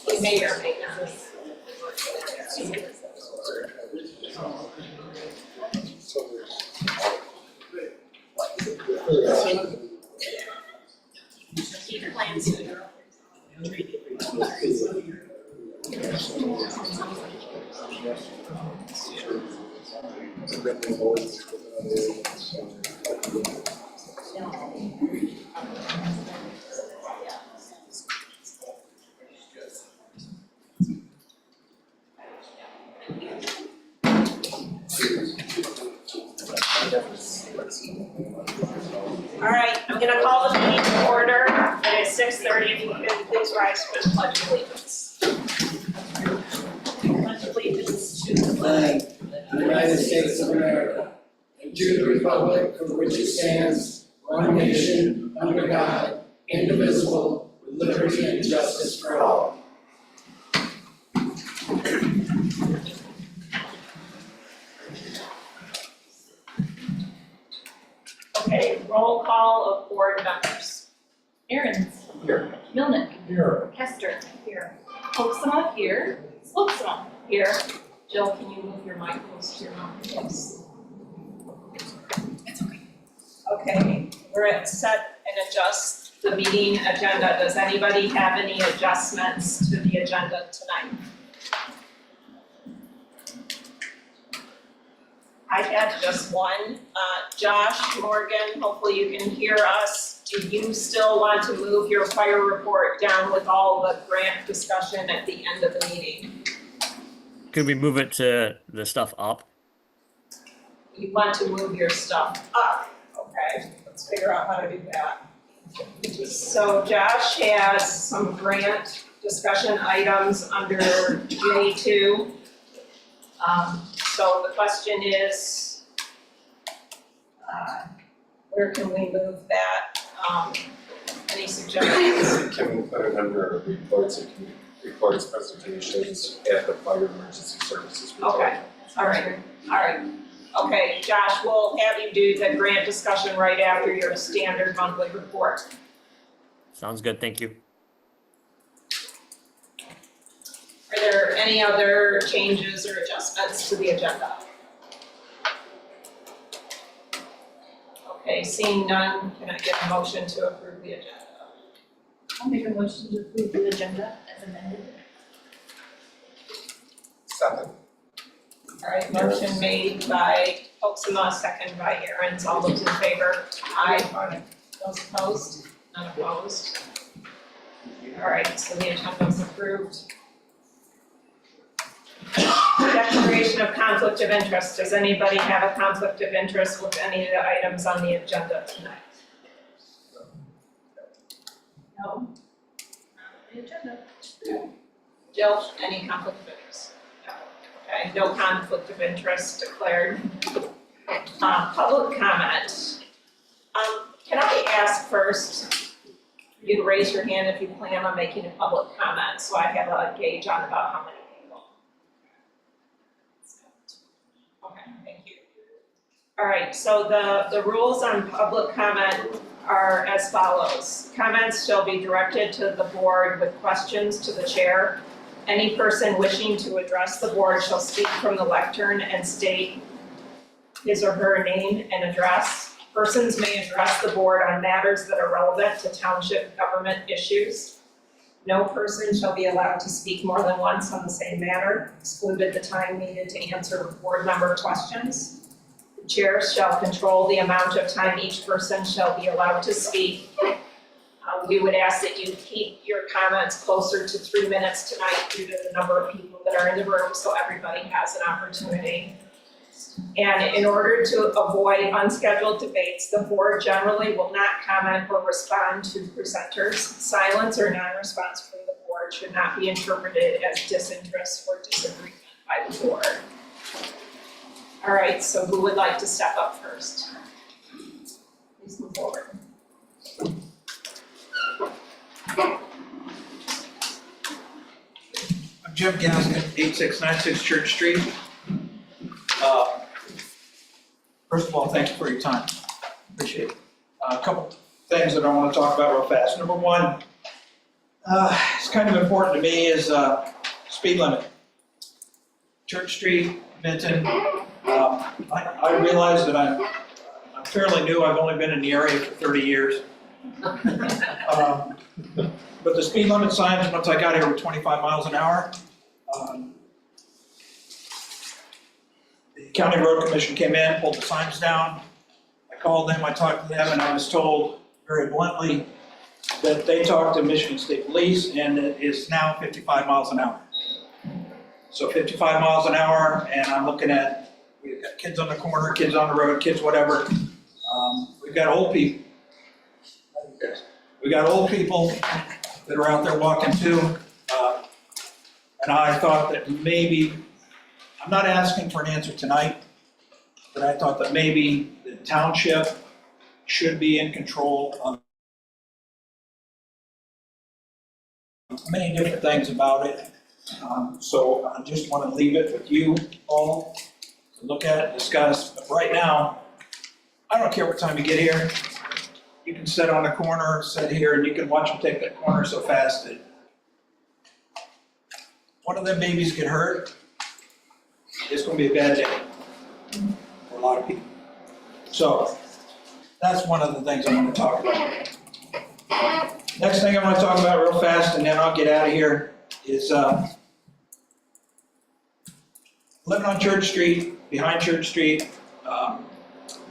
It may or may not. Keep plans. All right, I'm going to call the meeting to order. It is 6:30. If you could please rise for the pledge of allegiance. Pledge allegiance to the flag of the United States of America, and to the republic for which it stands, one nation, under God, indivisible, with liberty and justice for all. Okay, roll call of board members. Aaron's. Here. Milnick. Here. Kester. Here. Hoeksema. Here. Slopsma. Here. Jill, can you move your mic close to your mouth, please? It's okay. Okay, we're at set and adjust the meeting agenda. Does anybody have any adjustments to the agenda tonight? I had just one. Josh Morgan, hopefully you can hear us. Do you still want to move your fire report down with all the grant discussion at the end of the meeting? Could we move it to the stuff up? You want to move your stuff up. Okay, let's figure out how to do that. So Josh has some grant discussion items under J2. So the question is, where can we move that? Any suggestions? Can we put it under reports presentations at the fire emergency services? Okay, all right. Okay, Josh, we'll have you do the grant discussion right after your standard monthly report. Sounds good, thank you. Are there any other changes or adjustments to the agenda? Okay, seeing none, can I get a motion to approve the agenda? I'll make a motion to approve the agenda as amended. Second. All right, motion made by Hoeksema, second by Aaron's. All those in favor? Aye. Those opposed? None opposed? All right, so the agenda is approved. Declaration of conflict of interest. Does anybody have a conflict of interest with any of the items on the agenda tonight? No? Not on the agenda. Jill, any conflict of interest? No. Okay, no conflict of interest declared. Public comment. Can I ask first, you to raise your hand if you plan on making a public comment, so I have a gauge on about how many people. Okay, thank you. All right, so the rules on public comment are as follows. Comments shall be directed to the board with questions to the chair. Any person wishing to address the board shall speak from the lectern and state his or her name and address. Persons may address the board on matters that are relevant to township government issues. No person shall be allowed to speak more than once on the same matter, excluded the time needed to answer board member questions. The chair shall control the amount of time each person shall be allowed to speak. We would ask that you keep your comments closer to 3 minutes tonight due to the number of people that are in the room, so everybody has an opportunity. And in order to avoid unscheduled debates, the board generally will not comment or respond to presenters. Silence or non-response from the board should not be interpreted as disinterest or disagreement by the board. All right, so who would like to step up first? Please move forward. I'm Jim Gaskin, 8696 Church Street. First of all, thank you for your time. Appreciate it. A couple things that I want to talk about real fast. Number one, it's kind of important to me is speed limit. Church Street, Benton. I realize that I'm fairly new. I've only been in the area for 30 years. But the speed limit signs, once I got here, were 25 miles an hour. The County Road Commission came in, pulled the signs down. I called them, I talked to them, and I was told very bluntly that they talked to Michigan State Police and it is now 55 miles an hour. So 55 miles an hour, and I'm looking at, we've got kids on the corner, kids on the road, kids whatever. We've got old people. We got old people that are out there walking too. And I thought that maybe, I'm not asking for an answer tonight, but I thought that maybe the township should be in control of many different things about it. So I just want to leave it with you all to look at, discuss. But right now, I don't care what time you get here. You can sit on the corner, sit here, and you can watch them take that corner so fast that one of them babies get hurt, it's going to be a bad day for a lot of people. So that's one of the things I want to talk about. Next thing I want to talk about real fast, and then I'll get out of here, is living on Church Street, behind Church Street.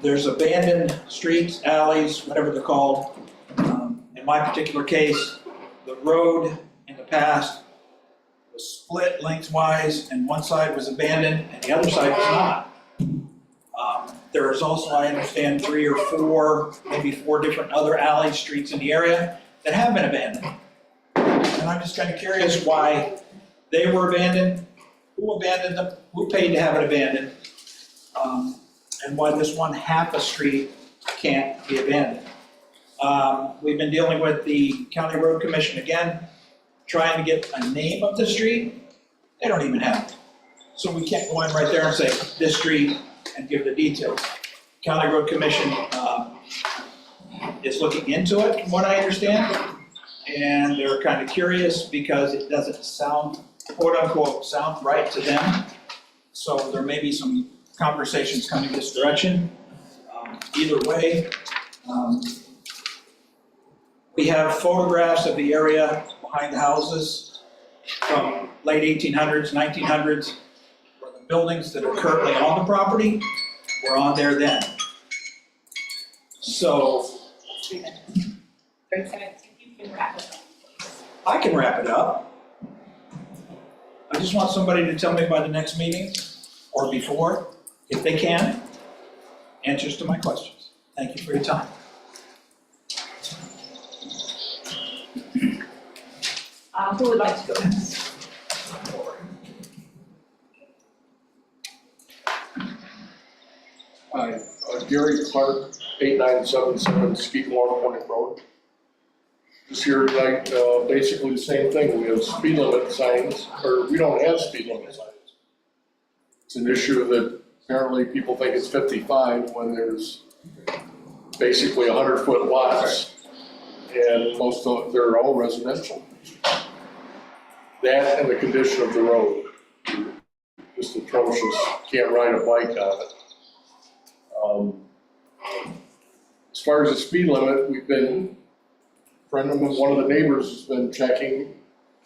There's abandoned streets, alleys, whatever they're called. In my particular case, the road in the past was split lengthwise, and one side was abandoned and the other side was not. There is also, I understand, 3 or 4, maybe 4 different other alley streets in the area that have been abandoned. And I'm just kind of curious why they were abandoned, who abandoned them, who paid to have it abandoned, and why this one half a street can't be abandoned. We've been dealing with the County Road Commission again, trying to get a name of the street. They don't even have it. So we can't go in right there and say, this street, and give the details. County Road Commission is looking into it, from what I understand, and they're kind of curious because it doesn't sound, quote unquote, sound right to them. So there may be some conversations coming this direction. Either way, we have photographs of the area behind the houses from late 1800s, 1900s, where the buildings that are currently on the property were on there then. So 30 seconds, you can wrap it up. I can wrap it up. I just want somebody to tell me by the next meeting or before, if they can, answers to my questions. Thank you for your time. Who would like to go next? Hi, Gary Clark, 8977 Skeetmore Point Road. Just here tonight, basically the same thing. We have speed limit signs, or we don't have speed limit signs. It's an issue that apparently people think it's 55 when there's basically 100-foot lots, and most of they're all residential. That and the condition of the road, just atrocious. Can't ride a bike on it. As far as the speed limit, we've been, one of the neighbors has been checking,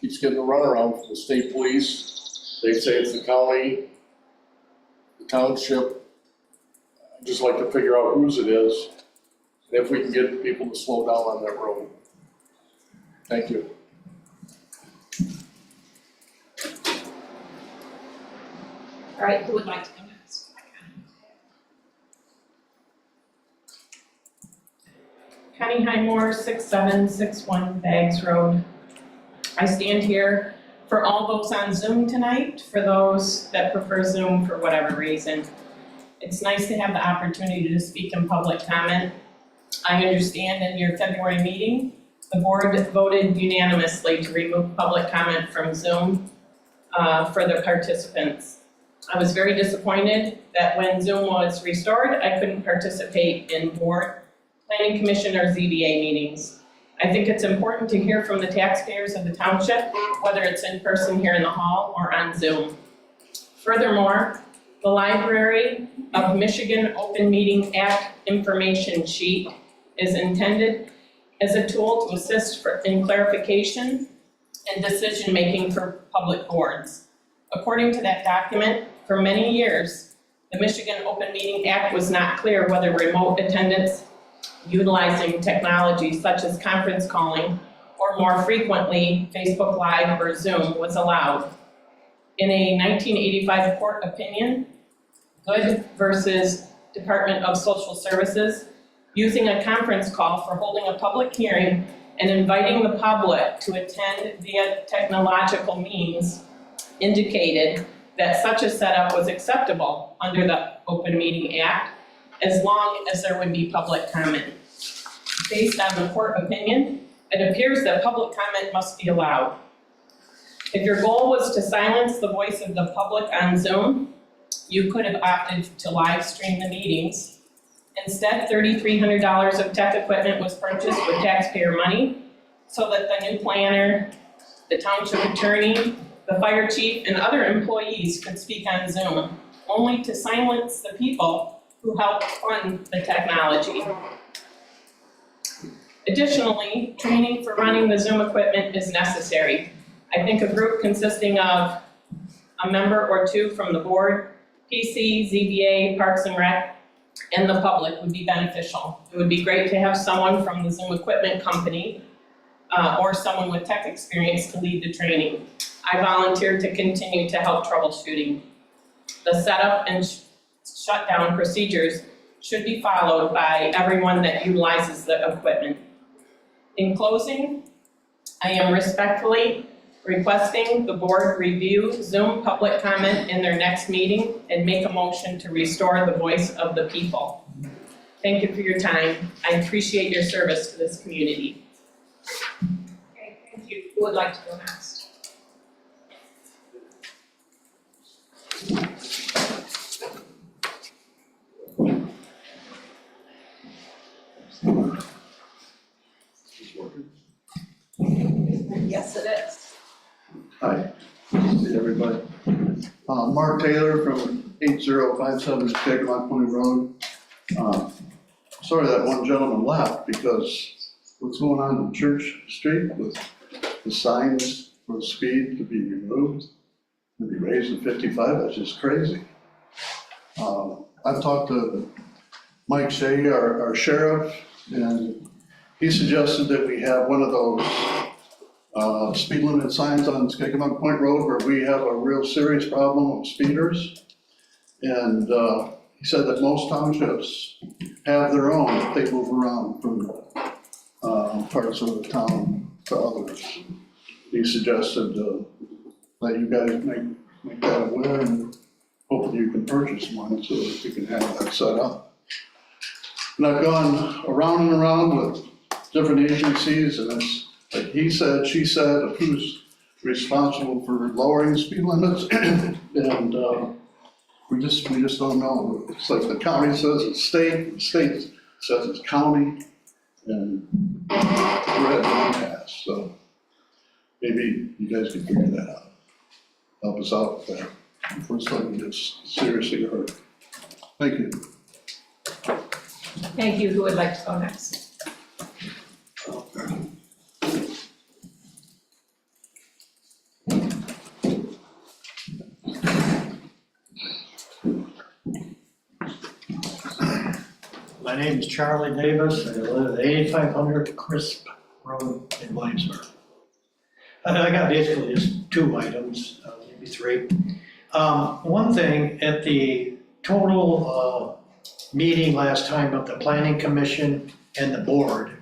keeps getting the runaround from the state police. They say it's the county, the township. I'd just like to figure out whose it is, and if we can get people to slow down on that road. Thank you. All right, who would like to go next? Connie Highmore, 6761 Bags Road. I stand here for all those on Zoom tonight, for those that prefer Zoom for whatever reason. It's nice to have the opportunity to speak in public comment. I understand in your February meeting, the board voted unanimously to remove public comment from Zoom for the participants. I was very disappointed that when Zoom was restored, I couldn't participate in board, planning commission, or ZBA meetings. I think it's important to hear from the taxpayers of the township, whether it's in person here in the hall or on Zoom. Furthermore, the Library of Michigan Open Meeting Act information sheet is intended as a tool to assist in clarification and decision-making for public boards. According to that document, for many years, the Michigan Open Meeting Act was not clear whether remote attendance utilizing technology such as conference calling or more frequently Facebook Live or Zoom was allowed. In a 1985 court opinion, Good versus Department of Social Services, using a conference call for holding a public hearing and inviting the public to attend via technological means indicated that such a setup was acceptable under the Open Meeting Act as long as there would be public comment. Based on the court opinion, it appears that public comment must be allowed. If your goal was to silence the voice of the public on Zoom, you could have opted to live stream the meetings. Instead, $3,300 of tech equipment was purchased with taxpayer money so that the new planner, the township attorney, the fire chief, and other employees could speak on Zoom, only to silence the people who helped fund the technology. Additionally, training for running the Zoom equipment is necessary. I think a group consisting of a member or two from the board, PC, ZBA, Parks and Rec, and the public would be beneficial. It would be great to have someone from the Zoom equipment company or someone with tech experience to lead the training. I volunteered to continue to help troubleshooting. The setup and shutdown procedures should be followed by everyone that utilizes the equipment. In closing, I am respectfully requesting the board review Zoom public comment in their next meeting and make a motion to restore the voice of the people. Thank you for your time. I appreciate your service to this community. Okay, thank you. Who would like to go next? Yes, it is. Hi, see everybody. Mark Taylor from 8057 Skagwalk Point Road. Sorry that one gentleman left because what's going on in Church Street with the signs for the speed to be removed, to be raised to 55, that's just crazy. I've talked to Mike Shea, our sheriff, and he suggested that we have one of those speed limit signs on Skagwalk Point Road where we have a real serious problem with speeders. And he said that most townships have their own that they move around from parts of the town to others. He suggested that you guys make that aware and hopefully you can purchase one so that you can have that set up. And I've gone around and around with different agencies, and it's like he said, she said, of who's responsible for lowering speed limits, and we just don't know. It's like the county says it's state, the state says it's county, and we're at one pass. So maybe you guys can figure that out. Help us out with that before something gets seriously hurt. Thank you. Thank you. Who would like to go next? My name is Charlie Davis, and I live at 8500 Crisp Road in Williamsburg. I got basically just two items, maybe three. One thing, at the total meeting last time of the Planning Commission and the board,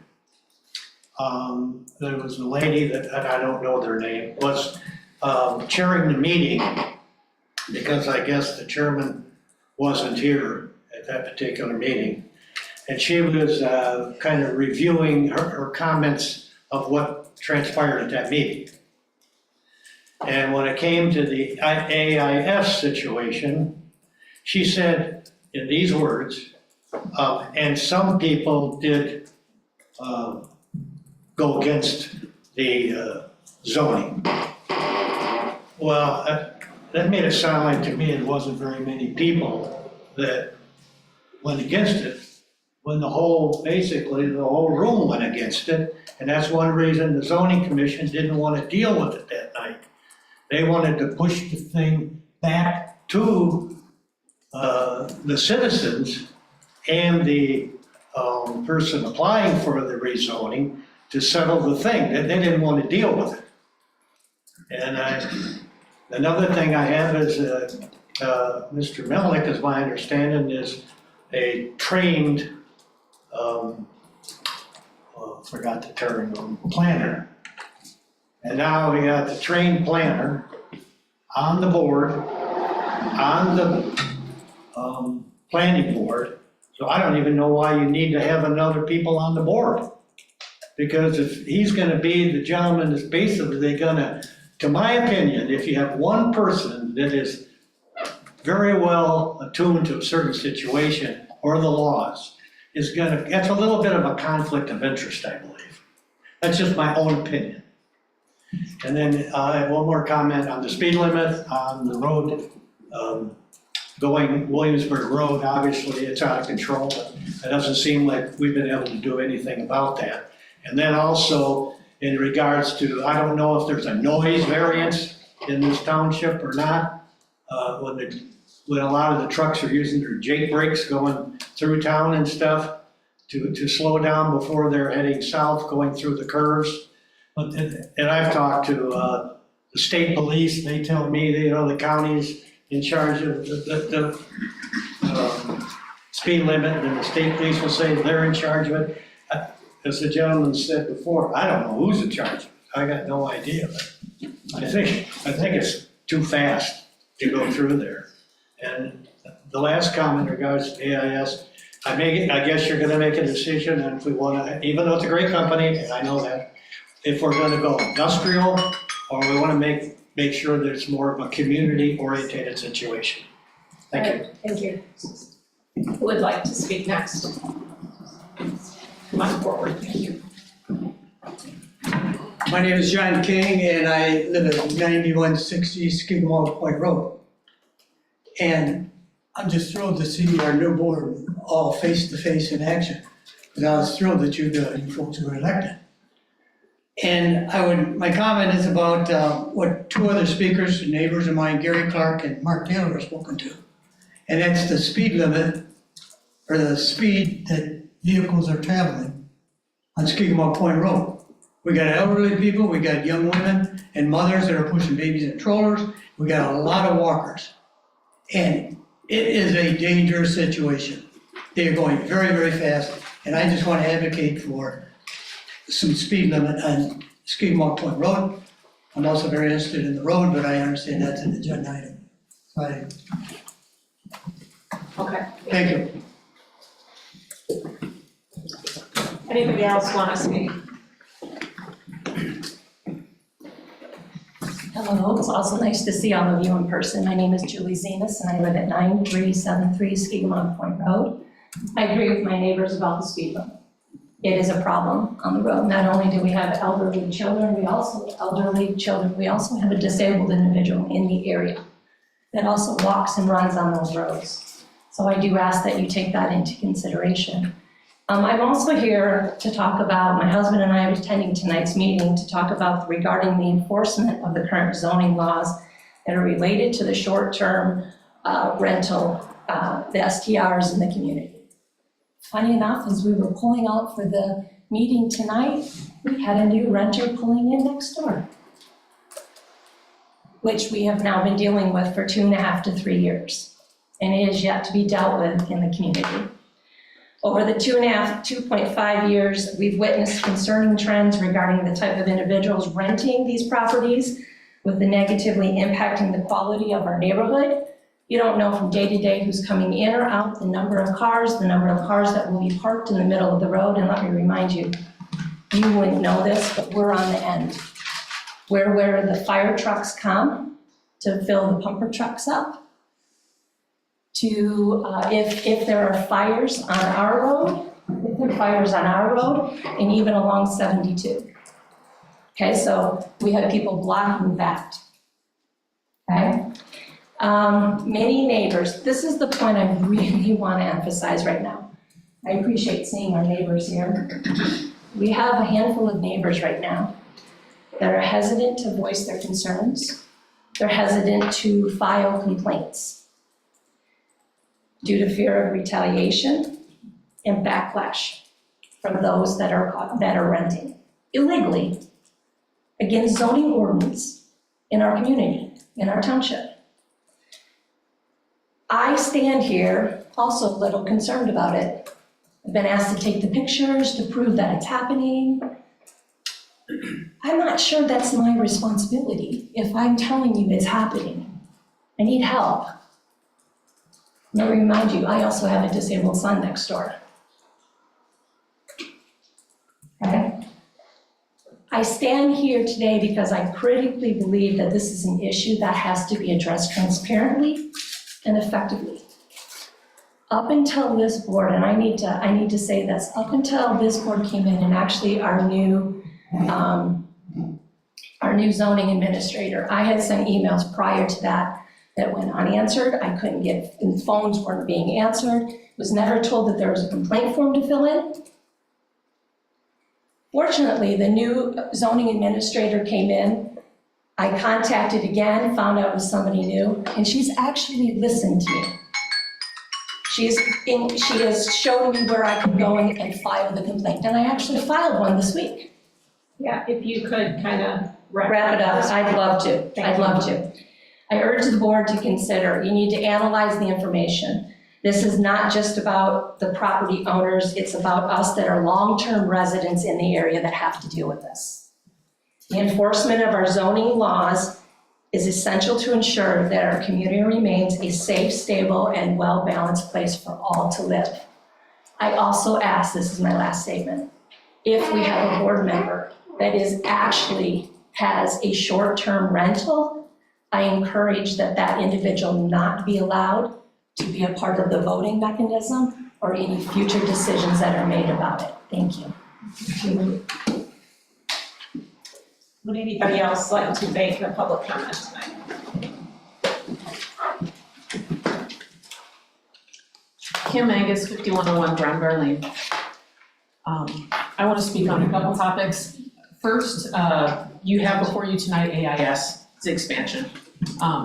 there was a lady that, and I don't know their name, was chairing the meeting because I guess the chairman wasn't here at that particular meeting. And she was kind of reviewing her comments of what transpired at that meeting. And when it came to the AIS situation, she said in these words, and some people did go against the zoning. Well, that made it sound like to me it wasn't very many people that went against it, when basically the whole room went against it. And that's one reason the zoning commission didn't want to deal with it that night. They wanted to push the thing back to the citizens and the person applying for the rezoning to settle the thing. They didn't want to deal with it. And another thing I have is Mr. Melick, as my understanding, is a trained, forgot the term, planner. And now we got the trained planner on the board, on the planning board. So I don't even know why you need to have another people on the board. Because if he's gonna be the gentleman that's basically gonna, to my opinion, if you have one person that is very well attuned to a certain situation or the laws, that's a little bit of a conflict of interest, I believe. That's just my own opinion. And then I have one more comment on the speed limit on the road, going Williamsburg Road. Obviously, it's out of control, but it doesn't seem like we've been able to do anything about that. And then also, in regards to, I don't know if there's a noise variance in this township or not, when a lot of the trucks are using their Jake brakes going through town and stuff to slow down before they're heading south, going through the curves. And I've talked to the state police, they tell me, the county's in charge of the speed limit, and the state police will say they're in charge of it. As the gentleman said before, I don't know who's in charge of it. I got no idea, but I think it's too fast to go through there. And the last comment in regards to AIS, I guess you're gonna make a decision, and if we wanna, even though it's a great company, and I know that, if we're gonna go industrial, or we wanna make sure that it's more of a community-oriented situation. Thank you. Thank you. Who would like to speak next? Come on forward, thank you. My name is John King, and I live at 9160 Skidmore Point Road. And I'm just thrilled to see our new board all face-to-face in action, because I was thrilled that you folks were elected. And my comment is about what two other speakers, neighbors of mine, Gary Clark and Mark Taylor, have spoken to. And that's the speed limit, or the speed that vehicles are traveling on Skidmore Point Road. We got elderly people, we got young women and mothers that are pushing babies in strollers. We got a lot of walkers. And it is a dangerous situation. They are going very, very fast. And I just want to advocate for some speed limit on Skidmore Point Road. I'm also very interested in the road, but I understand that's an agenda item. Okay. Thank you. Anybody else want to speak? Hello, it's also nice to see all of you in person. My name is Julie Zenas, and I live at 9373 Skidmore Point Road. I agree with my neighbors about the speed limit. It is a problem on the road. Not only do we have elderly children, we also have a disabled individual in the area that also walks and runs on those roads. So I do ask that you take that into consideration. I'm also here to talk about, my husband and I are attending tonight's meeting to talk about regarding the enforcement of the current zoning laws that are related to the short-term rental, the STRs in the community. Funny enough, as we were pulling out for the meeting tonight, we had a new renter pulling in next door, which we have now been dealing with for 2.5 to 3 years, and it is yet to be dealt with in the community. Over the 2.5 years, we've witnessed concerning trends regarding the type of individuals renting these properties, with the negatively impacting the quality of our neighborhood, You don't know from day to day who's coming in or out, the number of cars that will be parked in the middle of the road. And let me remind you, you wouldn't know this, but we're on the end. We're where the fire trucks come to fill the pumper trucks up. If there are fires on our road, and even along 72. Okay, so we had people blocking that. Okay? Many neighbors, this is the point I really want to emphasize right now. I appreciate seeing our neighbors here. We have a handful of neighbors right now that are hesitant to voice their concerns. They're hesitant to file complaints due to fear of retaliation and backlash from those that are renting illegally against zoning ordinance in our community, in our township. I stand here also a little concerned about it. I've been asked to take the pictures to prove that it's happening. I'm not sure that's my responsibility if I'm telling you it's happening. I need help. Let me remind you, I also have a disabled son next door. Okay? I stand here today because I critically believe that this is an issue that has to be addressed transparently and effectively. Up until this board, and I need to say this, up until this board came in and actually our new zoning administrator, I had sent emails prior to that went unanswered. I couldn't get, and phones weren't being answered. Was never told that there was a complaint form to fill in. Fortunately, the new zoning administrator came in. I contacted again, found out it was somebody new, and she's actually listened to me. She has shown me where I can go and file the complaint, and I actually filed one this week. Yeah, if you could kind of Wrap it up, I'd love to, I'd love to. I urge the board to consider, you need to analyze the information. This is not just about the property owners, it's about us that are long-term residents in the area that have to deal with this. The enforcement of our zoning laws is essential to ensure that our community remains a safe, stable, and well-balanced place for all to live. I also ask, this is my last statement, if we have a board member that has a short-term rental, I encourage that individual not be allowed to be a part of the voting mechanism or any future decisions that are made about it. Thank you. Would anybody else like to make a public comment tonight? Kim Angus, 5101 Brown Lane. I want to speak on a couple topics. First, you have before you tonight AIS expansion,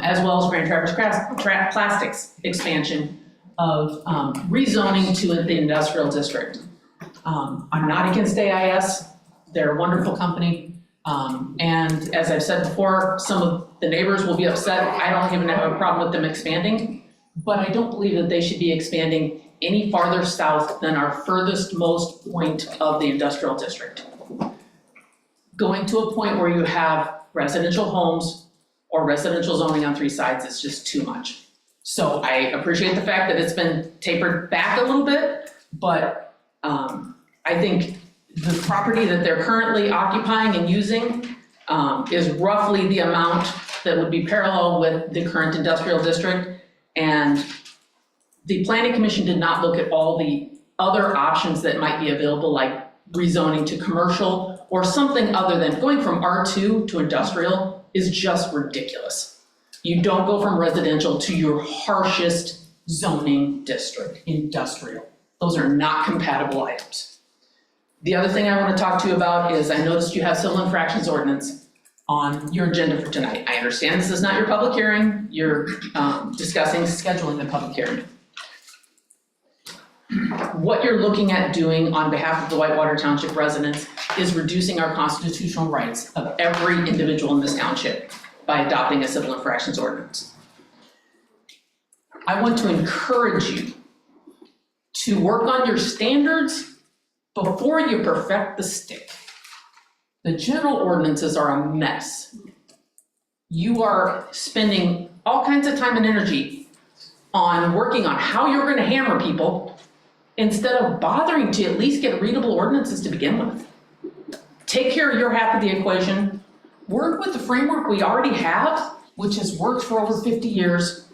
as well as Grand Traverse Plastics expansion of rezoning to the industrial district. I'm not against AIS. They're a wonderful company. And as I've said before, some of the neighbors will be upset. I don't even have a problem with them expanding, but I don't believe that they should be expanding any farther south than our furthest most point of the industrial district. Going to a point where you have residential homes or residential zoning on three sides is just too much. So I appreciate the fact that it's been tapered back a little bit, but I think the property that they're currently occupying and using is roughly the amount that would be parallel with the current industrial district. And the planning commission did not look at all the other options that might be available, like rezoning to commercial or something other than going from R2 to industrial is just ridiculous. You don't go from residential to your harshest zoning district, industrial. Those are not compatible items. The other thing I want to talk to you about is I noticed you have civil infractions ordinance on your agenda for tonight. I understand this is not your public hearing. You're discussing scheduling the public hearing. What you're looking at doing on behalf of the Whitewater Township residents is reducing our constitutional rights of every individual in this township by adopting a civil infractions ordinance. I want to encourage you to work on your standards before you perfect the stick. The general ordinances are a mess. You are spending all kinds of time and energy on working on how you're gonna hammer people instead of bothering to at least get readable ordinances to begin with. Take care of your half of the equation, work with the framework we already have, which has worked for over 50 years.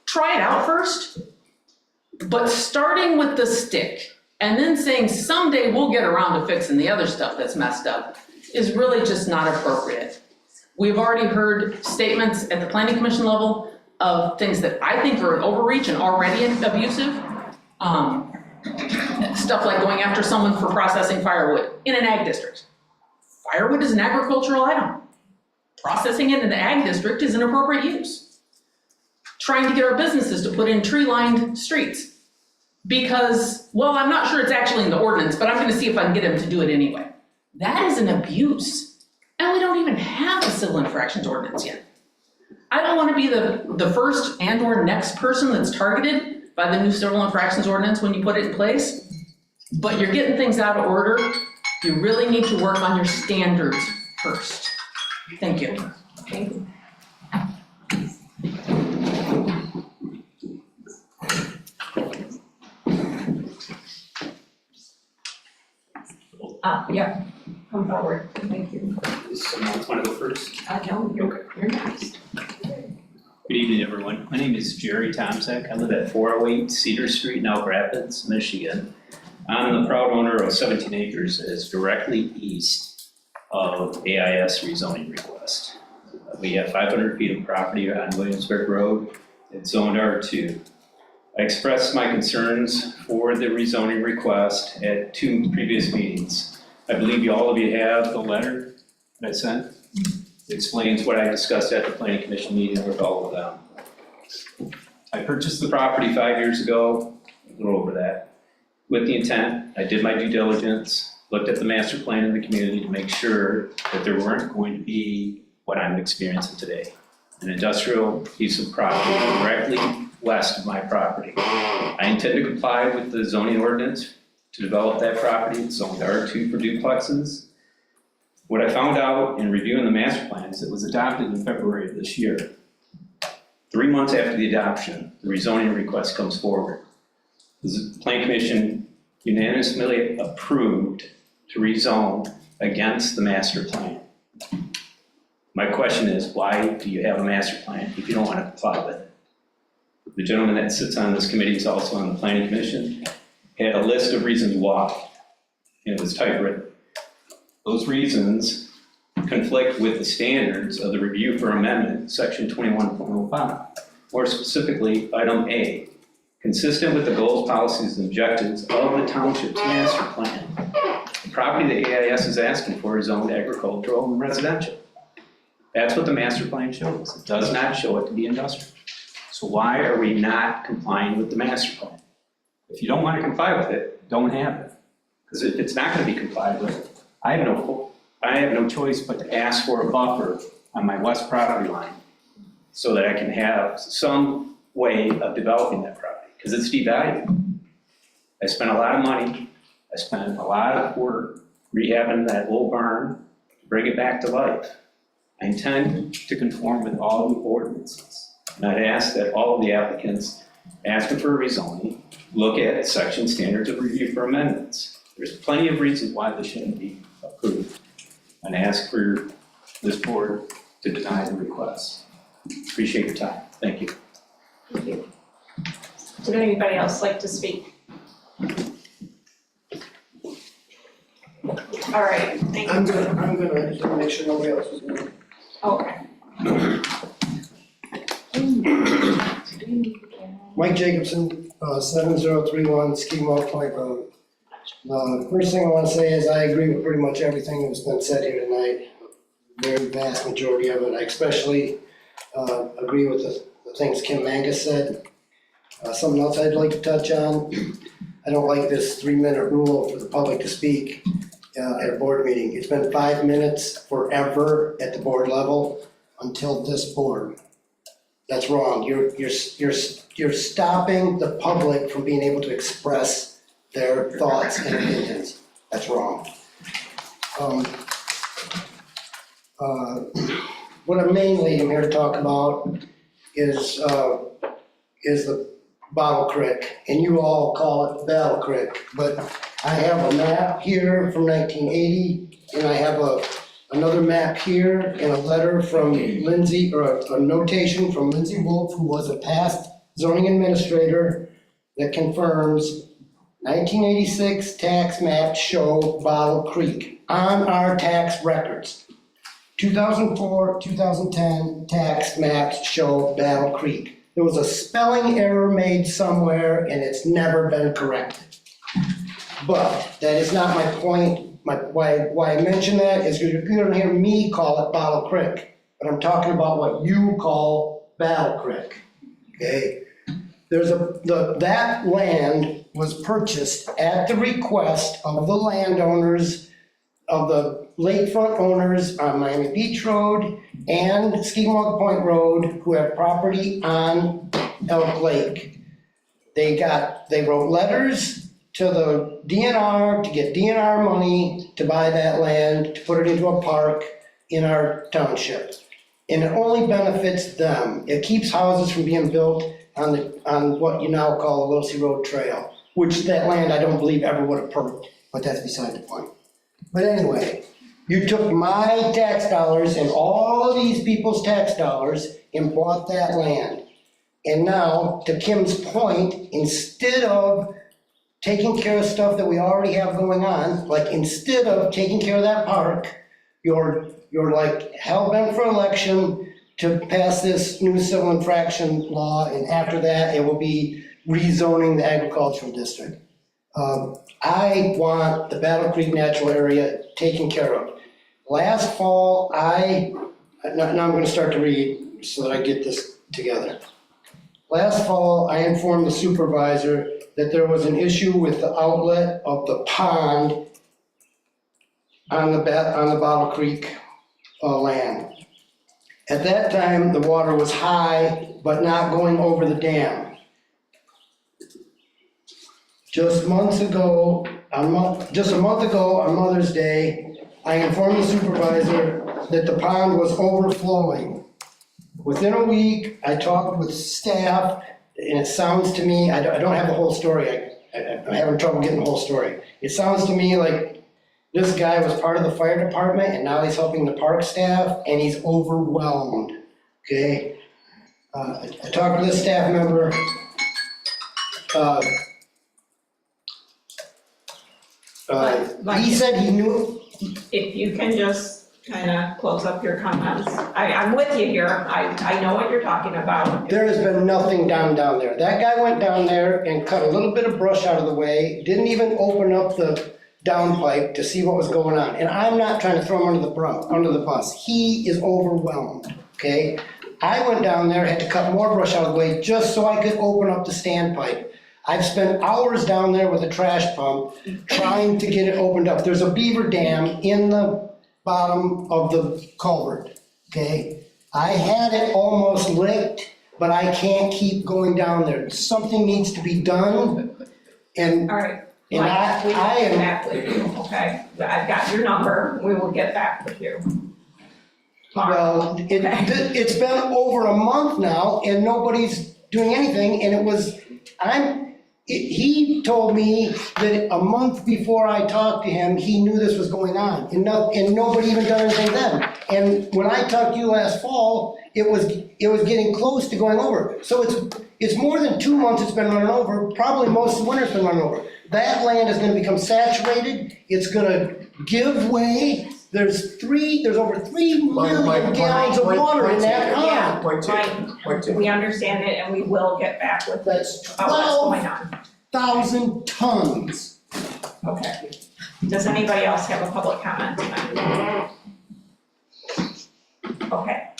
Try it out first, but starting with the stick and then saying someday we'll get around to fixing the other stuff that's messed up is really just not appropriate. We've already heard statements at the planning commission level of things that I think are an overreach and already abusive. Stuff like going after someone for processing firewood in an ag district. Firewood is an agricultural item. Processing it in the ag district is an appropriate use. Trying to get our businesses to put in tree-lined streets. Because, well, I'm not sure it's actually in the ordinance, but I'm gonna see if I can get them to do it anyway. That is an abuse. And we don't even have a civil infractions ordinance yet. I don't wanna be the first and or next person that's targeted by the new civil infractions ordinance when you put it in place, but you're getting things out of order. You really need to work on your standards first. Thank you. Thank you. Yeah, come forward, thank you. Is someone want to go first? No, you're next. Good evening, everyone. My name is Jerry Tomczak. I live at 408 Cedar Street in Elk Rapids, Michigan. I'm the proud owner of 17 acres that is directly east of AIS rezoning request. We have 500 feet of property on Williamsburg Road. It's zoned R2. I expressed my concerns for the rezoning request at 2 previous meetings. I believe all of you have the letter that I sent. It explains what I discussed at the planning commission meeting with all of them. I purchased the property 5 years ago, a little over that, with the intent. I did my due diligence, looked at the master plan in the community to make sure that there weren't going to be what I'm experiencing today. An industrial piece of property directly west of my property. I intend to comply with the zoning ordinance to develop that property. It's zoned R2 for duplexes. What I found out in reviewing the master plan is it was adopted in February of this year. 3 months after the adoption, the rezoning request comes forward. The Planning Commission unanimously approved to rezone against the master plan. My question is, why do you have a master plan if you don't want to comply with it? The gentleman that sits on this committee is also on the Planning Commission, had a list of reasons why, and it was typewritten. Those reasons conflict with the standards of the review for amendment, section 21.05. More specifically, item A, consistent with the goals, policies, and objectives of the township's master plan. The property the AIS is asking for is zoned agricultural and residential. That's what the master plan shows. It does not show it to be industrial. So why are we not complying with the master plan? If you don't want to comply with it, don't have it. Because if it's not going to be complied with, I have no choice but to ask for a buffer on my west property line so that I can have some way of developing that property, because it's devalued. I spent a lot of money, I spent a lot of work rehabbing that old barn to bring it back to life. I intend to conform with all the ordinances. And I'd ask that all of the applicants asking for a rezoning look at section standards of review for amendments. There's plenty of reasons why this shouldn't be approved. And ask for this board to deny the request. Appreciate your time. Thank you. Thank you. Did anybody else like to speak? All right, thank you. I'm gonna make sure nobody else is gonna. Okay. Mike Jacobson, 7031 Skidmore Point Road. First thing I want to say is I agree with pretty much everything that's been said here tonight. Very vast majority of it. I especially agree with the things Kim Mangus said. Something else I'd like to touch on. I don't like this 3-minute rule for the public to speak at a board meeting. It's been 5 minutes forever at the board level until this board. That's wrong. You're stopping the public from being able to express their thoughts and opinions. That's wrong. What I mainly am here to talk about is is the Bottle Creek, and you all call it Battle Creek. But I have a map here from 1980, and I have another map here and a letter from Lindsay, or a notation from Lindsay Wolf, who was a past zoning administrator, that confirms 1986 tax maps show Bottle Creek on our tax records. 2004, 2010 tax maps show Battle Creek. There was a spelling error made somewhere and it's never been corrected. But that is not my point. Why I mention that is because you're gonna hear me call it Bottle Creek, but I'm talking about what you call Battle Creek, okay? That land was purchased at the request of the landowners, of the lakefront owners on Miami Beach Road and Skigmog Point Road, who have property on Elk Lake. They wrote letters to the DNR to get DNR money to buy that land, to put it into a park in our township. And it only benefits them. It keeps houses from being built on what you now call the Wilsey Road Trail, which that land I don't believe ever would have perked, but that's beside the point. But anyway, you took my tax dollars and all of these people's tax dollars and bought that land. And now, to Kim's point, instead of taking care of stuff that we already have going on, like instead of taking care of that park, you're like hell-bent for election to pass this new civil infraction law, and after that, it will be rezoning the agricultural district. I want the Battle Creek natural area taken care of. Last fall, now I'm gonna start to read so that I get this together. Last fall, I informed the supervisor that there was an issue with the outlet of the pond on the Bottle Creek land. At that time, the water was high, but not going over the dam. Just a month ago, on Mother's Day, I informed the supervisor that the pond was overflowing. Within a week, I talked with staff, and it sounds to me, I don't have the whole story, I'm having trouble getting the whole story. It sounds to me like this guy was part of the fire department and now he's helping the park staff and he's overwhelmed, okay? I talked to this staff member. He said he knew. If you can just kind of close up your comments. I'm with you here. I know what you're talking about. There has been nothing down there. That guy went down there and cut a little bit of brush out of the way, didn't even open up the downpipe to see what was going on. And I'm not trying to throw him under the bus. He is overwhelmed, okay? I went down there, had to cut more brush out of the way just so I could open up the standpipe. I've spent hours down there with a trash pump trying to get it opened up. There's a beaver dam in the bottom of the culvert, okay? I had it almost licked, but I can't keep going down there. Something needs to be done, and All right. and Mike, we will I get am, back with you, okay? I've got your number. We will get back with you. well, it's been over a month now, and nobody's doing anything, and he told me that a month before I talked to him, he knew this was going on, and nobody even done anything then. And when I talked to you last fall, it was getting close to going over. So it's more than 2 months it's been running over, probably most of the winter's been running over. That land is gonna become saturated, it's gonna give way. There's over 3 million gallons of water in that pond. Mike, we understand it and we will get back with That's about what's going on. 12,000 tons. Okay. Does anybody else have a public comment tonight? Okay.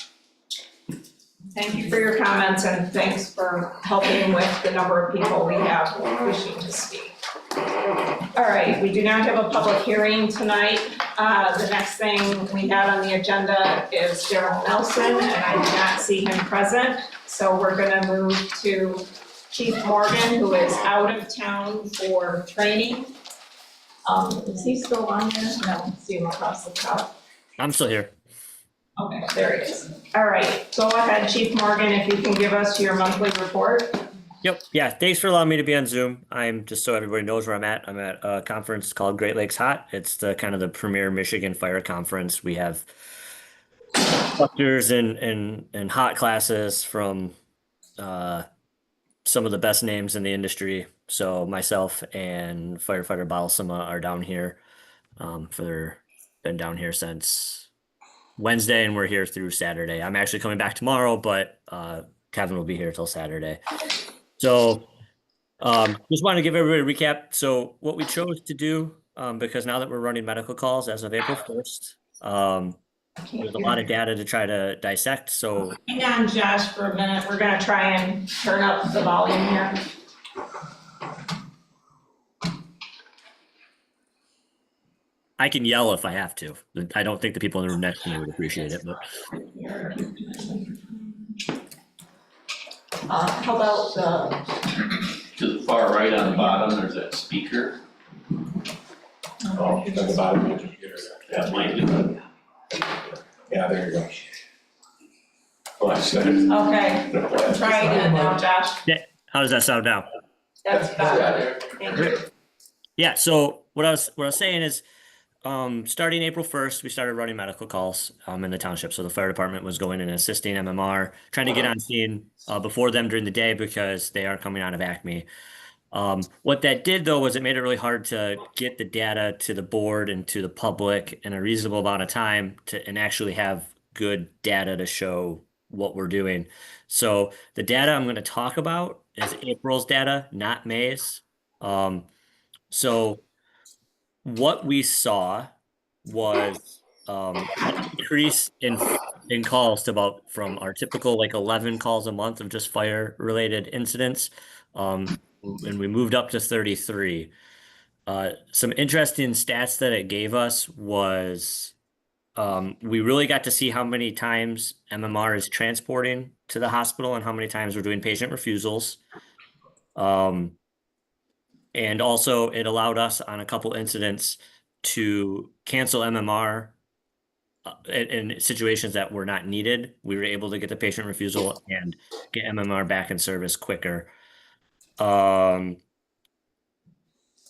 Thank you for your comments and thanks for helping with the number of people we have wishing to speak. All right, we do not have a public hearing tonight. The next thing we had on the agenda is Daryl Nelson, and I do not see him present. So we're gonna move to Chief Morgan, who is out of town for training. Is he still on there? No, see him across the top. I'm still here. Okay, there he is. All right, go ahead, Chief Morgan, if you can give us your monthly report. Yep. Yeah. Thanks for allowing me to be on Zoom. I'm just so everybody knows where I'm at. I'm at a conference called Great Lakes Hot. It's the kind of the premier Michigan fire conference. We have instructors and hot classes from uh, some of the best names in the industry. So myself and firefighter Balsama are down here been down here since Wednesday, and we're here through Saturday. I'm actually coming back tomorrow, but Kevin will be here till Saturday. So just want to give everybody a recap. So what we chose to do, because now that we're running medical calls as of April 1st, there's a lot of data to try to dissect. So Hang on, Josh, for a minute. We're gonna try and turn up the volume here. I can yell if I have to. I don't think the people in the room next to me would appreciate it, but How about the, To the far right on the bottom, there's that speaker. Oh, at the bottom of the computer. That might do it. Yeah, there you go. Oh, I said it. okay, try again now, Josh. how does that sound now? That's better. Thank you. Yeah, so what I was saying is, starting April 1st, we started running medical calls in the township. So the fire department was going and assisting MMR, trying to get on scene before them during the day because they are coming out of Acme. What that did though was it made it really hard to get the data to the board and to the public in a reasonable amount of time and actually have good data to show what we're doing. So the data I'm going to talk about is April's data, not May's. So what we saw was an increase in calls to about from our typical like 11 calls a month of just fire related incidents. And we moved up to 33. Some interesting stats that it gave us was we really got to see how many times MMR is transporting to the hospital and how many times we're doing patient refusals. And also it allowed us on a couple incidents to cancel MMR in situations that were not needed. We were able to get the patient refusal and get MMR back in service quicker. What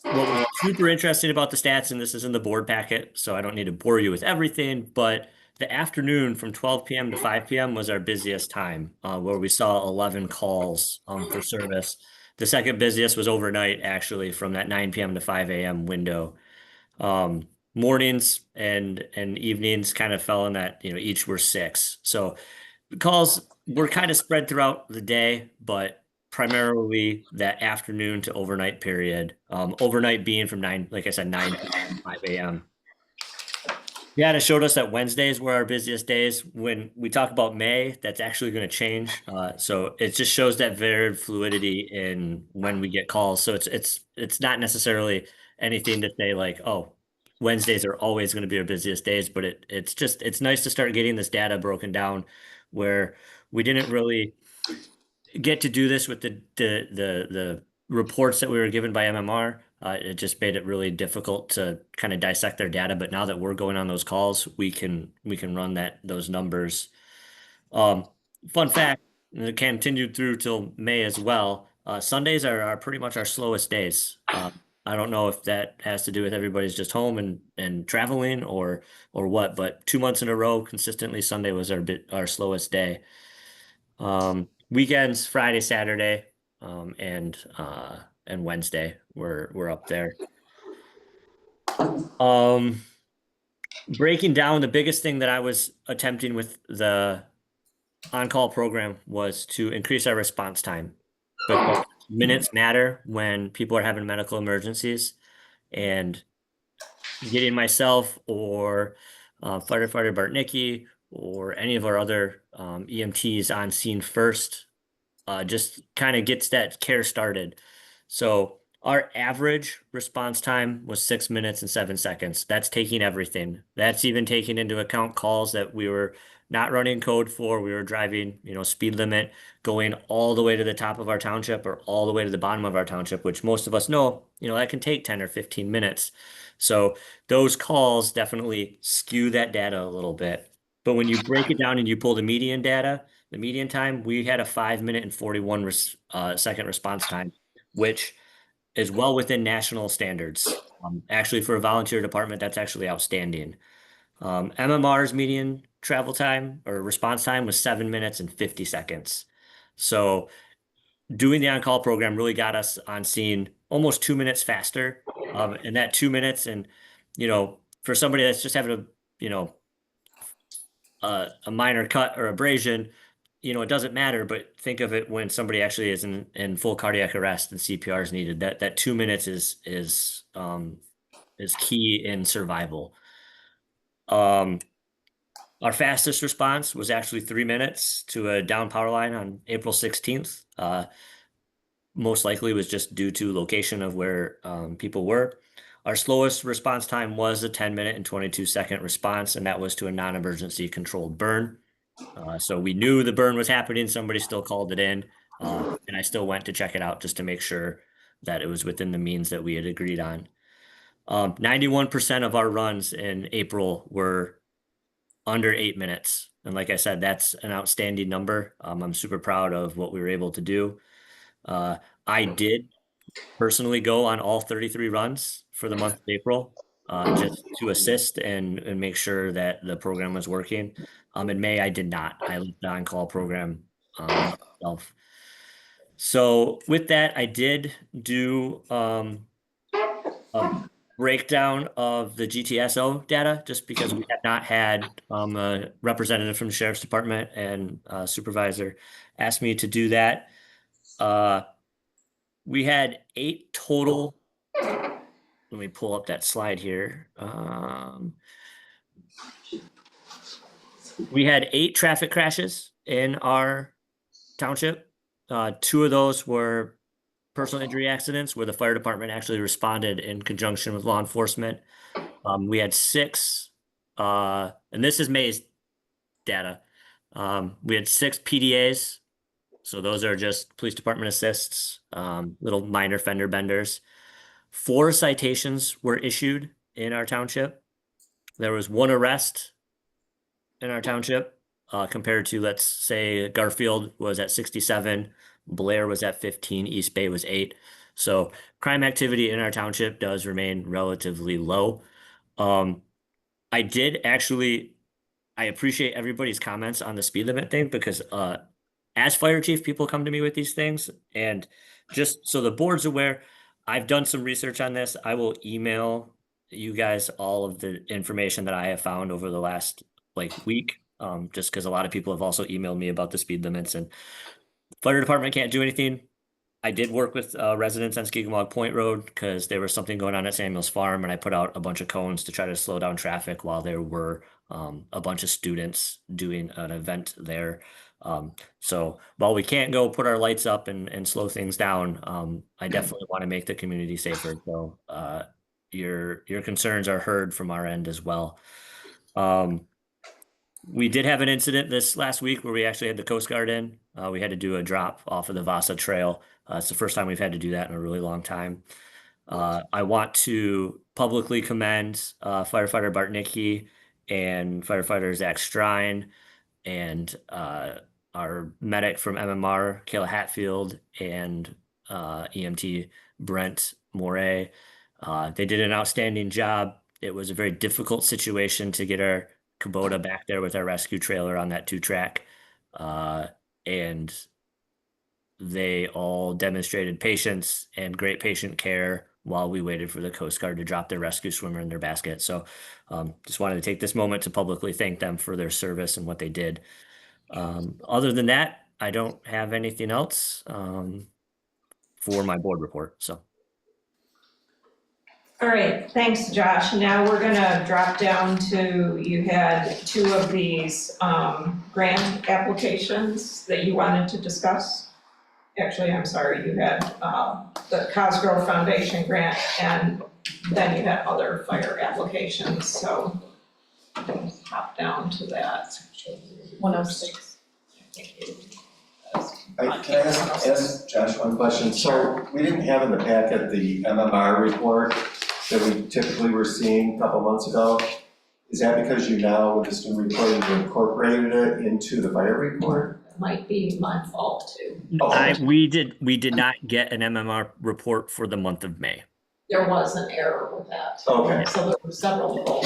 was super interesting about the stats, and this is in the board packet, so I don't need to bore you with everything, but the afternoon from 12 p.m. to 5 p.m. was our busiest time, where we saw 11 calls for service. The second busiest was overnight, actually, from that 9 p.m. to 5 a.m. window. Mornings and evenings kind of fell in that, each were 6. So the calls were kind of spread throughout the day, but primarily that afternoon to overnight period. Overnight being from 9, like I said, 9 p.m. to 5 a.m. Yeah, and it showed us that Wednesdays were our busiest days. When we talk about May, that's actually going to change. So it just shows that varied fluidity in when we get calls. So it's not necessarily anything to say like, oh, Wednesdays are always going to be our busiest days, but it's nice to start getting this data broken down where we didn't really get to do this with the reports that we were given by MMR. It just made it really difficult to kind of dissect their data. But now that we're going on those calls, we can run those numbers. Fun fact, and it continued through till May as well. Sundays are pretty much our slowest days. I don't know if that has to do with everybody's just home and traveling or what, but 2 months in a row, consistently Sunday was our slowest day. Weekends, Friday, Saturday, and Wednesday we're up there. Breaking down, the biggest thing that I was attempting with the on-call program was to increase our response time. But minutes matter when people are having medical emergencies, and getting myself or firefighter Bartnicki or any of our other EMTs on scene first just kind of gets that care started. So our average response time was 6 minutes and 7 seconds. That's taking everything. That's even taking into account calls that we were not running code for. We were driving, speed limit, going all the way to the top of our township or all the way to the bottom of our township, which most of us know, that can take 10 or 15 minutes. So those calls definitely skew that data a little bit. But when you break it down and you pull the median data, the median time, we had a 5 minute and 41 second response time, which is well within national standards. Actually, for a volunteer department, that's actually outstanding. MMR's median travel time or response time was 7 minutes and 50 seconds. So doing the on-call program really got us on scene almost 2 minutes faster. And that 2 minutes, and for somebody that's just having a minor cut or abrasion, it doesn't matter. But think of it when somebody actually is in full cardiac arrest and CPR is needed. That 2 minutes is key in survival. Our fastest response was actually 3 minutes to a down power line on April 16th. Most likely was just due to location of where people were. Our slowest response time was a 10-minute and 22-second response, and that was to a non-emergency controlled burn. So we knew the burn was happening. Somebody still called it in, and I still went to check it out just to make sure that it was within the means that we had agreed on. 91% of our runs in April were under 8 minutes. And like I said, that's an outstanding number. I'm super proud of what we were able to do. I did personally go on all 33 runs for the month of April, just to assist and make sure that the program was working. In May, I did not. I left the on-call program myself. So with that, I did do a breakdown of the GTSO data, just because we have not had a representative from the Sheriff's Department and supervisor asked me to do that. We had 8 total. Let me pull up that slide here. We had 8 traffic crashes in our township. 2 of those were personal injury accidents where the fire department actually responded in conjunction with law enforcement. We had 6, and this is May's data. We had 6 PDAs. So those are just police department assists, little minor fender benders. 4 citations were issued in our township. There was 1 arrest in our township, compared to, let's say, Garfield was at 67, Blair was at 15, East Bay was 8. So crime activity in our township does remain relatively low. I appreciate everybody's comments on the speed limit thing, because as fire chief, people come to me with these things, and just so the board's aware, I've done some research on this. I will email you guys all of the information that I have found over the last week, just because a lot of people have also emailed me about the speed limits, and fire department can't do anything. I did work with residents on Skigamog Point Road because there was something going on at Samuel's Farm, and I put out a bunch of cones to try to slow down traffic while there were a bunch of students doing an event there. So while we can't go put our lights up and slow things down, I definitely want to make the community safer. So your concerns are heard from our end as well. We did have an incident this last week where we actually had the Coast Guard in. We had to do a drop off of the Vasa Trail. It's the first time we've had to do that in a really long time. I want to publicly commend firefighter Bartnicki and firefighter Zach Strine and our medic from MMR, Kayla Hatfield, and EMT Brent Moray. They did an outstanding job. It was a very difficult situation to get our Kubota back there with our rescue trailer on that 2-track. And they all demonstrated patience and great patient care while we waited for the Coast Guard to drop their rescue swimmer in their basket. So just wanted to take this moment to publicly thank them for their service and what they did. Other than that, I don't have anything else for my board report. So. All right, thanks, Josh. Now we're gonna drop down to, you had 2 of these grant applications that you wanted to discuss. Actually, I'm sorry, you had the Cosgrove Foundation grant, and then you had other fire applications, so let's hop down to that. 106. Can I ask Josh one question? So we didn't have in the packet the MMR report that we typically were seeing a couple months ago. Is that because you now, with this new report, you incorporated it into the fire report? might be my fault too. We did not get an MMR report for the month of May. There was an error with that. Okay. So there were several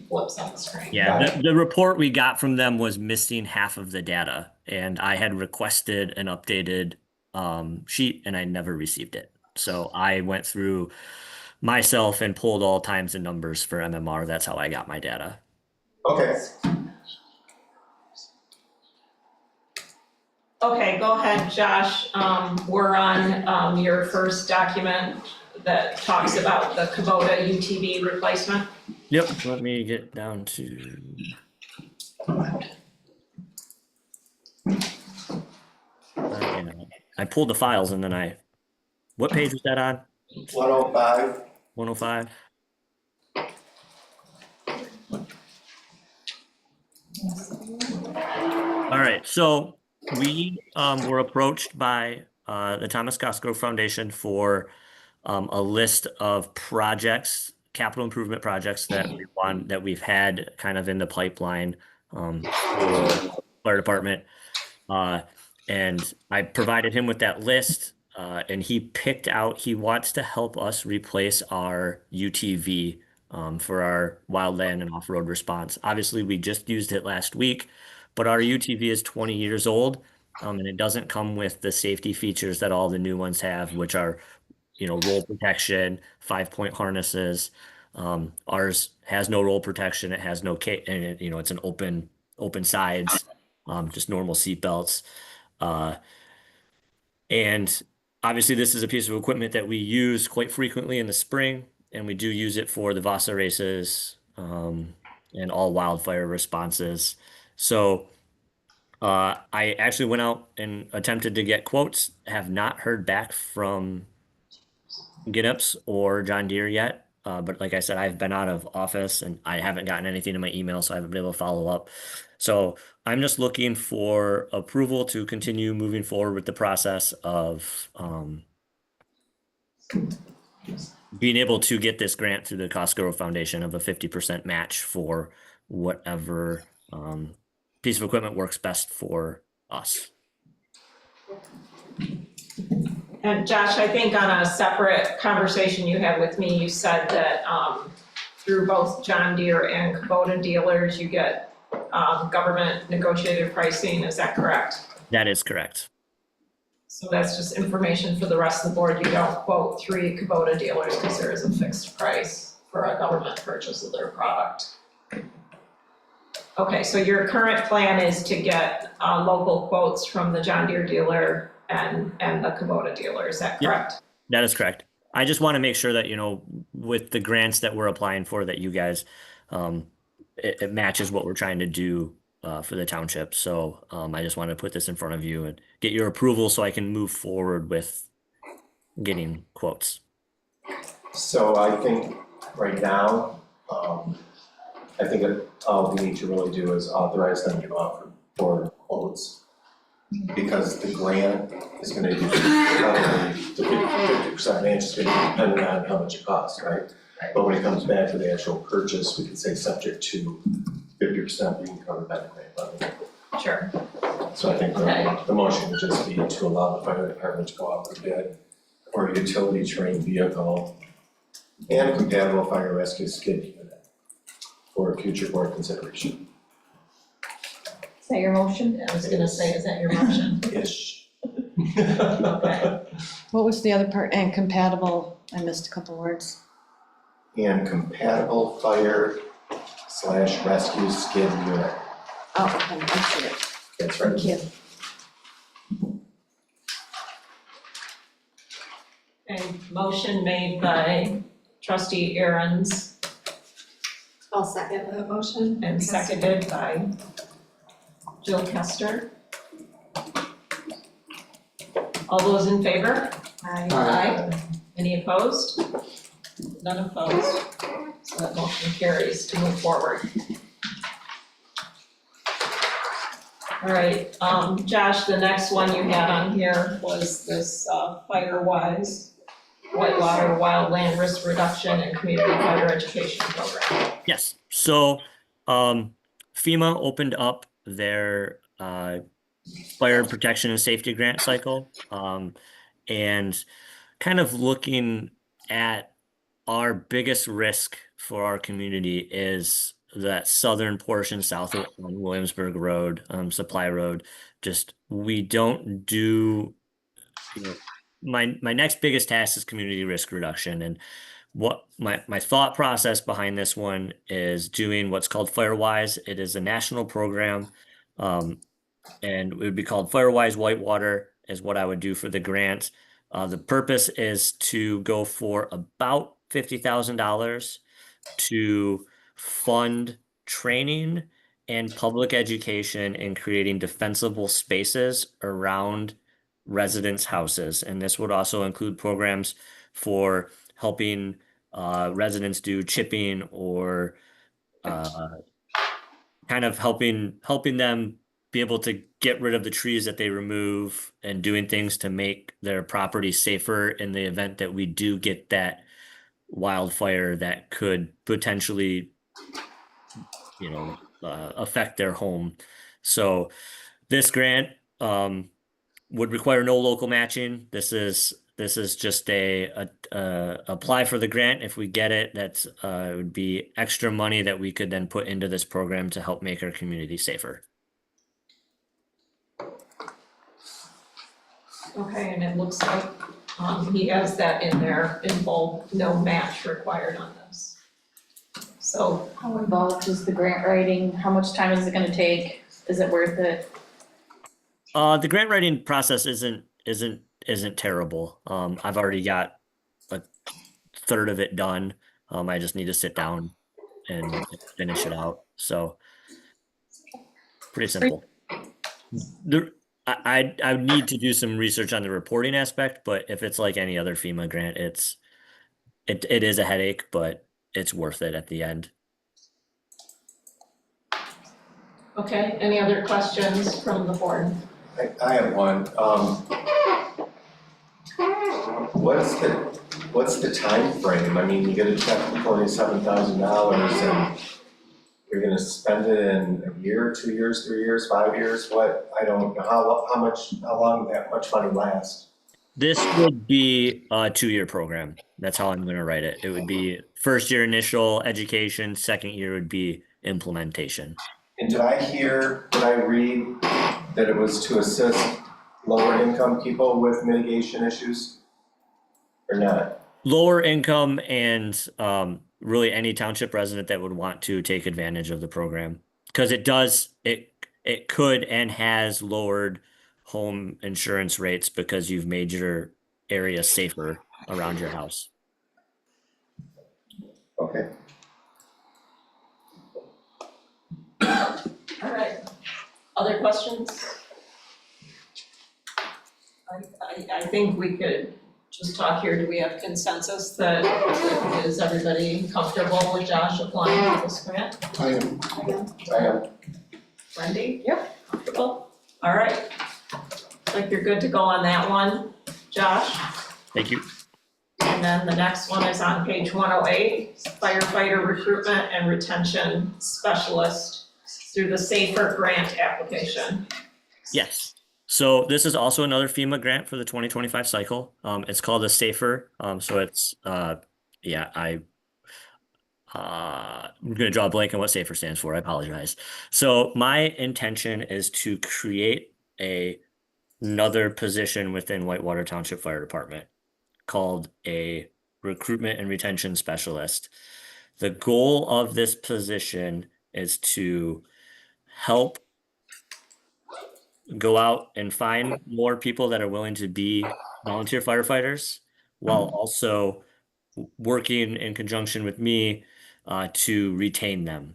flips on the screen. Yeah, the report we got from them was missing half of the data, and I had requested an updated sheet, and I never received it. So I went through myself and pulled all times and numbers for MMR. That's how I got my data. Okay. Okay, go ahead, Josh. We're on your first document that talks about the Kubota UTV replacement. Yep, let me get down to. I pulled the files and then what page is that on? 105. 105. All right, so we were approached by the Thomas Cosgrove Foundation for a list of projects, capital improvement projects that we've had kind of in the pipeline for fire department. And I provided him with that list, and he wants to help us replace our UTV for our wildland and off-road response. Obviously, we just used it last week, but our UTV is 20 years old, and it doesn't come with the safety features that all the new ones have, which are, roll protection, 5-point harnesses. Ours has no roll protection. It has no and it's an open sides, just normal seat belts. And obviously this is a piece of equipment that we use quite frequently in the spring, and we do use it for the Vasa races, and all wildfire responses. So, I actually went out and attempted to get quotes, have not heard back from GitUps or John Deere yet. But like I said, I've been out of office and I haven't gotten anything in my email, so I haven't been able to follow up. So I'm just looking for approval to continue moving forward with the process of being able to get this grant through the Cosgrove Foundation of a 50% match for whatever piece of equipment works best for us. And Josh, I think on a separate conversation you had with me, you said that through both John Deere and Kubota dealers, you get government negotiated pricing. Is that correct? That is correct. So that's just information for the rest of the board. You don't quote 3 Kubota dealers because there is a fixed price for a government purchase of their product. Okay, so your current plan is to get local quotes from the John Deere dealer and the Kubota dealer, is that correct? That is correct. I just want to make sure that, with the grants that we're applying for, that you guys, it matches what we're trying to do for the township. So I just want to put this in front of you and get your approval so I can move forward with getting quotes. So I think right now, I think that all we need to really do is authorize them to go out for quotes. Because the grant is gonna be probably the 50% match is gonna be dependent on how much it costs, right? But when it comes back to the actual purchase, we can say subject to 50% being covered by the grant money. Sure. So I think the motion would just be to allow the fire department to go out for bid for a utility terrain vehicle and compatible fire rescue skid unit for future board consideration. Is that your motion? I was gonna say, is that your motion? Ish. Okay. What was the other part? And compatible, I missed a couple words. And compatible fire / rescue skid unit. Oh, okay, I see it. That's right. Thank you. Okay, motion made by trustee Aaron's I'll second that motion. and seconded by Jill Kester. All those in favor? Aye. Any opposed? None opposed. So that motion carries to move forward. All right, Josh, the next one you had on here was this FireWise Whitewater Wildland Risk Reduction and Community Fire Education Program. Yes. So FEMA opened up their fire protection and safety grant cycle. And kind of looking at our biggest risk for our community is that southern portion south of on Williamsburg Road, Supply Road. Just we don't do, my next biggest task is community risk reduction. And what my thought process behind this one is doing what's called FireWise. It is a national program. And it would be called FireWise Whitewater is what I would do for the grant. The purpose is to go for about $50,000 to fund training and public education in creating defensible spaces around residents' houses. And this would also include programs for helping residents do chipping or kind of helping them be able to get rid of the trees that they remove and doing things to make their property safer in the event that we do get that wildfire that could potentially, affect their home. So this grant would require no local matching. This is just a apply for the grant. If we get it, that's it would be extra money that we could then put into this program to help make our community safer. Okay, and it looks like he has that in there in bold, no match required on this. So How involved is the grant writing? How much time is it gonna take? Is it worth it? The grant writing process isn't terrible. I've already got a third of it done. I just need to sit down and finish it out. So pretty simple. I would need to do some research on the reporting aspect, but if it's like any other FEMA grant, it is a headache, but it's worth it at the end. okay, any other questions from the board? I have one. What's the time frame? I mean, you get a check for $47,000 and you're gonna spend it in a year, 2 years, 3 years, 5 years? What? I don't know how long that much money lasts. This would be a 2-year program. That's how I'm going to write it. It would be first year initial education, second year would be implementation. And did I read that it was to assist lower income people with mitigation issues? Or not? Lower income and really any township resident that would want to take advantage of the program. Because it could and has lowered home insurance rates because you've made your area safer around your house. Okay. All right, other questions? I think we could just talk here. Do we have consensus that, is everybody comfortable with Josh applying for this grant? I am. I am. Wendy? Yep. Comfortable? All right. Looks like you're good to go on that one. Josh? Thank you. And then the next one is on page 108, firefighter recruitment and retention specialist through the SAFER grant application. Yes. So this is also another FEMA grant for the 2025 cycle. It's called a SAFER. So it's I'm going to draw a blank on what SAFER stands for. I apologize. So my intention is to create another position within Whitewater Township Fire Department called a recruitment and retention specialist. The goal of this position is to help go out and find more people that are willing to be volunteer firefighters while also working in conjunction with me to retain them.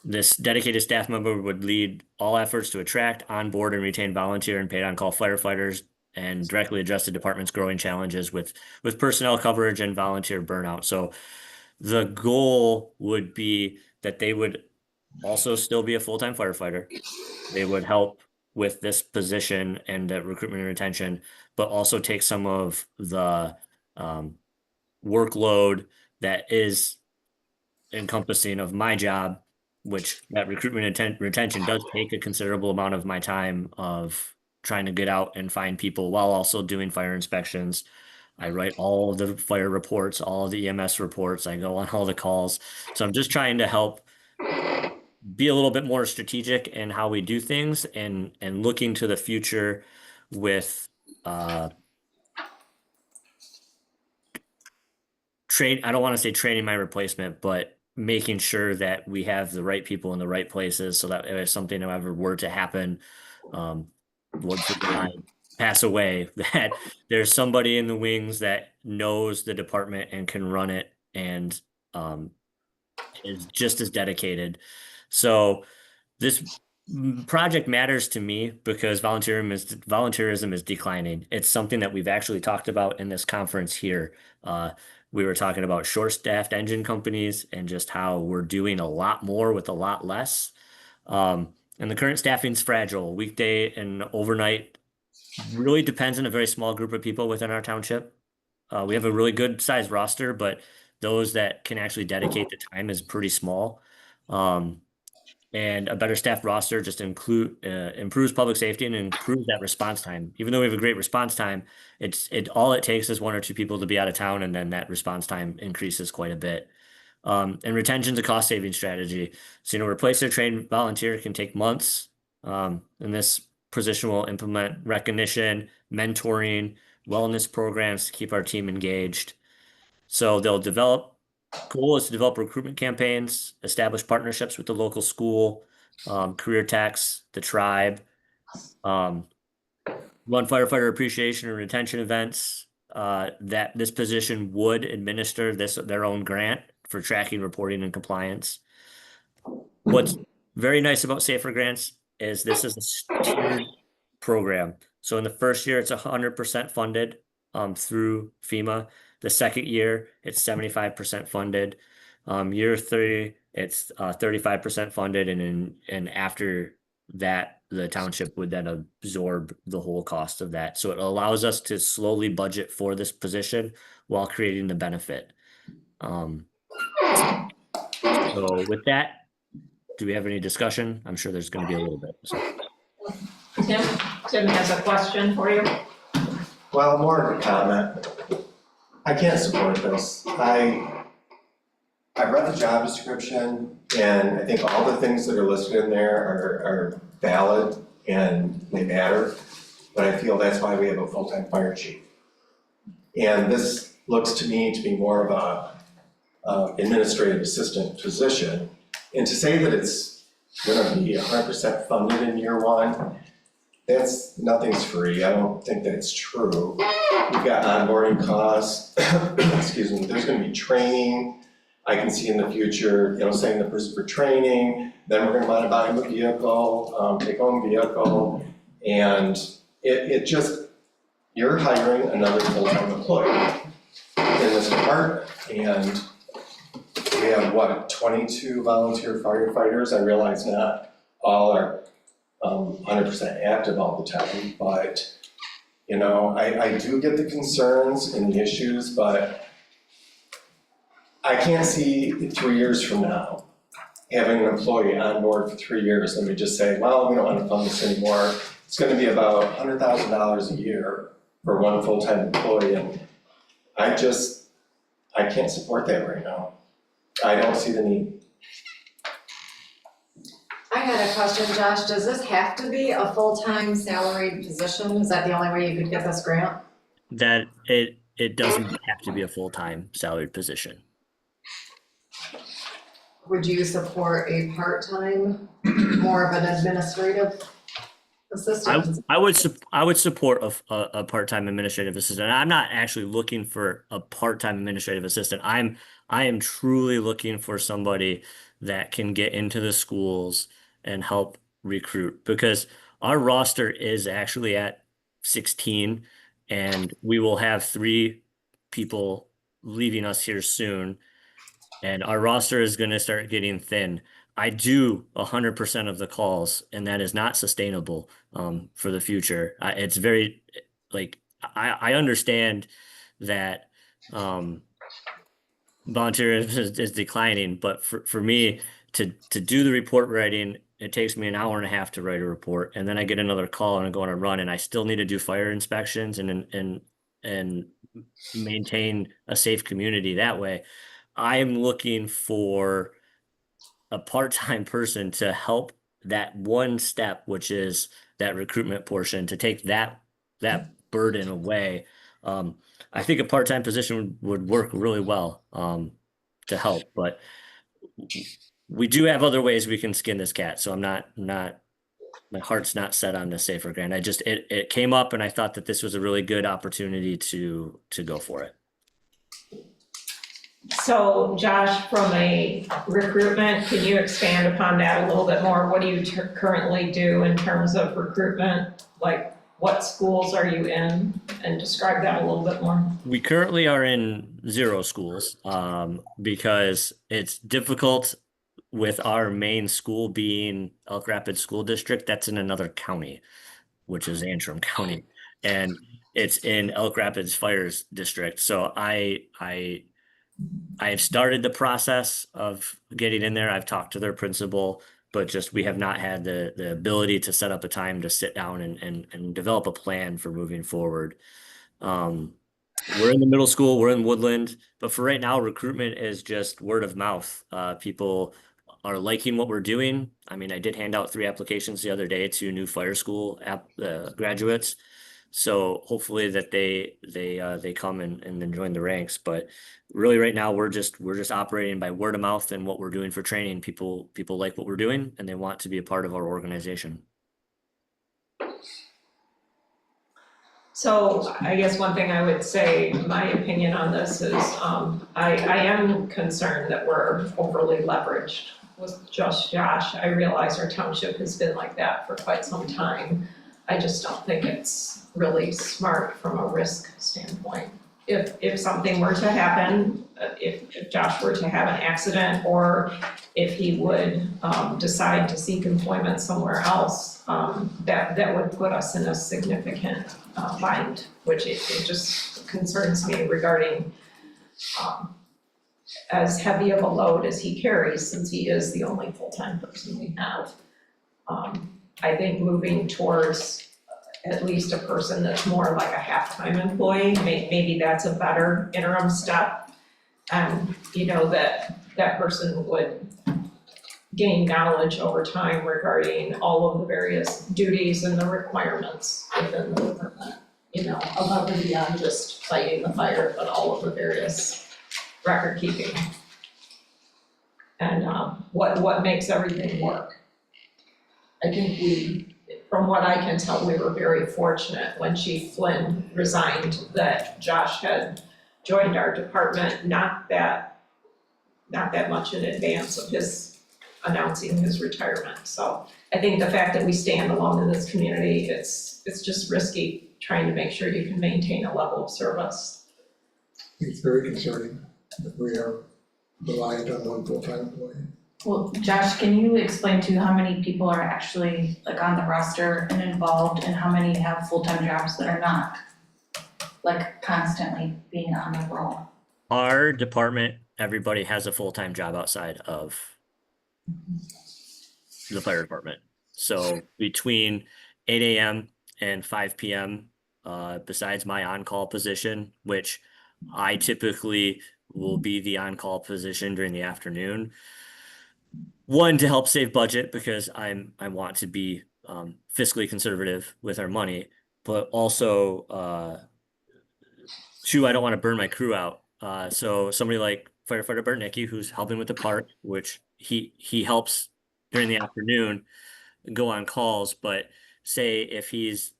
This dedicated staff member would lead all efforts to attract, onboard, and retain volunteer and paid on-call firefighters and directly address the department's growing challenges with personnel coverage and volunteer burnout. So the goal would be that they would also still be a full-time firefighter. They would help with this position and recruitment and retention, but also take some of the workload that is encompassing of my job which that recruitment retention does take a considerable amount of my time of trying to get out and find people while also doing fire inspections. I write all of the fire reports, all of the EMS reports. I go on all the calls. So I'm just trying to help be a little bit more strategic in how we do things and looking to the future with I don't want to say training my replacement, but making sure that we have the right people in the right places so that if something ever were to happen, Lord forbid I pass away, that there's somebody in the wings that knows the department and can run it and is just as dedicated. So this project matters to me because volunteerism is declining. It's something that we've actually talked about in this conference here. We were talking about short-staffed engine companies and just how we're doing a lot more with a lot less. And the current staffing's fragile. Weekday and overnight really depends on a very small group of people within our township. We have a really good sized roster, but those that can actually dedicate the time is pretty small. And a better staffed roster just improves public safety and improves that response time. Even though we have a great response time, all it takes is one or two people to be out of town, and then that response time increases quite a bit. And retention's a cost saving strategy. So, replace a trained volunteer can take months. And this position will implement recognition, mentoring, wellness programs to keep our team engaged. So goal is to develop recruitment campaigns, establish partnerships with the local school, career techs, the tribe, run firefighter appreciation and retention events. That this position would administer their own grant for tracking, reporting, and compliance. What's very nice about Safer Grants is this is a tiered program. So in the first year, it's 100% funded through FEMA. The second year, it's 75% funded. Year 3, it's 35% funded, and after that, the township would then absorb the whole cost of that. So it allows us to slowly budget for this position while creating the benefit. So with that, do we have any discussion? I'm sure there's going to be a little bit. So. Tim has a question for you. Well, more of a comment. I can't support this. I read the job description, and I think all the things that are listed in there are valid and they matter, but I feel that's why we have a full-time fire chief. And this looks to me to be more of a administrative assistant position. And to say that it's gonna be 100% funded in year 1, nothing's free. I don't think that's true. We've got onboarding costs, excuse me, there's gonna be training. I can see in the future, sending the person for training, then we're gonna want to buy them a vehicle, take home vehicle, and it just, you're hiring another full-time employee in this department. And we have, 22 volunteer firefighters. I realize not all are 100% active all the time, but I do get the concerns and the issues, but I can't see 3 years from now having an employee on board for 3 years and we just say, well, we don't want to fund this anymore. It's going to be about $100,000 a year for one full-time employee, and I can't support that right now. I don't see the need. I had a question, Josh. Does this have to be a full-time salaried position? Is that the only way you could get this grant? That it doesn't have to be a full-time salaried position. Would you support a part-time, more of an administrative assistant? I would support a part-time administrative assistant. I'm not actually looking for a part-time administrative assistant. I am truly looking for somebody that can get into the schools and help recruit, because our roster is actually at 16 and we will have 3 people leaving us here soon. And our roster is going to start getting thin. I do 100% of the calls, and that is not sustainable for the future. It's very, I understand that volunteer is declining, but for me to do the report writing, it takes me an hour and a half to write a report, and then I get another call and I go on a run, and I still need to do fire inspections and maintain a safe community that way. I am looking for a part-time person to help that one step, which is that recruitment portion, to take that burden away. I think a part-time position would work really well to help, but we do have other ways we can skin this cat. So I'm not my heart's not set on the safer grant. I just it came up and I thought that this was a really good opportunity to go for it. So Josh, from a recruitment, can you expand upon that a little bit more? What do you currently do in terms of recruitment? Like, what schools are you in? And describe that a little bit more. We currently are in 0 schools because it's difficult with our main school being Elk Rapids School District. That's in another county, which is Antrim County, and it's in Elk Rapids Fires District. So I've started the process of getting in there. I've talked to their principal, but just we have not had the ability to set up a time to sit down and develop a plan for moving forward. We're in the middle school, we're in Woodland, but for right now, recruitment is just word of mouth. People are liking what we're doing. I mean, I did hand out 3 applications the other day to new fire school graduates. So hopefully that they come and then join the ranks. But really right now we're just operating by word of mouth and what we're doing for training. People like what we're doing and they want to be a part of our organization. So I guess one thing I would say, my opinion on this is, I am concerned that we're overly leveraged with just Josh. I realize our township has been like that for quite some time. I just don't think it's really smart from a risk standpoint. If something were to happen, if Josh were to have an accident, or if he would decide to seek employment somewhere else, that would put us in a significant bind, which it just concerns me regarding as heavy of a load as he carries, since he is the only full-time person we have. I think moving towards at least a person that's more like a half-time employee, maybe that's a better interim step. And you know, that person would gain knowledge over time regarding all of the various duties and the requirements within the department. You know, above and beyond just fighting the fire, but all of the various record keeping. And what makes everything work. I think from what I can tell, we were very fortunate when Chief Flynn resigned that Josh had joined our department, not that much in advance of his announcing his retirement. So I think the fact that we stand alone in this community, it's just risky trying to make sure you can maintain a level of service. It's very concerning that we are reliant on one full-time employee. Well, Josh, can you explain to how many people are actually like on the roster and involved, and how many have full-time jobs that are not? Like constantly being on the roll? Our department, everybody has a full-time job outside of the fire department. So between 8 a.m. and 5 p.m., besides my on-call position, which I typically will be the on-call position during the afternoon. One, to help save budget, because I want to be fiscally conservative with our money, but also two, I don't want to burn my crew out. So somebody like firefighter Bartnicki, who's helping with the park, which he helps during the afternoon, go on calls, but say if he's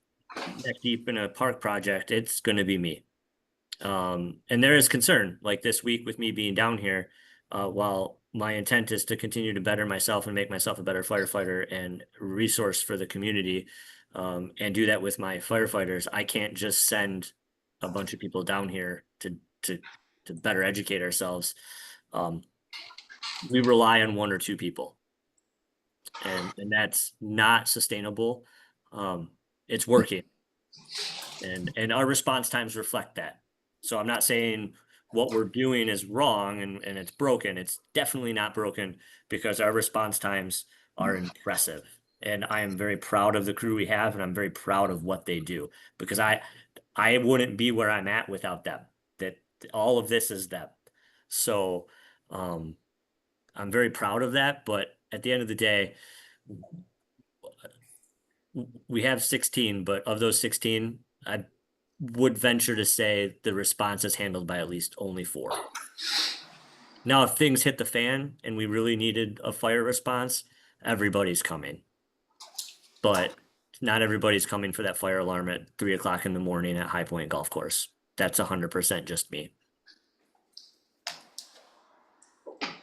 neck deep in a park project, it's going to be me. And there is concern, like this week with me being down here, while my intent is to continue to better myself and make myself a better firefighter and resource for the community, and do that with my firefighters, I can't just send a bunch of people down here to better educate ourselves. We rely on 1 or 2 people, and that's not sustainable. It's working, and our response times reflect that. So I'm not saying what we're doing is wrong and it's broken. It's definitely not broken because our response times are impressive. And I am very proud of the crew we have, and I'm very proud of what they do because I wouldn't be where I'm at without them. That all of this is them. So I'm very proud of that. But at the end of the day, we have 16, but of those 16, I would venture to say the response is handled by at least only 4. Now, if things hit the fan and we really needed a fire response, everybody's coming. But not everybody's coming for that fire alarm at 3 o'clock in the morning at High Point Golf Course. That's 100% just me.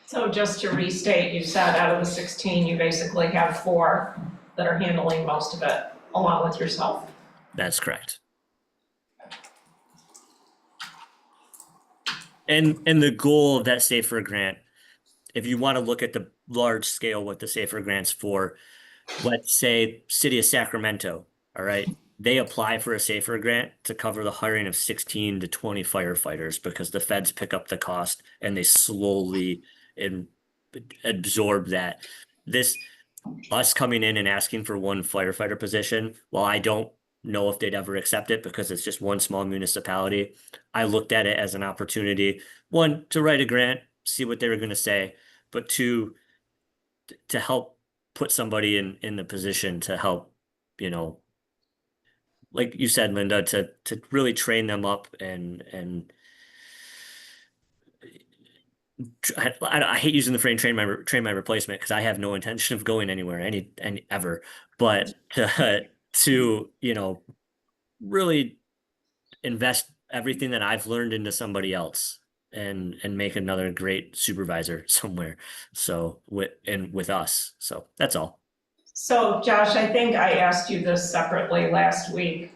So just to restate, you said out of the 16, you basically have 4 that are handling most of it, along with yourself. That's correct. And the goal of that SAFER grant, if you want to look at the large scale, what the SAFER grant's for, let's say City of Sacramento, all right? They apply for a SAFER grant to cover the hiring of 16 to 20 firefighters because the feds pick up the cost and they slowly absorb that. Us coming in and asking for one firefighter position, while I don't know if they'd ever accept it because it's just one small municipality, I looked at it as an opportunity, 1, to write a grant, see what they were going to say, but 2, to help put somebody in the position to help, like you said, Linda, to really train them up and I hate using the phrase train my replacement because I have no intention of going anywhere any ever, but to really invest everything that I've learned into somebody else and make another great supervisor somewhere. So with us. So that's all. So Josh, I think I asked you this separately last week.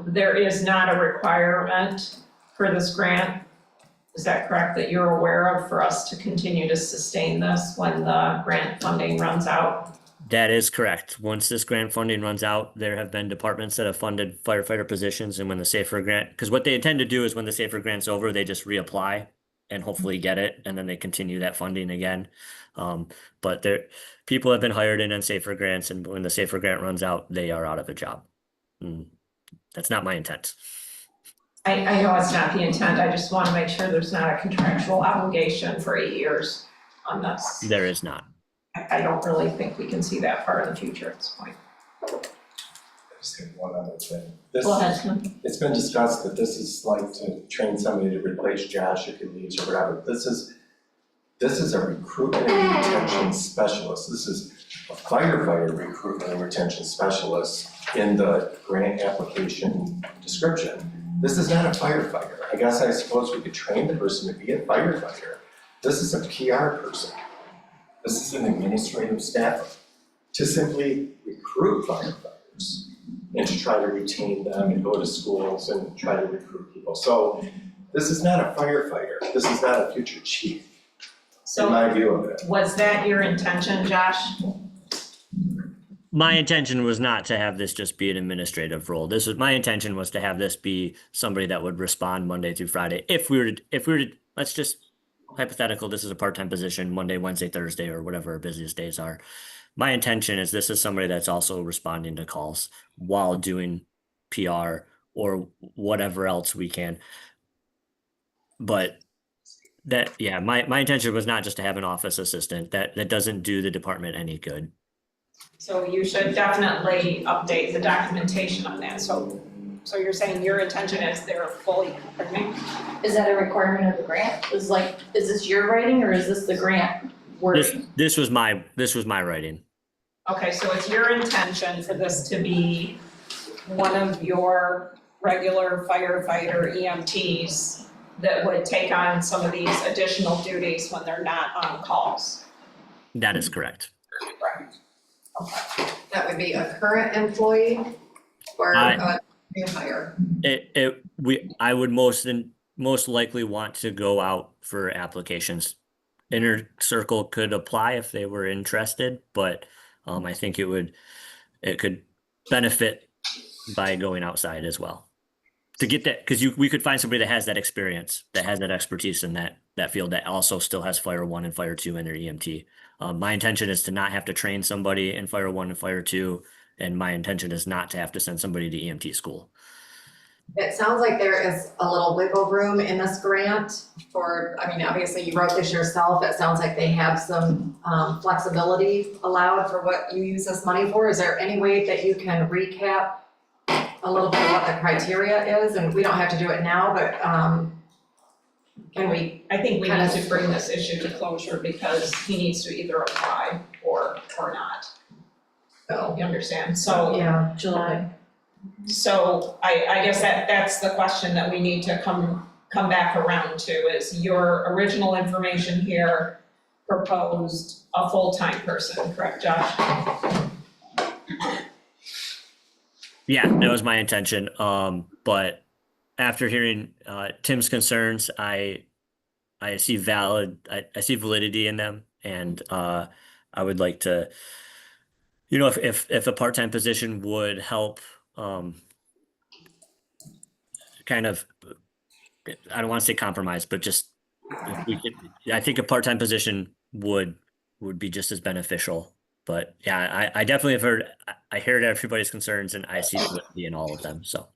There is not a requirement for this grant. Is that correct, that you're aware of, for us to continue to sustain this when the grant funding runs out? That is correct. Once this grant funding runs out, there have been departments that have funded firefighter positions, and when the SAFER grant, because what they intend to do is when the SAFER grant's over, they just reapply and hopefully get it, and then they continue that funding again. But people have been hired in on SAFER grants, and when the SAFER grant runs out, they are out of a job. That's not my intent. I know it's not the intent, I just want to make sure there's not a contractual obligation for 8 years on this. There is not. I don't really think we can see that far in the future at this point. I just have one other thing. Go ahead, Tim. It's been discussed that this is like to train somebody to replace Josh if he leaves or whatever. This is a recruitment and retention specialist. This is a firefighter recruitment and retention specialist in the grant application description. This is not a firefighter. I suppose we could train the person to be a firefighter. This is a PR person. This is an administrative staff to simply recruit firefighters and to try to retain them and go to schools and try to recruit people. So this is not a firefighter. This is not a future chief, in my view of it. Was that your intention, Josh? My intention was not to have this just be an administrative role. My intention was to have this be somebody that would respond Monday through Friday. If we were to, let's just hypothetical, this is a part-time position, Monday, Wednesday, Thursday, or whatever our busiest days are. My intention is this is somebody that's also responding to calls while doing PR or whatever else we can. But my intention was not just to have an office assistant. That doesn't do the department any good. So you should definitely update the documentation on that. So you're saying your intention is they're fully, pardon me? Is that a requirement of the grant? Is this your writing or is this the grant wording? This was my writing. Okay, so it's your intention for this to be one of your regular firefighter EMTs that would take on some of these additional duties when they're not on calls? That is correct. Correct. Okay. That would be a current employee or a new hire? I would most likely want to go out for applications. Inner Circle could apply if they were interested, but I think it could benefit by going outside as well to get that, because we could find somebody that has that experience, that has that expertise in that field, that also still has Fire 1 and Fire 2 in their EMT. My intention is to not have to train somebody in Fire 1 and Fire 2, and my intention is not to have to send somebody to EMT school. It sounds like there is a little wiggle room in this grant for, I mean, obviously you wrote this yourself. It sounds like they have some flexibility allowed for what you use this money for. Is there any way that you can recap a little bit what the criteria is? And we don't have to do it now, but can we? I think we need to bring this issue to closure because he needs to either apply or not. So, you understand? So, Yeah. July. so I guess that's the question that we need to come back around to is your original information here proposed a full-time person, correct, Josh? Yeah, that was my intention. But after hearing Tim's concerns, I see I see validity in them, and I would like to, if a part-time position would help, kind of, I don't want to say compromise, but just if we could, I think a part-time position would be just as beneficial. But yeah, I definitely have I heard everybody's concerns, and I see validity in all of them. So.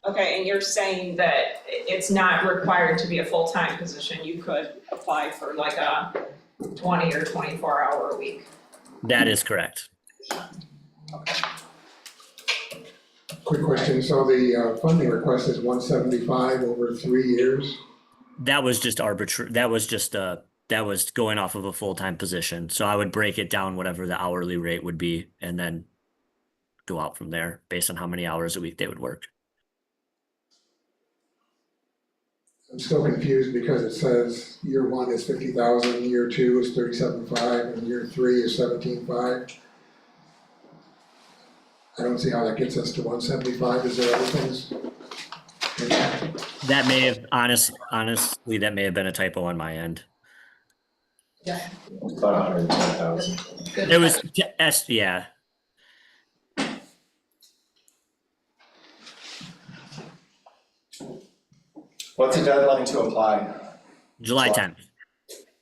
Okay, and you're saying that it's not required to be a full-time position. You could apply for like a 20 or 24-hour a week. That is correct. Quick question, so the funding request is 175 over 3 years? That was just arbitrary, that was going off of a full-time position. So I would break it down whatever the hourly rate would be and then go out from there based on how many hours a week they would work. I'm still confused because it says year 1 is 50,000, year 2 is 37.5, and year 3 is 17.5. I don't see how that gets us to 175. Is there other things? That may have, honestly, that may have been a typo on my end. Yeah. About 110,000. It was, yeah. What's the deadline to apply? July 10th.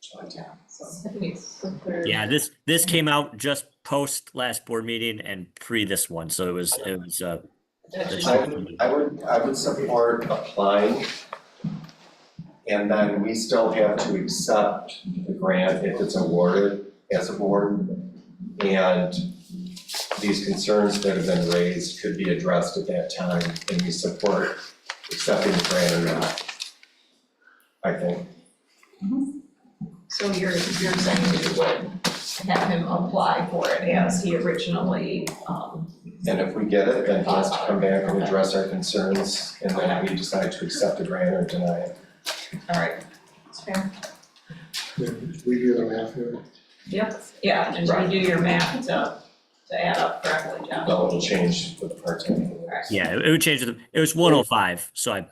July 10th. Yeah, this came out just post last board meeting and pre this one, so it was I would support applying, and then we still have to accept the grant if it's awarded as a board. And these concerns that have been raised could be addressed at that time, and we support accepting the grant or not, I think. So you're saying you would have him apply for it as he originally, And if we get it, then he has to come back and address our concerns, and then we decide to accept the grant or deny it. all right. That's fair. We do the math here. Yep, yeah, and you do your math to add up correctly, Josh. That will change with the part-time. Yeah, it would change. It was 105, so I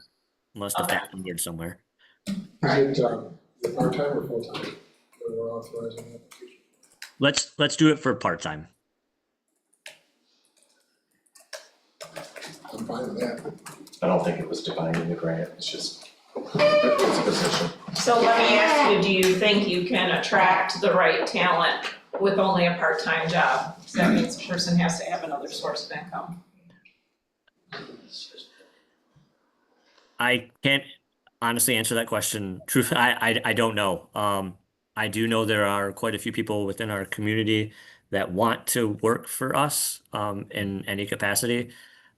must have factored somewhere. Is it part-time or full-time? When we're authorizing the application? Let's do it for part-time. I'm fine with that. I don't think it was defining the grant, it's just, it's a position. So let me ask you, do you think you can attract the right talent with only a part-time job? So that means the person has to have another source of income. I can't honestly answer that question. Truthfully, I don't know. I do know there are quite a few people within our community that want to work for us in any capacity,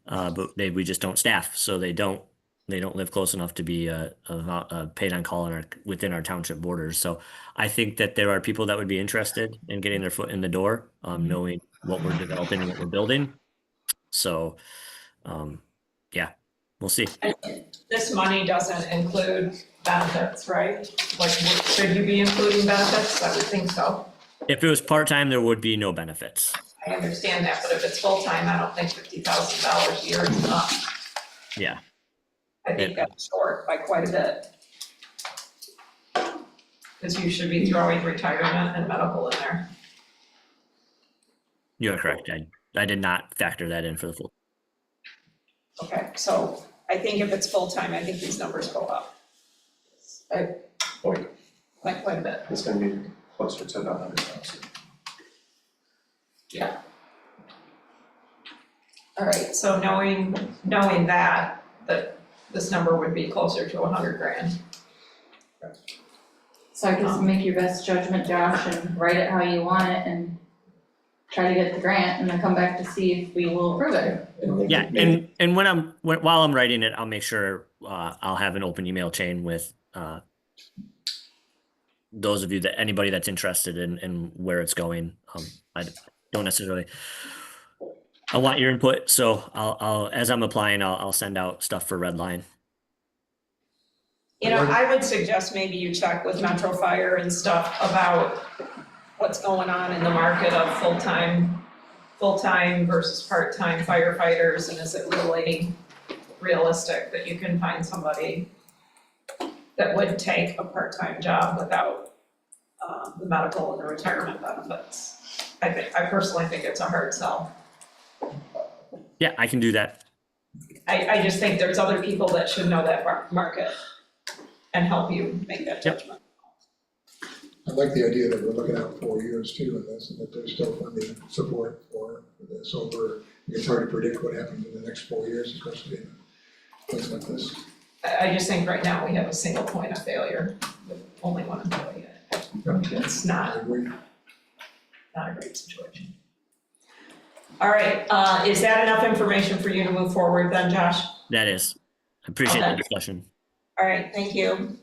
but we just don't staff, so they don't live close enough to be paid on call within our township borders. So I think that there are people that would be interested in getting their foot in the door, knowing what we're developing and what we're building. So, yeah, we'll see. This money doesn't include benefits, right? Like, should you be including benefits? I would think so. If it was part-time, there would be no benefits. I understand that, but if it's full-time, I don't think $50,000 a year is enough. Yeah. I think that's short by quite a bit. Because you should be throwing retirement and medical in there. You are correct. I did not factor that in for the full. Okay, so I think if it's full-time, I think these numbers go up. Like quite a bit. It's gonna be closer to the 100,000. All right, so knowing that this number would be closer to 100 grand. So I guess make your best judgment, Josh, and write it how you want it and try to get the grant and then come back to see if we will approve it. Yeah, and while I'm writing it, I'll make sure I'll have an open email chain with those of you anybody that's interested in where it's going. I don't necessarily. I want your input, so I'll as I'm applying, I'll send out stuff for Redline. You know, I would suggest maybe you check with Metro Fire and stuff about what's going on in the market of full-time versus part-time firefighters, and is it really realistic that you can find somebody that would take a part-time job without the medical and the retirement benefits? I personally think it's a hard sell. Yeah, I can do that. I just think there's other people that should know that market and help you make that judgment. I like the idea that we're looking out 4 years too in this, and that there's still funding support for this over, it's hard to predict what happens in the next 4 years, especially in a place like this. I just think right now we have a single point of failure with only one employee. It's not a great situation. All right, is that enough information for you to move forward then, Josh? That is. I appreciate the discussion. All right, thank you.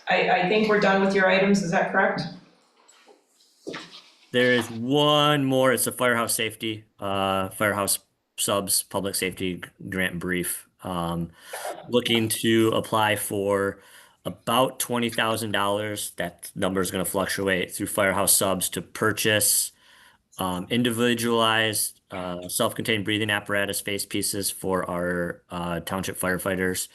I think we're done with your items, is that correct? There is one more. It's a firehouse safety, firehouse subs, public safety grant brief. Looking to apply for about $20,000. That number is going to fluctuate through firehouse subs to purchase individualized self-contained breathing apparatus face pieces for our township firefighters.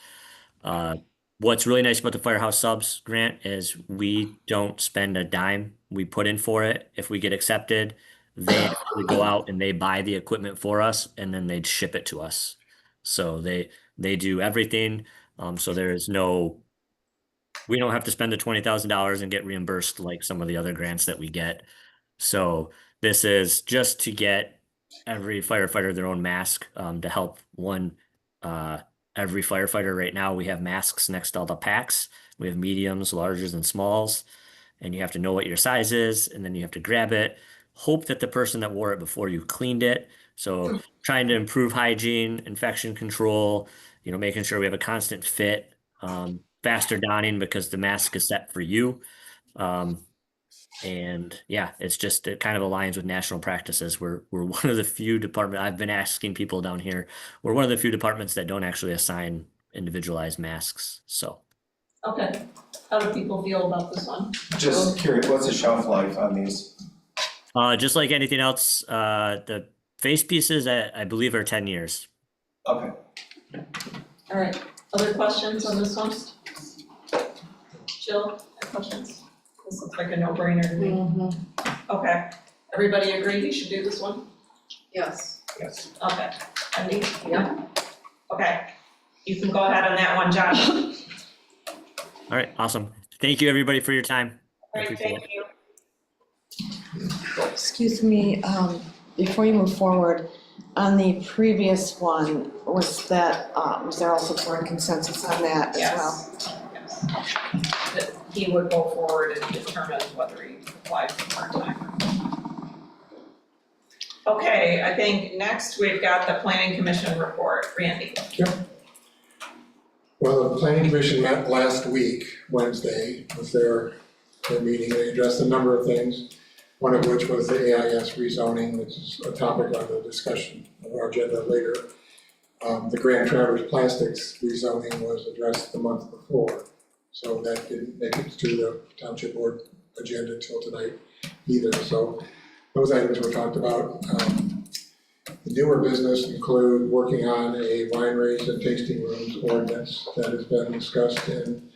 What's really nice about the firehouse subs grant is we don't spend a dime. We put in for it. If we get accepted, they actually go out and they buy the equipment for us, and then they'd ship it to us. So they do everything. So there is we don't have to spend the $20,000 and get reimbursed like some of the other grants that we get. So this is just to get every firefighter their own mask to help every firefighter. Right now we have masks next to all the packs. We have mediums, larges, and smalls, and you have to know what your size is, and then you have to grab it, hope that the person that wore it before you cleaned it. So trying to improve hygiene, infection control, making sure we have a constant fit, faster donning because the mask is set for you. And yeah, it kind of aligns with national practices. We're one of the few departments, I've been asking people down here, we're one of the few departments that don't actually assign individualized masks, so. Okay, how do people feel about this one? Just curious, what's the shelf life on these? Just like anything else, the face pieces, I believe are 10 years. Okay. All right, other questions on this one? Jill, questions? This looks like a no-brainer to me. Okay, everybody agree you should do this one? Yes. Yes. Okay, Andy? Yeah. Okay, you can go ahead on that one, Josh. All right, awesome. Thank you, everybody, for your time. All right, thank you. Excuse me, before you move forward, on the previous one, was there also board consensus on that as well? Yes. That he would go forward and determine whether he applied for part-time. Okay, I think next we've got the planning commission report. Randy. Well, the planning commission met last week, Wednesday, was their meeting. They addressed a number of things, one of which was the AIS rezoning, which is a topic on the discussion of our agenda later. The Grand Traverse Plastics rezoning was addressed the month before, so that didn't make it to the township board agenda till tonight either. So those items were talked about. The newer business include working on a wineries and tasting rooms ordinance that has been discussed in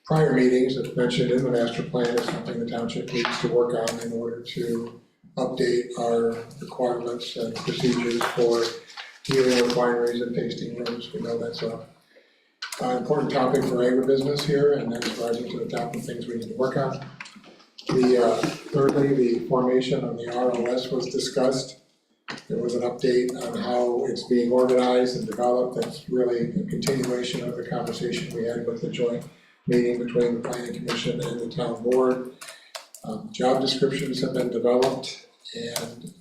prior meetings. It's mentioned in the master plan as something the township needs to work on in order to update our requirements and procedures for dealing with wineries and tasting rooms. We know that's an important topic for agribusiness here, and that's rising to the top of things we need to work on. Thirdly, the formation of the ROS was discussed. There was an update on how it's being organized and developed. That's really a continuation of the conversation we had with the joint meeting between the planning commission and the town board. Job descriptions have been developed, and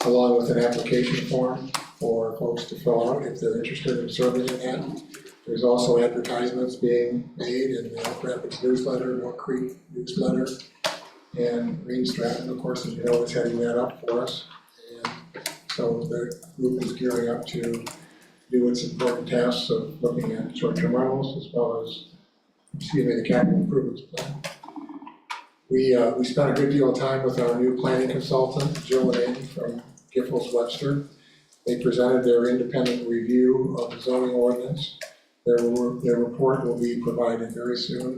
along with an application form for folks to fill out if they're interested in serving in that. There's also advertisements being made in the Elk Rapids newsletter, Mill Creek newsletter, and Green Stratton, of course, as you know, is heading that up for us. And so the group is gearing up to do its important tasks of looking at short-term rentals as well as, the capital improvements plan. We spent a good deal of time with our new planning consultant, Jill and Andy from Giffords Webster. They presented their independent review of the zoning ordinance. Their report will be provided very soon,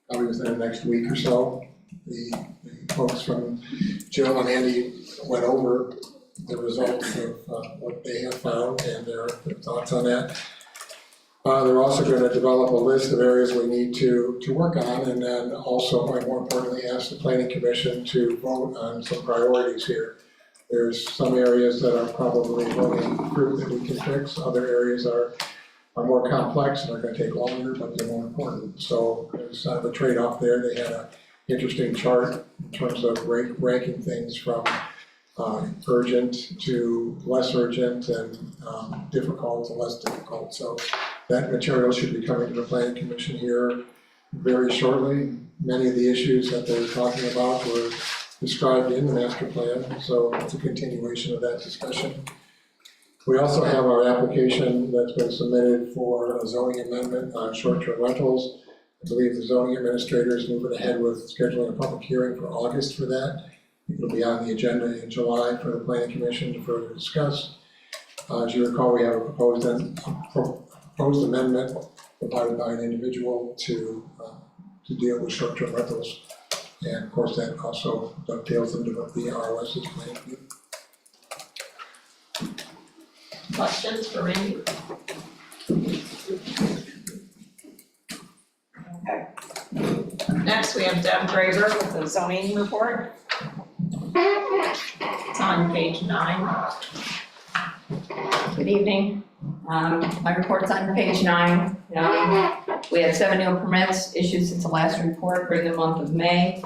probably within the next week or so. The folks from Jill and Andy went over the results of what they have found and their thoughts on that. They're also going to develop a list of areas we need to work on, and then also, quite more importantly, ask the Planning Commission to vote on some priorities here. There's some areas that are probably low-hanging fruit that we can fix. Other areas are more complex and are going to take longer, but they're more important. So there's kind of a trade-off there. They had an interesting chart in terms of ranking things from urgent to less urgent and difficult to less difficult. So that material should be coming to the Planning Commission here very shortly. Many of the issues that they're talking about were described in the master plan, so it's a continuation of that discussion. We also have our application that's been submitted for a zoning amendment on short-term rentals. I believe the zoning administrator is moving ahead with scheduling a public hearing for August for that. It'll be on the agenda in July for the Planning Commission to further discuss. As you recall, we have a proposed amendment provided by an individual to deal with short-term rentals. And of course, that also dovetails into what the ROS is planning to do. Questions for Randy? Okay. Next, we have Deb Graver with the zoning report. It's on page 9. Good evening. My report's on page 9. We had 7 new permits issued since the last report during the month of May.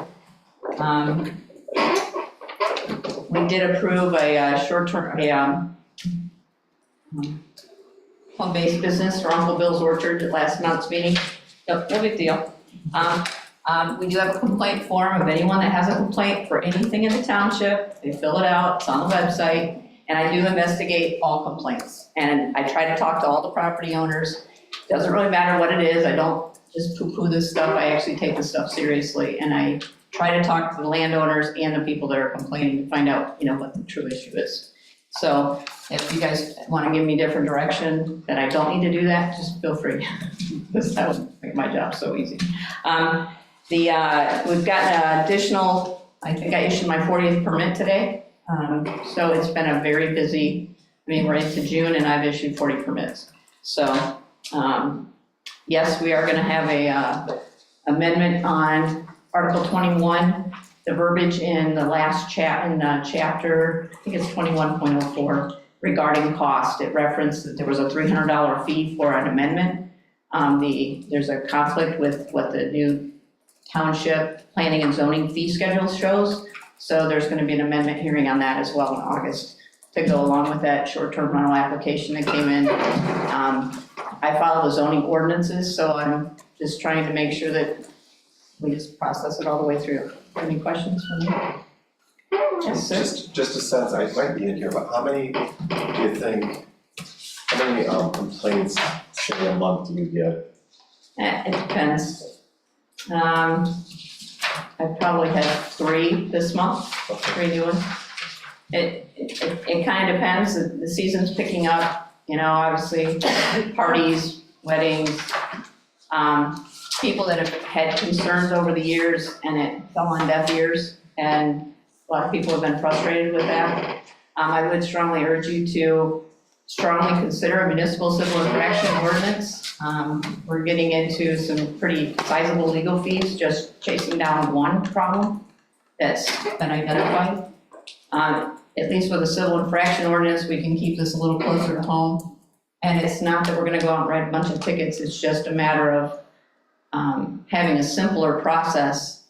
We did approve a short-term, home-based business for Uncle Bill's Orchard at last month's meeting. No big deal. We do have a complaint form of anyone that has a complaint for anything in the township. They fill it out, it's on the website, and I do investigate all complaints. And I try to talk to all the property owners. Doesn't really matter what it is, I don't just poo-poo this stuff, I actually take this stuff seriously. And I try to talk to the landowners and the people that are complaining to find out, what the true issue is. So if you guys want to give me different direction, that I don't need to do that, just feel free. That would make my job so easy. We've got an additional, I think I issued my 40th permit today. So it's been a very busy, we're into June and I've issued 40 permits. So, yes, we are gonna have a amendment on Article 21, the verbiage in the last chapter, I think it's 21.04, regarding cost. It referenced that there was a $300 fee for an amendment. There's a conflict with what the new township planning and zoning fee schedule shows. So there's going to be an amendment hearing on that as well in August to go along with that short-term rental application that came in. I follow the zoning ordinances, so I'm just trying to make sure that we just process it all the way through. Any questions for me? Yes, sir. Just a sense, I might be in here, but how many complaints say a month do you get? It depends. I probably had 3 this month, 3 new ones. It kind of depends, the season's picking up, obviously, parties, weddings, people that have had concerns over the years and it fell on deaf ears, and a lot of people have been frustrated with that. I would strongly urge you to strongly consider a municipal civil infraction ordinance. We're getting into some pretty sizable legal fees, just chasing down one problem that's been identified. At least with a civil infraction ordinance, we can keep this a little closer to home. And it's not that we're gonna go out and write a bunch of tickets, it's just a matter of having a simpler process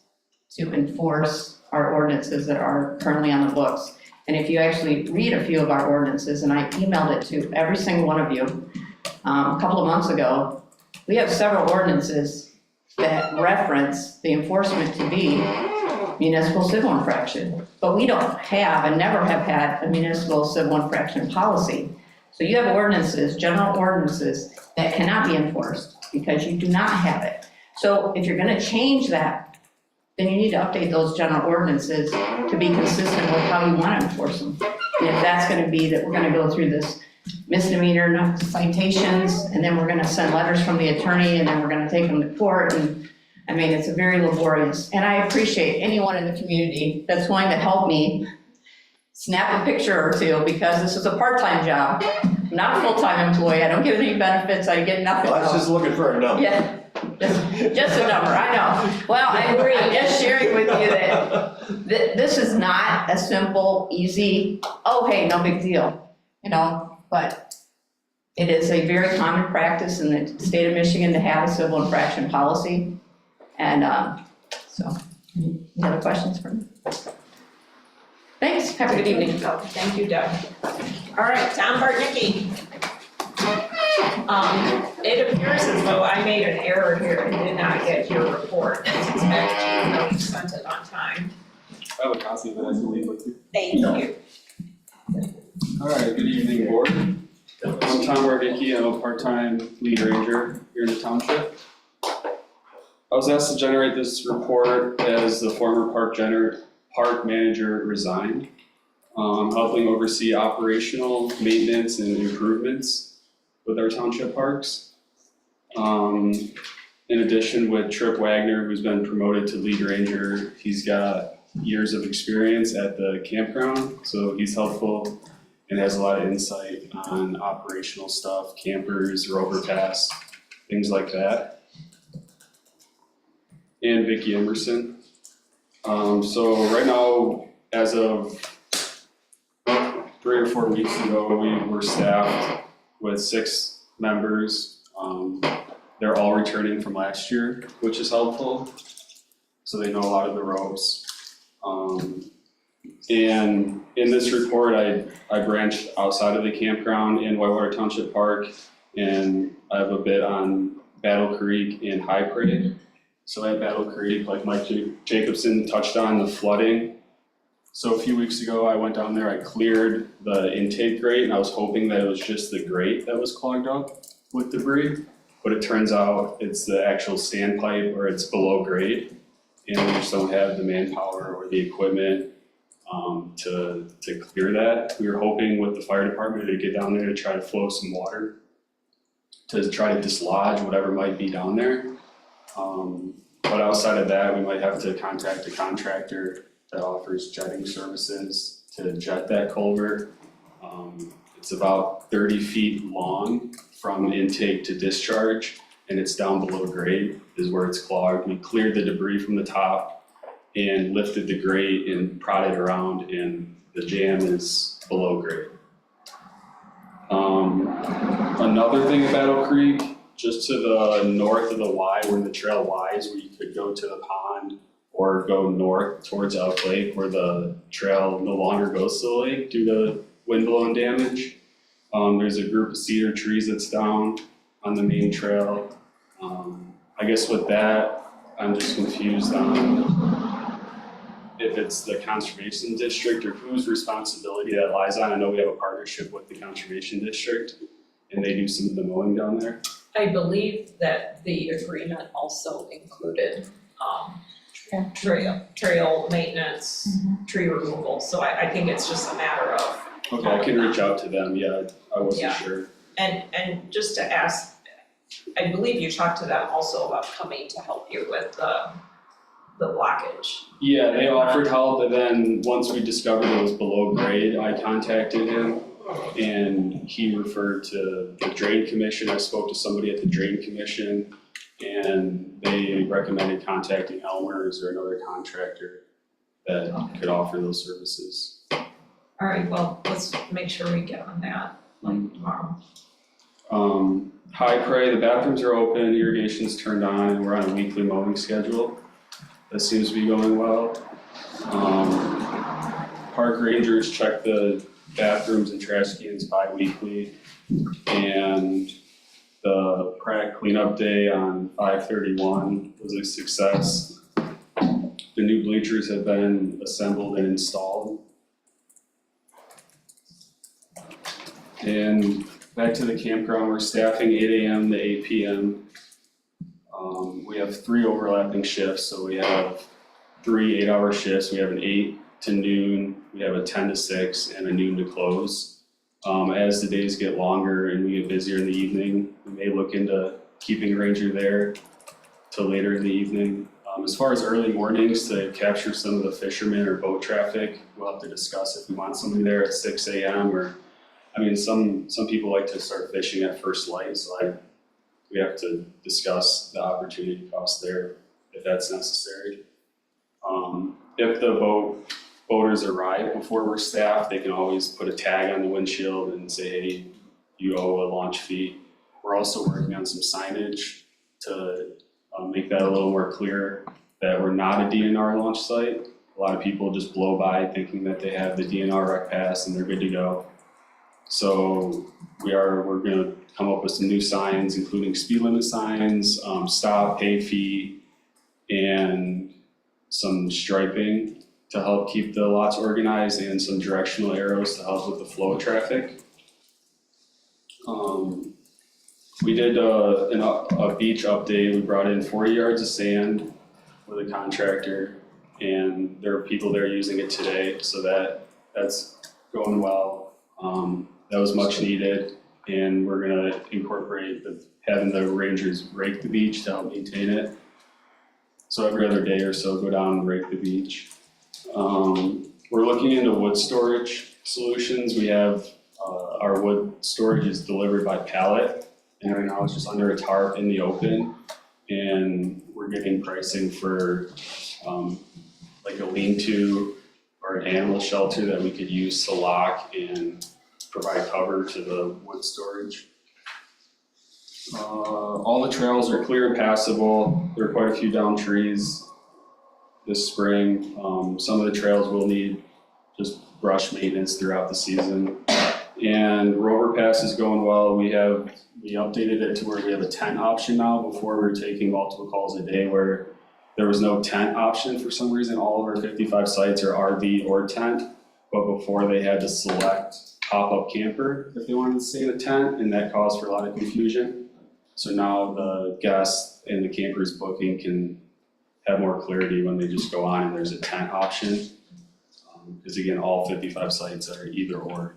to enforce our ordinances that are currently on the books. And if you actually read a few of our ordinances, and I emailed it to every single one of you a couple of months ago, we have several ordinances that reference the enforcement to be municipal civil infraction. But we don't have and never have had a municipal civil infraction policy. So you have ordinances, general ordinances, that cannot be enforced because you do not have it. So if you're gonna change that, then you need to update those general ordinances to be consistent with how you wanna enforce them. And if that's gonna be that we're gonna go through this misdemeanor citations, and then we're gonna send letters from the attorney, and then we're gonna take them to court, and I mean, it's a very laborious. And I appreciate anyone in the community that's willing to help me snap a picture or two, because this is a part-time job. I'm not a full-time employee, I don't get any benefits, I get nothing. Well, I was just looking for a number. Yeah, just a number, I know. Well, I'm just sharing with you that this is not a simple, easy, oh, hey, no big deal, you know, but it is a very common practice in the state of Michigan to have a civil infraction policy. And so, any other questions for me? Thanks, have a good evening. Thank you, Doug. All right, Tom Bartnicki. It appears as though I made an error here and did not get your report. It's back to you, though you sent it on time. I have a copy of it, I believe, with you. Thank you. All right, good evening, board. I'm Tom Bartnicki, I'm a part-time lead ranger here in the township. I was asked to generate this report as the former park manager resigned, helping oversee operational maintenance and improvements with our township parks. In addition, with Trip Wagner, who's been promoted to lead ranger, he's got years of experience at the campground, so he's helpful and has a lot of insight on operational stuff, campers, rover pass, things like that. And Vicki Emerson. So right now, as of 3 or 4 weeks ago, we were staffed with 6 members. They're all returning from last year, which is helpful. So they know a lot of the ropes. And in this report, I branched outside of the campground in Whitewater Township Park, and I have a bit on Battle Creek and High Prairie. So at Battle Creek, like Mike Jacobson touched on, the flooding. So a few weeks ago, I went down there, I cleared the intake grate, and I was hoping that it was just the grate that was clogged up with debris. But it turns out it's the actual standpipe, or it's below grade. And we just don't have the manpower or the equipment to clear that. We were hoping with the fire department to get down there to try to flow some water to try to dislodge whatever might be down there. But outside of that, we might have to contact a contractor that offers jetting services to jet that culvert. It's about 30 feet long from intake to discharge, and it's down below grade is where it's clogged. We cleared the debris from the top and lifted the grate and prodded around, and the jam is below grade. Another thing at Battle Creek, just to the north of the Y, where the trail Y is, where you could go to the pond or go north towards Elk Lake, where the trail no longer goes to the lake due to wind blown damage. There's a group of cedar trees that's down on the main trail. I guess with that, I'm just confused on if it's the conservation district or whose responsibility that lies on. I know we have a partnership with the conservation district, and they do some of the mowing down there. I believe that the agreement also included trail maintenance, tree removal, so I think it's just a matter of. Okay, I can reach out to them, yeah, I wasn't sure. And just to ask, I believe you talked to them also about coming to help you with the blockage. Yeah, they offered help, and then once we discovered it was below grade, I contacted him. And he referred to the drain commission. I spoke to somebody at the drain commission, and they recommended contacting Elmer's or another contractor that could offer those services. All right, well, let's make sure we get on that like tomorrow. High Prairie, the bathrooms are open, irrigation's turned on, and we're on a weekly mowing schedule. That seems to be going well. Park rangers check the bathrooms and trash cans bi-weekly. And the Pratt cleanup day on 5/31 was a success. The new bleachers have been assembled and installed. And back to the campground, we're staffing 8 AM to 8 PM. We have 3 overlapping shifts, so we have 3 8-hour shifts. We have an 8 to noon, we have a 10 to 6, and a noon to close. As the days get longer and we get busier in the evening, we may look into keeping a ranger there till later in the evening. As far as early mornings to capture some of the fishermen or boat traffic, we'll have to discuss if we want somebody there at 6 AM or, I mean, some people like to start fishing at first light, so we have to discuss the opportunity cost there if that's necessary. If the boaters arrive before we're staffed, they can always put a tag on the windshield and say, hey, you owe a launch fee. We're also working on some signage to make that a little more clear that we're not a DNR launch site. A lot of people just blow by thinking that they have the DNR rec pass and they're good to go. So we're gonna come up with some new signs, including speed limit signs, stop, pay fee, and some striping to help keep the lots organized, and some directional arrows to help with the flow of traffic. We did a beach update. We brought in 40 yards of sand with a contractor, and there are people there using it today, so that's going well. That was much needed, and we're gonna incorporate having the rangers rake the beach to help maintain it. So every other day or so, go down and rake the beach. We're looking into wood storage solutions. We have, our wood storage is delivered by pallet, and right now it's just under a tarp in the open. And we're getting pricing for, like a lean-to or an animal shelter that we could use to lock and provide cover to the wood storage. All the trails are clear and passable. There are quite a few downed trees this spring. Some of the trails will need just brush maintenance throughout the season. And Rover Pass is going well. We updated it to where we have a tent option now. Before we were taking multiple calls a day where there was no tent option for some reason. All of our 55 sites are RV or tent, but before they had to select pop-up camper if they wanted to stay in a tent, and that caused for a lot of confusion. So now the guests and the campers booking can have more clarity when they just go on and there's a tent option. Because again, all 55 sites are either or.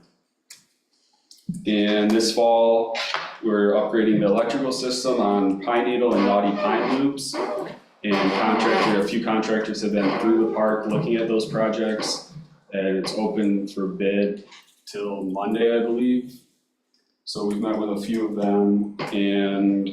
And this fall, we're upgrading the electrical system on Pine Needle and Naughty Pine loops. And a few contractors have been through the park looking at those projects, and it's open for bid till Monday, I believe. So we've met with a few of them, and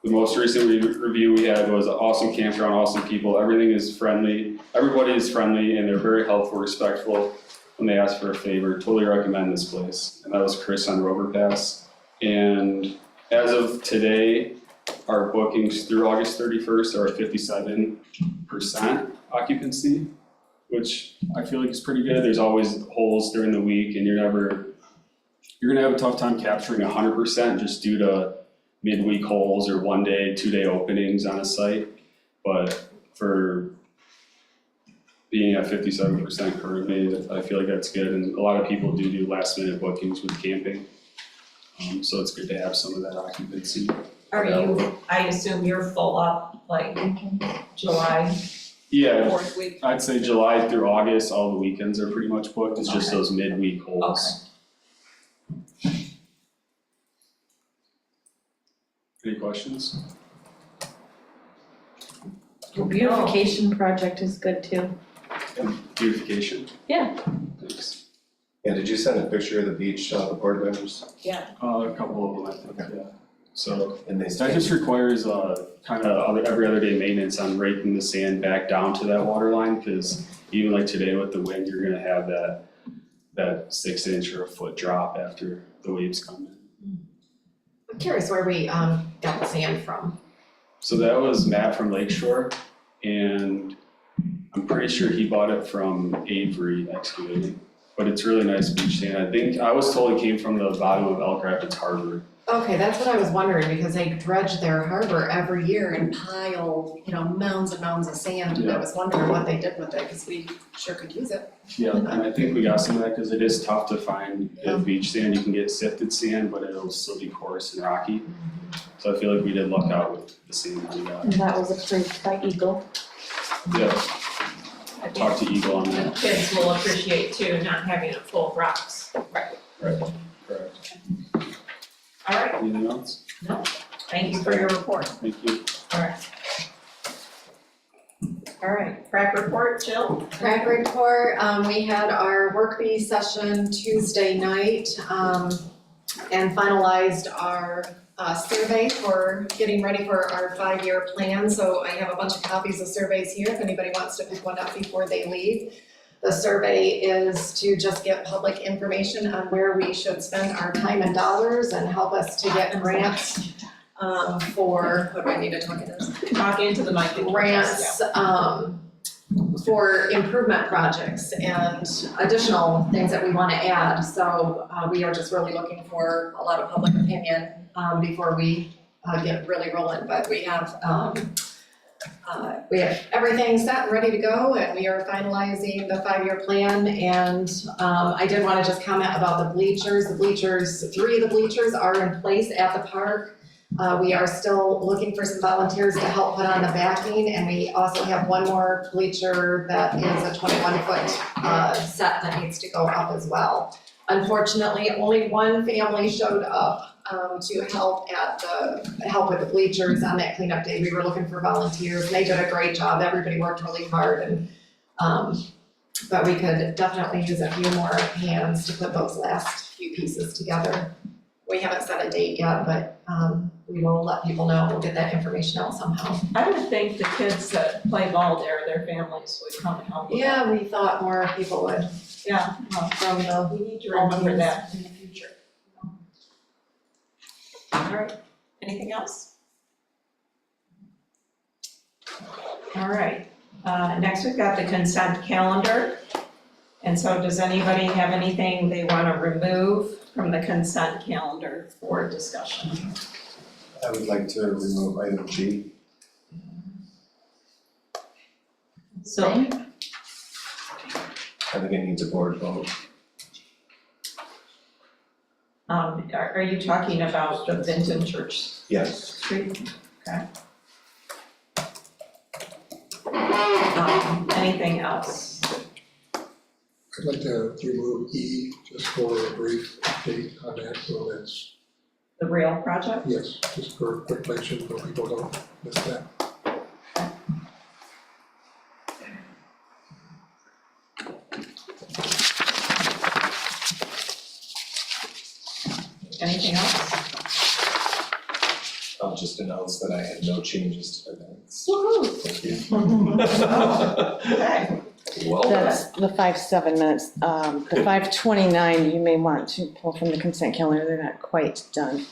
the most recent review we had was an awesome campground, awesome people. Everything is friendly. Everybody is friendly, and they're very helpful, respectful when they ask for a favor. Totally recommend this place. And that was Chris on Rover Pass. And as of today, our bookings through August 31st are 57% occupancy, which I feel like is pretty good. There's always holes during the week, and you're gonna have a tough time capturing 100% just due to midweek holes or 1-day, 2-day openings on a site. But for being at 57% currently, I feel like that's good. And a lot of people do last minute bookings with camping. So it's good to have some of that occupancy. I assume you're full up like July? Yeah, Fourth week? I'd say July through August, all the weekends are pretty much booked. It's just those midweek holes. Any questions? The beautification project is good too. Beautification. Yeah. Thanks. Yeah, did you send a picture of the beach, the board members? A couple of them, I think, yeah. So And they that just requires kind of every other day maintenance on raking the sand back down to that water line, because even like today with the wind, you're gonna have that 6 inch or a foot drop after the waves come in. I'm curious where we got the sand from. So that was Matt from Lakeshore, and I'm pretty sure he bought it from Avery Excavating. But it's really nice beach sand. I was told it came from the bottom of Elk Rapids Harbor. Okay, that's what I was wondering, because they dredge their harbor every year and pile, mounds and mounds of sand, and I was wondering what they did with it, because we sure could use it. Yeah, and I think we got some of that because it is tough to find beach sand. You can get sifted sand, but it'll still be coarse and rocky. So I feel like we did luck out with the sand that we got. And that was approved by Eagle. Yeah. Talk to Eagle on The that. kids will appreciate too, not having it full of rocks. Right, correct. All right, Anything else? thank you for your report. Thank you. All right, crack report, Jill? Crack report, we had our work bee session Tuesday night, and finalized our survey for getting ready for our 5-year plan. So I have a bunch of copies of surveys here if anybody wants to pick one up before they leave. The survey is to just get public information on where we should spend our time and dollars and help us to get grants for, what do I need to talk into this? Talk into the mic. Grants for improvement projects and additional things that we want to add. So we are just really looking for a lot of public opinion before we get really rolling. But we have everything set and ready to go, and we are finalizing the 5-year plan. And I did want to just comment about the bleachers. 3 of the bleachers are in place at the park. We are still looking for some volunteers to help put on the backing, and we also have one more bleacher that is a 21-foot set that needs to go up as well. Unfortunately, only one family showed up to help with the bleachers on that cleanup day. We were looking for volunteers, and they did a great job. Everybody worked really hard, and but we could definitely use a few more hands to put those last few pieces together. We haven't set a date yet, but we will let people know. We'll get that information out somehow. I would think the kids that play ball there, their families would come and help with that. Yeah, we thought more people would. Yeah, well, we need to remember that in the future. All right, anything else? All right, next we've got the consent calendar. And so does anybody have anything they want to remove from the consent calendar for discussion? I would like to remove item G. So, I think it needs a board vote. are you talking about the Vinton Church Yes. Street? Okay. Anything else? I'd like to remove E just for a brief update on that, so that's, The rail project? yes, just for a quick mention, so people don't miss that. Anything else? I'll just announce that I had no changes to the minutes. Woo-hoo. Thank you. Okay. Well done. That's the 5-7 minutes. The 5:29, you may want to pull from the consent calendar, they're not quite done.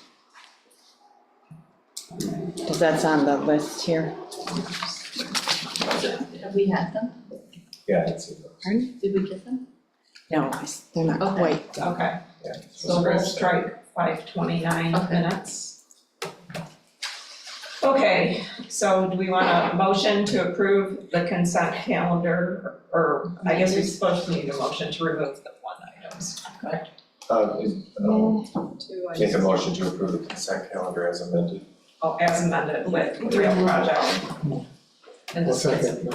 Because that's on the list here. Have we had them? Yeah, that's it. Pardon? Did we get them? No, they're not Okay. quite done. Okay, Yeah. so we'll strike 5:29 minutes. Okay, so do we want a motion to approve the consent calendar, or I guess we're supposed to need a motion to remove the 1 items, correct? Make a motion to approve the consent calendar as amended. Oh, as amended with the rail project. And I'll this is- second.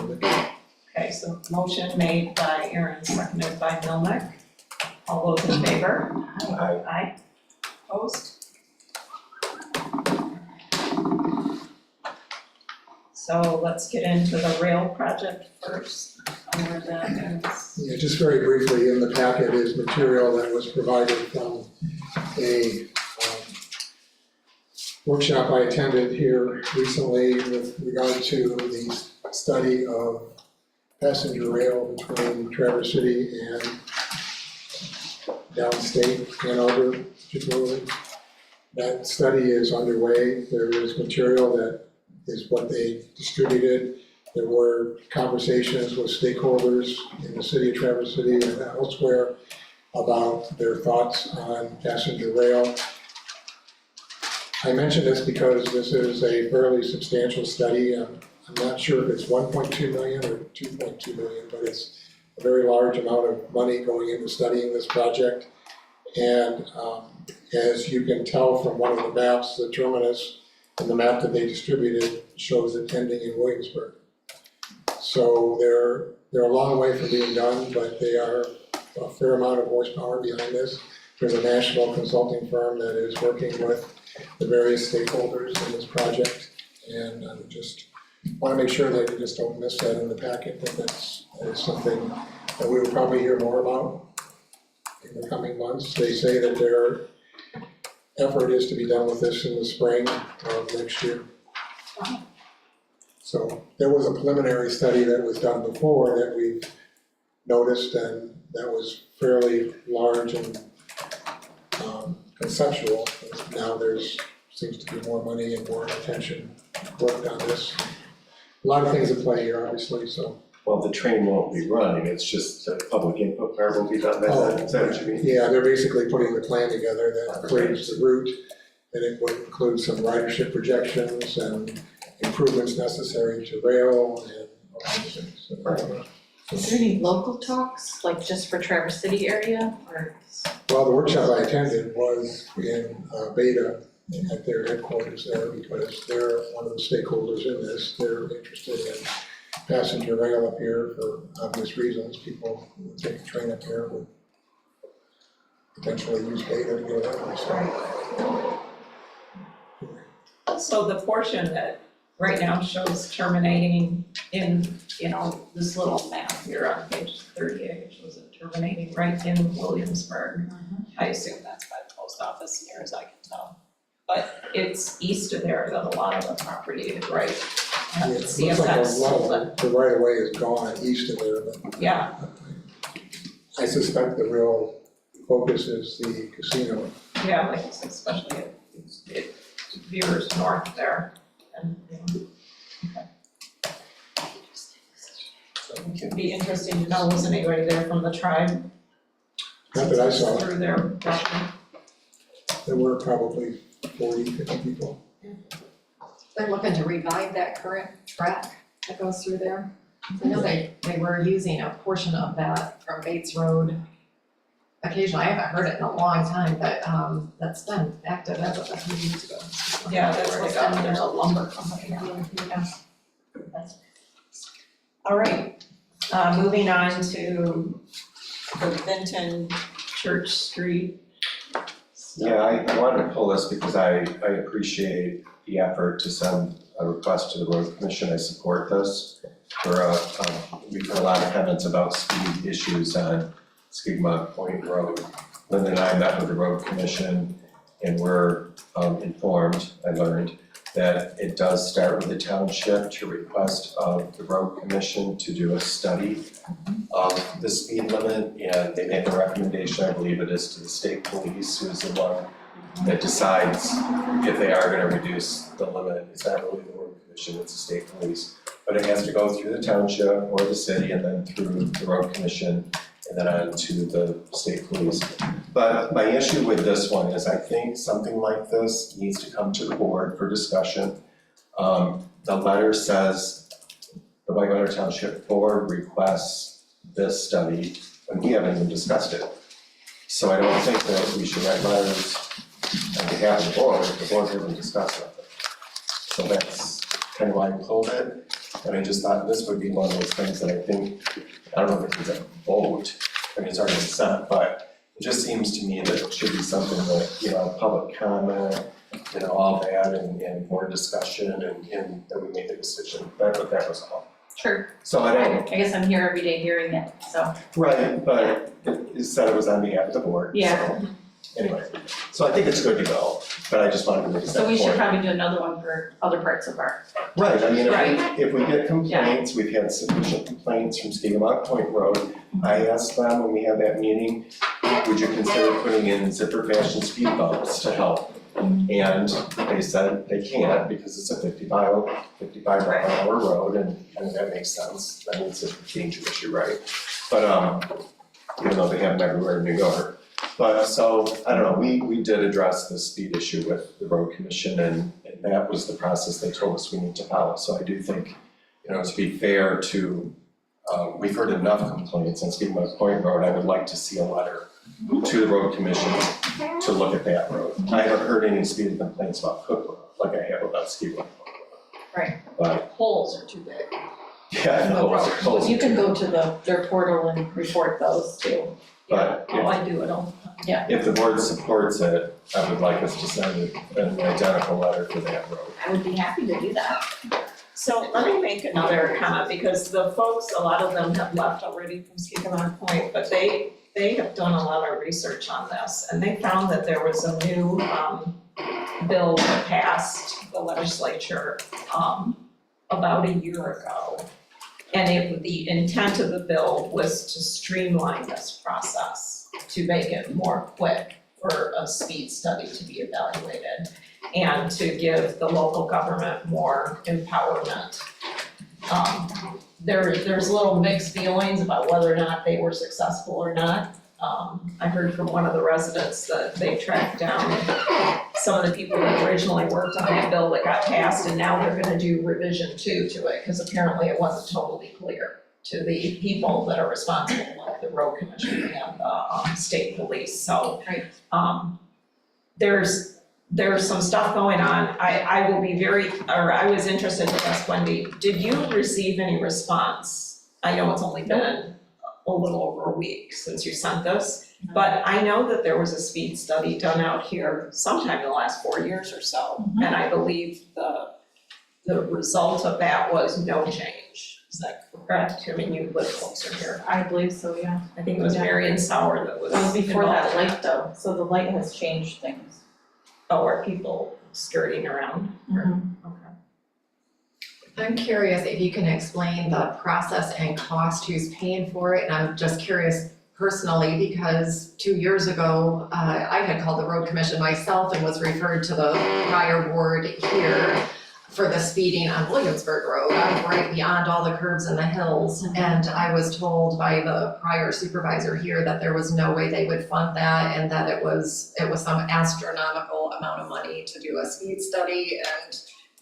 Okay, so motion made by Aaron, seconded by Milnick. All those in favor? Aye. Aye. Opposed? So let's get into the rail project first, where that is. Yeah, just very briefly, in the packet is material that was provided from a workshop I attended here recently with regard to the study of passenger rail between Traverse City and downstate Ann Arbor, particularly. That study is underway. There is material that is what they distributed. There were conversations with stakeholders in the city of Traverse City and elsewhere about their thoughts on passenger rail. I mention this because this is a fairly substantial study. I'm not sure if it's 1.2 million or 2.2 million, but it's a very large amount of money going into studying this project. And as you can tell from one of the maps, the terminus and the map that they distributed shows it ending in Williamsburg. So they're a long way from being done, but they are a fair amount of horsepower behind this. There's a national consulting firm that is working with the various stakeholders in this project. And I just want to make sure that you just don't miss that in the packet, that is something that we will probably hear more about in the coming months. They say that their effort is to be done with this in the spring of next year. So there was a preliminary study that was done before that we've noticed, and that was fairly large and conceptual. Now seems to be more money and more attention worked on this. A lot of things at play here, obviously, so. Well, the train won't be running, it's just the public input part will be done, is that what you mean? Yeah, they're basically putting the plan together that includes the route, and it would include some ridership projections and improvements necessary to rail and all kinds of things. So, Is there any local talks, like just for Traverse City area, or? well, the workshop I attended was in Beta at their headquarters there, because they're one of the stakeholders in this. They're interested in passenger rail up here for obvious reasons. People who would take a train up here would potentially use Beta to go that way. So the portion that right now shows terminating in, this little map here on page 38, shows it terminating right in Williamsburg. I assume that's by the post office, near as I can tell. But it's east of there that a lot of the property is right. Yeah, it looks like a lot of the right of way is gone east of there, but yeah, I suspect the real focus is the casino. yeah, like especially it veers north there and, okay. So it could be interesting to know, was anybody there from the tribe? Not that I saw. Through their property? There were probably 40, 50 people. They're looking to revive that current track that goes through there. I know they were using a portion of that from Bates Road occasionally. I haven't heard it in a long time, but that's been active as of a few years ago. Yeah, that's like, there's a lumber company. Yeah. All right, moving on to the Vinton Church Street. Yeah, I wanted to pull this because I appreciate the effort to send a request to the road commission. I support this. We've heard a lot of comments about speed issues on Skigmont Point Road. Linda and I met with the road commission and we're informed, I learned, that it does start with the township to request of the road commission to do a study of the speed limit, and they make a recommendation, I believe it is to the state police, who is the one that decides if they are gonna reduce the limit. It's not really the road commission, it's the state police. But it has to go through the township or the city and then through the road commission and then on to the state police. But my issue with this one is I think something like this needs to come to the board for discussion. The letter says the Whitewater Township Board requests this study when we haven't even discussed it. So I don't think that we should write letters on behalf of the board if the board hasn't discussed it. So that's kind of why I pulled it. And I just thought this would be one of those things that I think, I don't know if it's a vote, I mean, it's already sent, but it just seems to me that it should be something that, public comment, you know, all that and more discussion and then we make a decision. That was all. Sure. So I don't, I guess I'm here every day hearing it, so. right, but it said it was on behalf of the board, Yeah. so anyway. So I think it's good to go, but I just wanted to make that So we should point. probably do another one for other parts of our. Right, I mean, Right. if we get complaints, we've had sufficient complaints from Skidmore Point Road. I asked them when we had that meeting, would you consider putting in zipper fashion speed bumps to help? And they said they can't because it's a 55 mile an hour road and that makes sense. That means it's a danger issue, right? But, even though they have them everywhere in New York. But so, I don't know, we did address the speed issue with the road commission and that was the process they told us we need to follow. So I do think, you know, to be fair to, we've heard enough complaints on Skidmore Point Road. I would like to see a letter to the road commission to look at that road. I haven't heard any speeding complaints about Cook Road like I have about Skidmore. Right. But, Holes are too big. yeah, the holes. You can go to their portal and report those too. But Oh, I do it all, yeah. if the board supports it, I would like us to send an identical letter for that road. I would be happy to do that. So let me make another comment, because the folks, a lot of them have left already from Skidmore Point, but they have done a lot of research on this, and they found that there was a new bill that passed the legislature about a year ago. And the intent of the bill was to streamline this process, to make it more quick for a speed study to be evaluated, and to give the local government more empowerment. There's little mixed feelings about whether or not they were successful or not. I heard from one of the residents that they tracked down some of the people that originally worked on that bill that got passed, and now they're gonna do revision 2 to it, because apparently it wasn't totally clear to the people that are responsible, like the road commission and the state police, so. Right. There's some stuff going on. I was interested to ask Wendy, did you receive any response? I know it's only been a little over a week since you sent this, but I know that there was a speed study done out here sometime in the last 4 years or so. And I believe the result of that was no change. Is that correct? I mean, you live closer here. I believe so, yeah. I think it was Marion Sauer that was It was before that involved. light though, so the light has changed things. Oh, are people skirting around? Okay. I'm curious if you can explain the process and cost, who's paying for it, and I'm just curious personally, because 2 years ago, I had called the road commission myself and was referred to the prior board here for the speeding on Williamsburg Road. I'm right beyond all the curves and the hills, and I was told by the prior supervisor here that there was no way they would fund that, and that it was some astronomical amount of money to do a speed study, and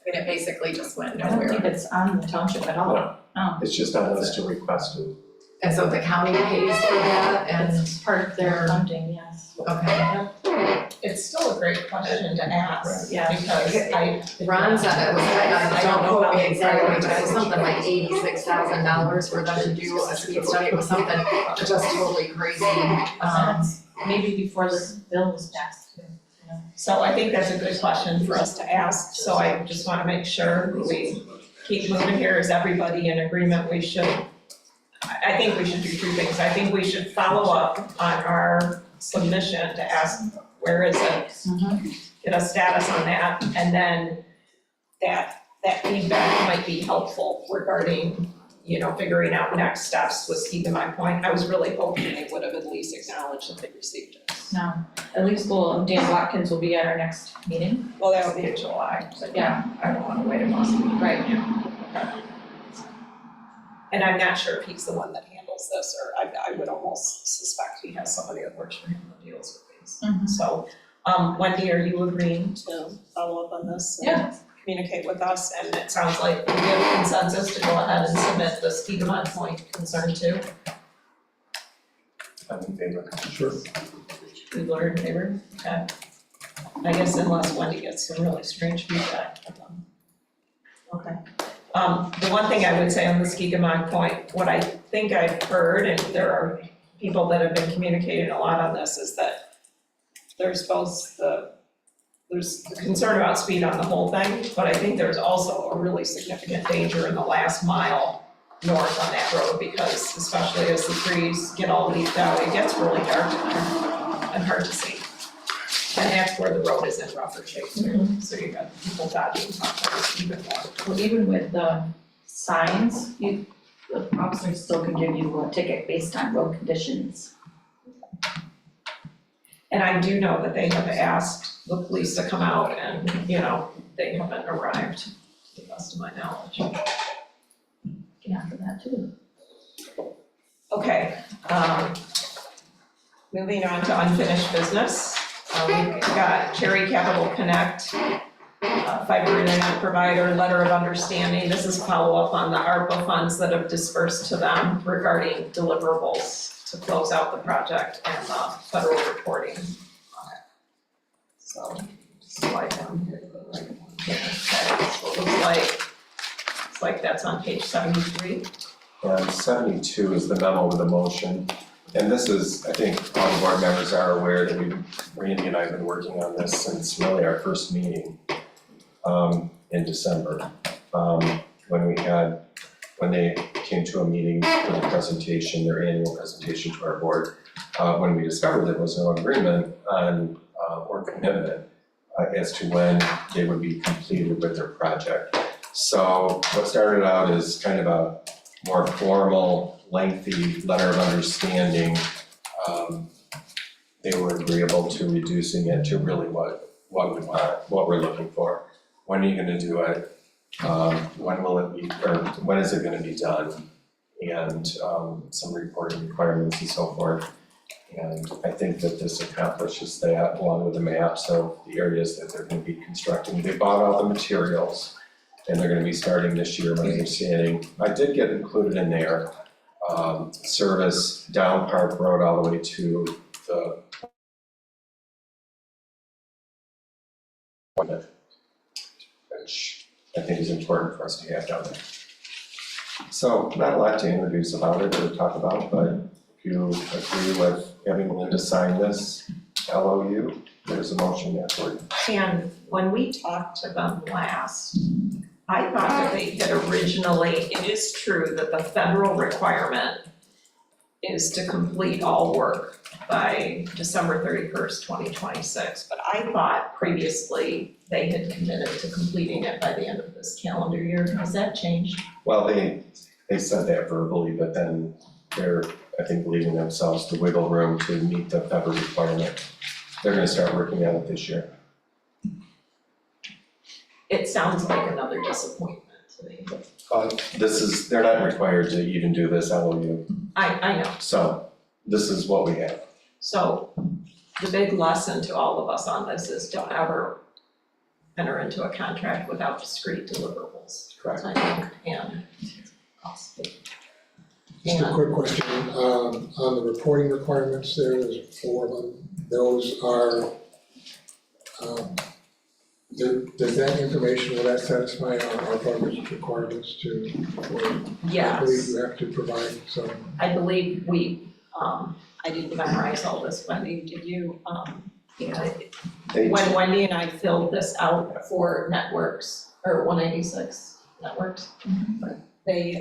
I mean, it basically just went I don't think nowhere. it's on the township at all. No. Oh. It's just on us to request it. And so the county pays for that, and, It's part of their funding, yes. okay. It's still a great question to ask, Yeah. because Ron said it was, I don't don't know quote how me they exactly, but it prioritize. was something like $86,000 for them to do a speed study. It was something just totally crazy. Maybe before this bill was passed too. So I think that's a good question for us to ask, so I just wanna make sure we keep moving here. Is everybody in agreement? I think we should do 2 things. I think we should follow up on our submission to ask, where is it? Get a status on that, and then that feedback might be helpful regarding, figuring out next steps with Skidmore Point. I was really hoping they would have at least acknowledged that they received it. No, at least Dan Watkins will be at our next meeting. Well, that will be in July, but Yeah. I don't wanna wait a month. Right. Okay. And I'm not sure if he's the one that handles this, or I would almost suspect he has somebody that works for him that deals with these. So, Wendy, are you agreeing to follow up on this? And Yeah. communicate with us, and it sounds like we have consensus to go ahead and submit the Skidmore Point concern too. I'm in favor. Sure. People are in favor? Okay. I guess unless Wendy gets some really strange feedback. Okay. The one thing I would say on the Skidmore Point, what I think I've heard, and there are people that have been communicating a lot on this, is that there's both the there's concern about speed on the whole thing, but I think there's also a really significant danger in the last mile north on that road, because especially as the trees get all leafed out, it gets really dark in there and hard to see. And that's where the road is in rougher shape too, so you got people dodging potholes even more. Well, even with the signs, the officer still can give you a ticket based on road conditions. And I do know that they have asked the police to come out and, they haven't arrived, to the best of my knowledge. Get after that too. Okay, moving on to unfinished business. We've got Cherry Capital Connect, fiber internet provider, letter of understanding. This is follow-up on the ARPA funds that have dispersed to them regarding deliverables to close out the project and federal reporting on it. So, slide down here to the right one. Okay, so it looks like that's on page 73. And 72 is the memo with the motion. And this is, I think all the board members are aware that Randy and I have been working on this since really our first meeting in December. When they came to a meeting for the presentation, their annual presentation to our board, when we discovered there was no agreement on or commitment as to when they would be completed with their project. So what started out as kind of a more formal, lengthy letter of understanding, they were agreeable to reducing it to really what we want, what we're looking for. When are you gonna do it? When will it be, or when is it gonna be done? And some reporting requirements and so forth. And I think that this accomplishes that, along with the maps of the areas that they're gonna be constructing. They bought all the materials, and they're gonna be starting this year, my understanding. I did get included in there, service down Park Road all the way to the which I think is important for us to have down there. So not a lot to introduce about it or talk about, but if you agree with having Linda sign this LOU, there's a motion there for you. And when we talked to them last, I thought that they had originally, it is true that the federal requirement is to complete all work by December 31st, 2026. But I thought previously they had committed to completing it by the end of this calendar year. Has that changed? Well, they said that verbally, but then they're, I think, leaving themselves the wiggle room to meet the federal requirement. They're gonna start working on it this year. It sounds like another disappointment to me. They're not required to even do this LOU. I know. So this is what we have. So the big lesson to all of us on this is don't ever enter into a contract without discrete deliverables. Correct. I think, and possibly. Just a quick question, on the reporting requirements there's 4 of them. Those are, does that information, will that satisfy our government requirements to, Yes. I believe you have to provide some. I believe we, I didn't memorize all this, Wendy, did you? When Wendy and I filled this out for networks, or 186 networks, they,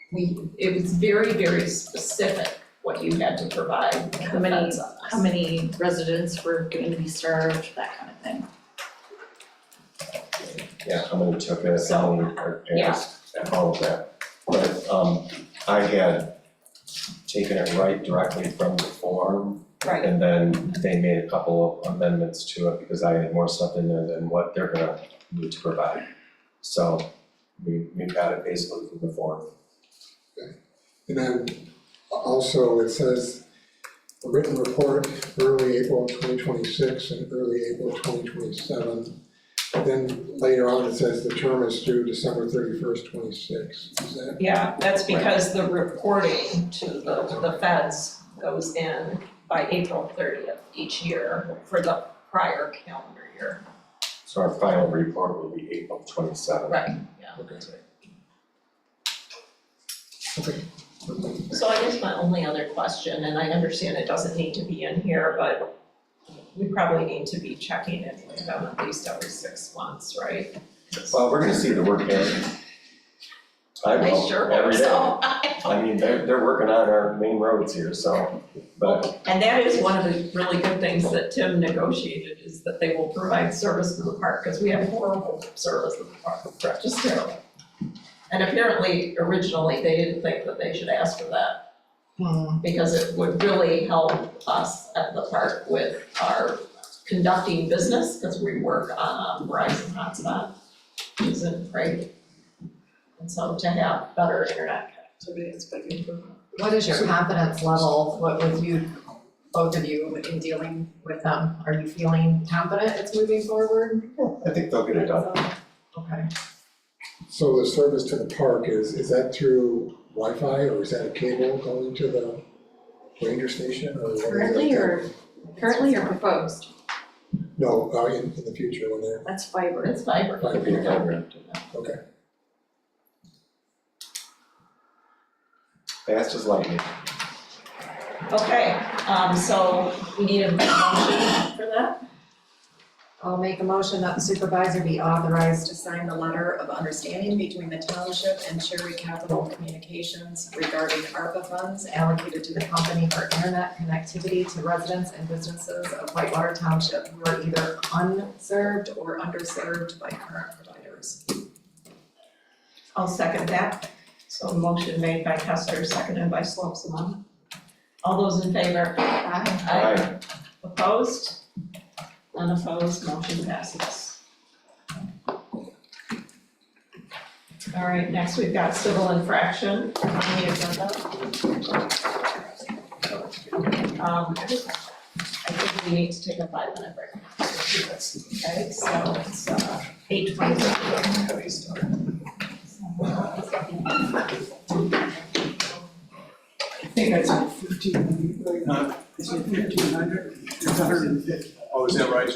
it was very, very specific what you had to provide. How many residents were going to be served, that kind of thing. Yeah, how many took it, how many are passed, and all of that. But I had taken it right directly from the form. Right. And then they made a couple of amendments to it because I had more stuff in there than what they're gonna need to provide. So we got it basically from the form. And then also it says a written report early April 2026 and early April 2027. Then later on it says the term is through December 31st, 26. Is that? Yeah, that's because the reporting to the feds goes in by April 30th each year for the prior calendar year. So our final report will be April 27th. Right, yeah. Okay. So I guess my only other question, and I understand it doesn't need to be in here, but we probably need to be checking it with them at least every 6 months, right? Well, we're gonna see the work done. I will, sure every day. so. I mean, they're working on our main roads here, so, but And that is one of the really good things that Tim negotiated, is that they will provide service to the park, because we have horrible service in the park, just terrible. And apparently, originally, they didn't think that they should ask for that, because it would really help us at the park with our conducting business, because we work on a Verizon hotspot, which isn't great. And so to have better internet connectivity is big improvement. What is your confidence level, with you, both of you, in dealing with them? Are you feeling confident it's moving forward? I think they'll get it done. Okay. So the service to the park, is that through Wi-Fi or is that a cable going to the ranger station or? what is that? Currently or proposed? No, in the future when they're. That's fiber. It's fiber. Fiber. Okay. Fast as lightning. Okay, so we need a motion for that? I'll make a motion that the supervisor be authorized to sign the letter of understanding between the township and Cherry Capital Communications regarding ARPA funds allocated to the company for internet connectivity to residents and businesses of Whitewater Township who are either unserved or underserved by current providers. I'll second that. So motion made by Kester, seconded by Slopsamon. All those in favor? Aye. Opposed? Unopposed, motion passes. All right, next we've got civil infraction on the agenda. I think we need to take a 5-minute break. Okay, so it's 8:20. I think I said 1500. Is it 1500? It's 150. Oh, is that right?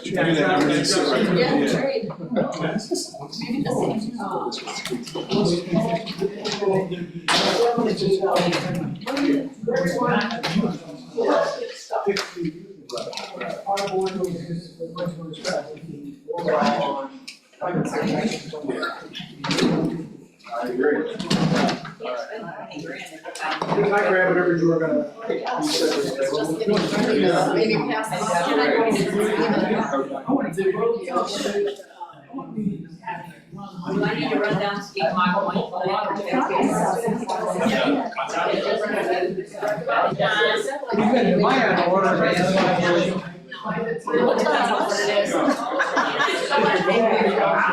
I agree. If I grab whatever you were gonna. Just kidding, maybe pass Do I need to run down Ski Mile You might have to order I'll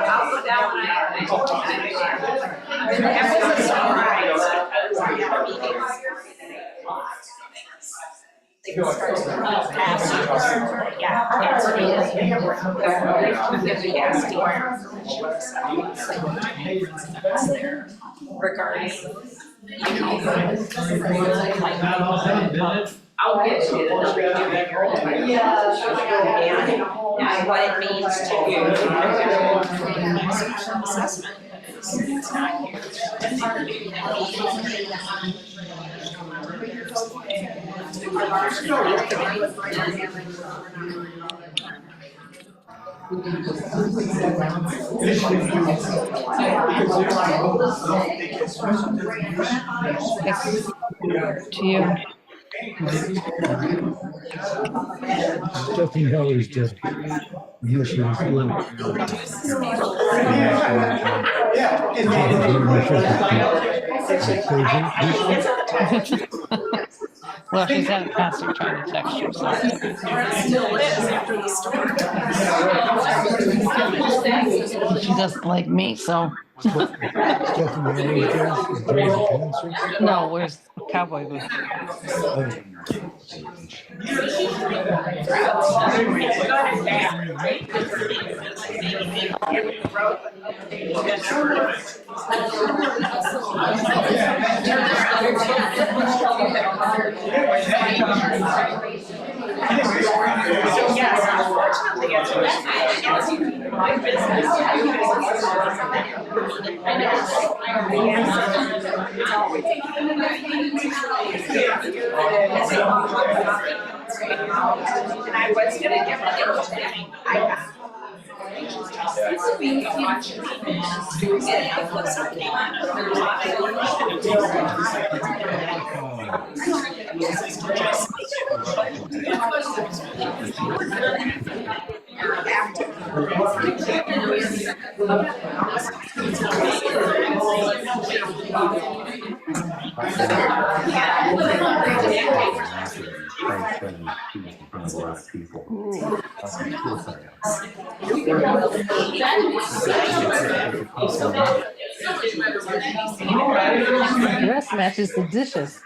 go down when Regarding, I'll get to the number. and what it means to do assessment. It's not To you. Stephanie Heller's just, yes, she was Well, she's at a concert trying to text you, so. Still is after the storm. She doesn't like me, so. Stephanie Heller, No, where's Cowboy Boots? Yes, unfortunately, it's my business. And I was gonna give it I got. Dress matches the dishes.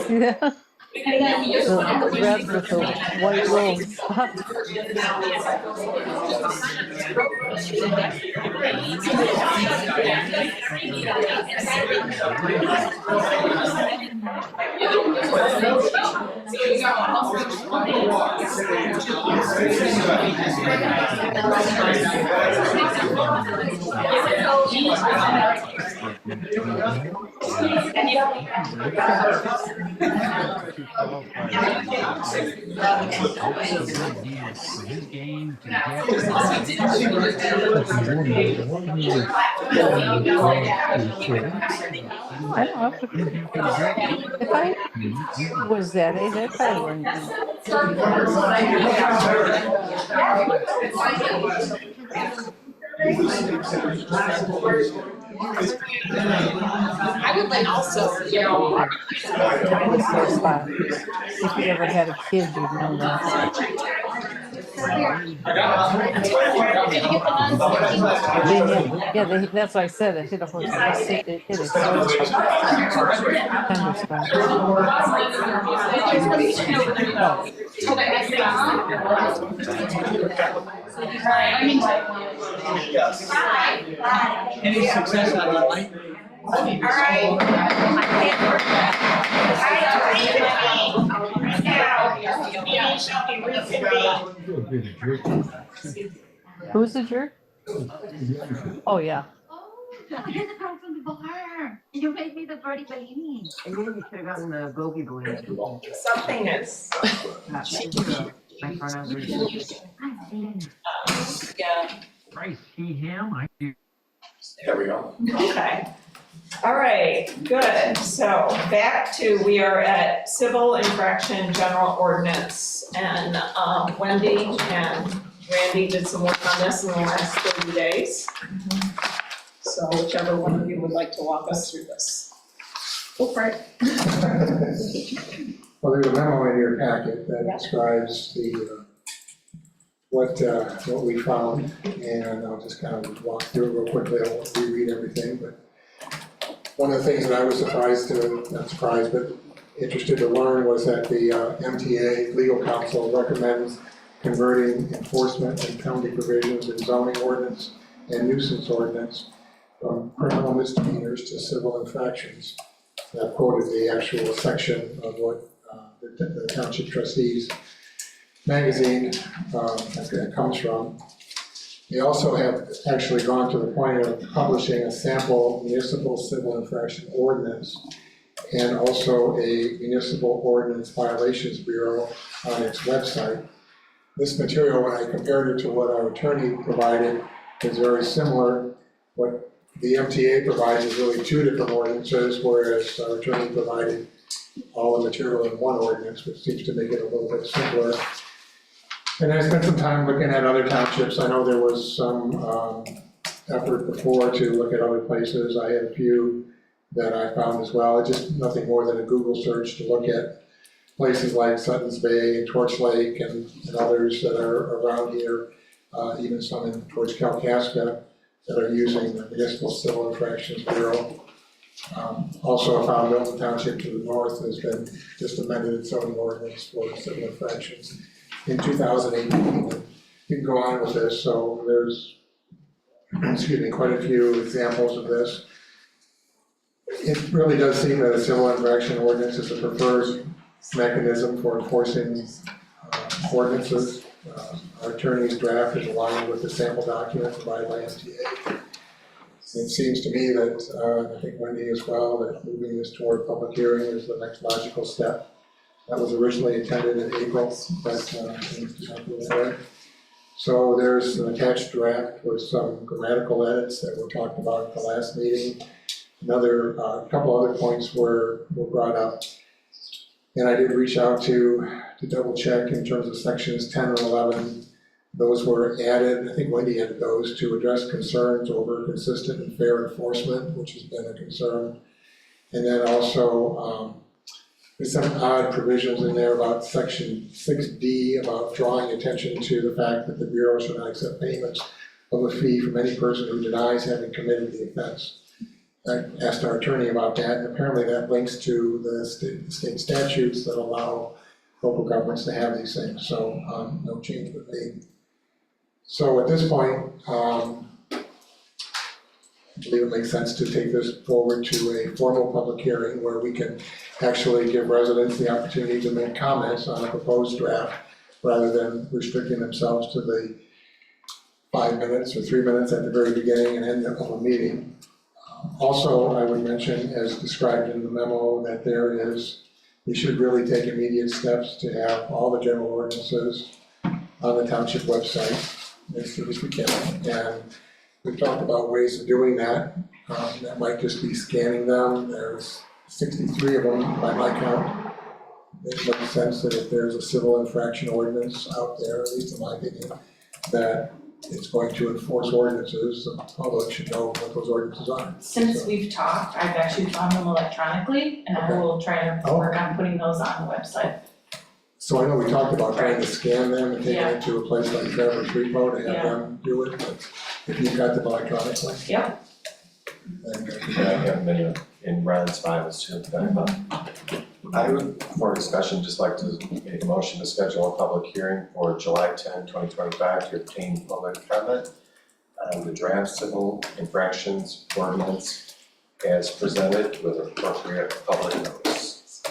Yeah. The red with the white rolls. I don't know. If I was that age, I probably wouldn't. I would like also, you know. Tiny sore spot. If you ever had a kid, you'd know that. That's what I said. It hit a horse. It hit a sore spot. Tender spot. Any success on the light? Who's the jerk? Oh, yeah. I had to come from the bar. You made me the birdie bellini. And then you could have gotten the bogey balloon. Something is. Yeah. Right, see him, I do. There we go. Okay. All right, good. So back to, we are at civil infraction general ordinance. And Wendy and Randy did some work on this in the last 30 days. So whichever one of you would like to walk us through this. Go for it. Well, there's a memo in your packet that describes the, what we found, and I'll just kind of walk through it real quickly. I won't reread everything, but one of the things that I was not surprised, but interested to learn was that the MTA legal counsel recommends converting enforcement and penalty provisions in zoning ordinance and nuisance ordinance from criminal misdemeanors to civil infractions. I've quoted the actual section of what the Township Trustees magazine that comes from. They also have actually gone to the point of publishing a sample municipal civil infraction ordinance and also a municipal ordinance violations bureau on its website. This material, when I compared it to what our attorney provided, is very similar. What the MTA provides is really two different ordinances, whereas our attorney provided all the material in one ordinance, which seems to make it a little bit simpler. And I spent some time looking at other townships. I know there was some effort before to look at other places. I had a few that I found as well. It's just nothing more than a Google search to look at places like Sutton's Bay and Torch Lake and others that are around here, even some in towards Kalkaska that are using the Municipal Civil Infractions Bureau. Also, I found Milton Township to the north has been just amended its zoning ordinance for civil infractions in 2018. You can go on with this, so there's, excuse me, quite a few examples of this. It really does seem that a civil infraction ordinance is the preferred mechanism for enforcing ordinances. Our attorney's draft is aligned with the sample document provided by MTA. It seems to me that, I think Wendy as well, that moving this toward public hearing is the next logical step. That was originally intended in April, but things did not go that way. So there's an attached draft with some grammatical edits that were talked about at the last meeting. Another, couple other points were brought up. And I did reach out to double check in terms of sections 10 and 11. Those were added, I think Wendy added those, to address concerns over consistent and fair enforcement, which has been a concern. And then also, there's some odd provisions in there about section 6D, about drawing attention to the fact that the Bureau should not accept payments of a fee from any person who denies having committed the offense. I asked our attorney about that, and apparently that links to the state statutes that allow local governments to have these things, so no change with me. So at this point, I believe it makes sense to take this forward to a formal public hearing where we can actually give residents the opportunity to make comments on a proposed draft rather than restricting themselves to the 5 minutes or 3 minutes at the very beginning and end of a meeting. Also, I would mention, as described in the memo, that we should really take immediate steps to have all the general ordinances on the township website as soon as we can. And we've talked about ways of doing that. That might just be scanning them. There's 63 of them by my count. It makes sense that if there's a civil infraction ordinance out there, at least in my opinion, that it's going to enforce ordinances, the public should know what those ordinances are. Since we've talked, I've actually found them electronically, and I will try to work on putting those on the website. So I know we talked about trying to scan them and take them to a place like Traverse Repo to have them do it, but if you've got them electronically. Yep. Then Yeah, I have many in Ron's files too. I would, for discussion, just like to make a motion to schedule a public hearing for July 10, 2025 to obtain public comment on the draft civil infractions ordinance as presented with appropriate public notice.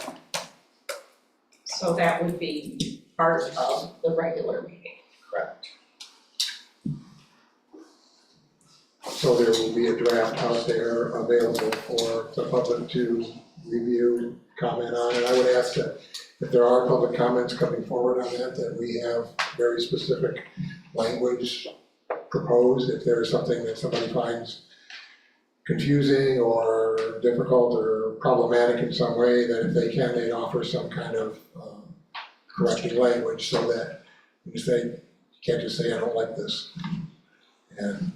So that would be part of the regular meeting. Correct. So there will be a draft out there available for the public to review, comment on, and I would ask that if there are public comments coming forward on that we have very specific language proposed. If there is something that somebody finds confusing or difficult or problematic in some way, that if they can, they'd offer some kind of correcting language so that you say, you can't just say, I don't like this. And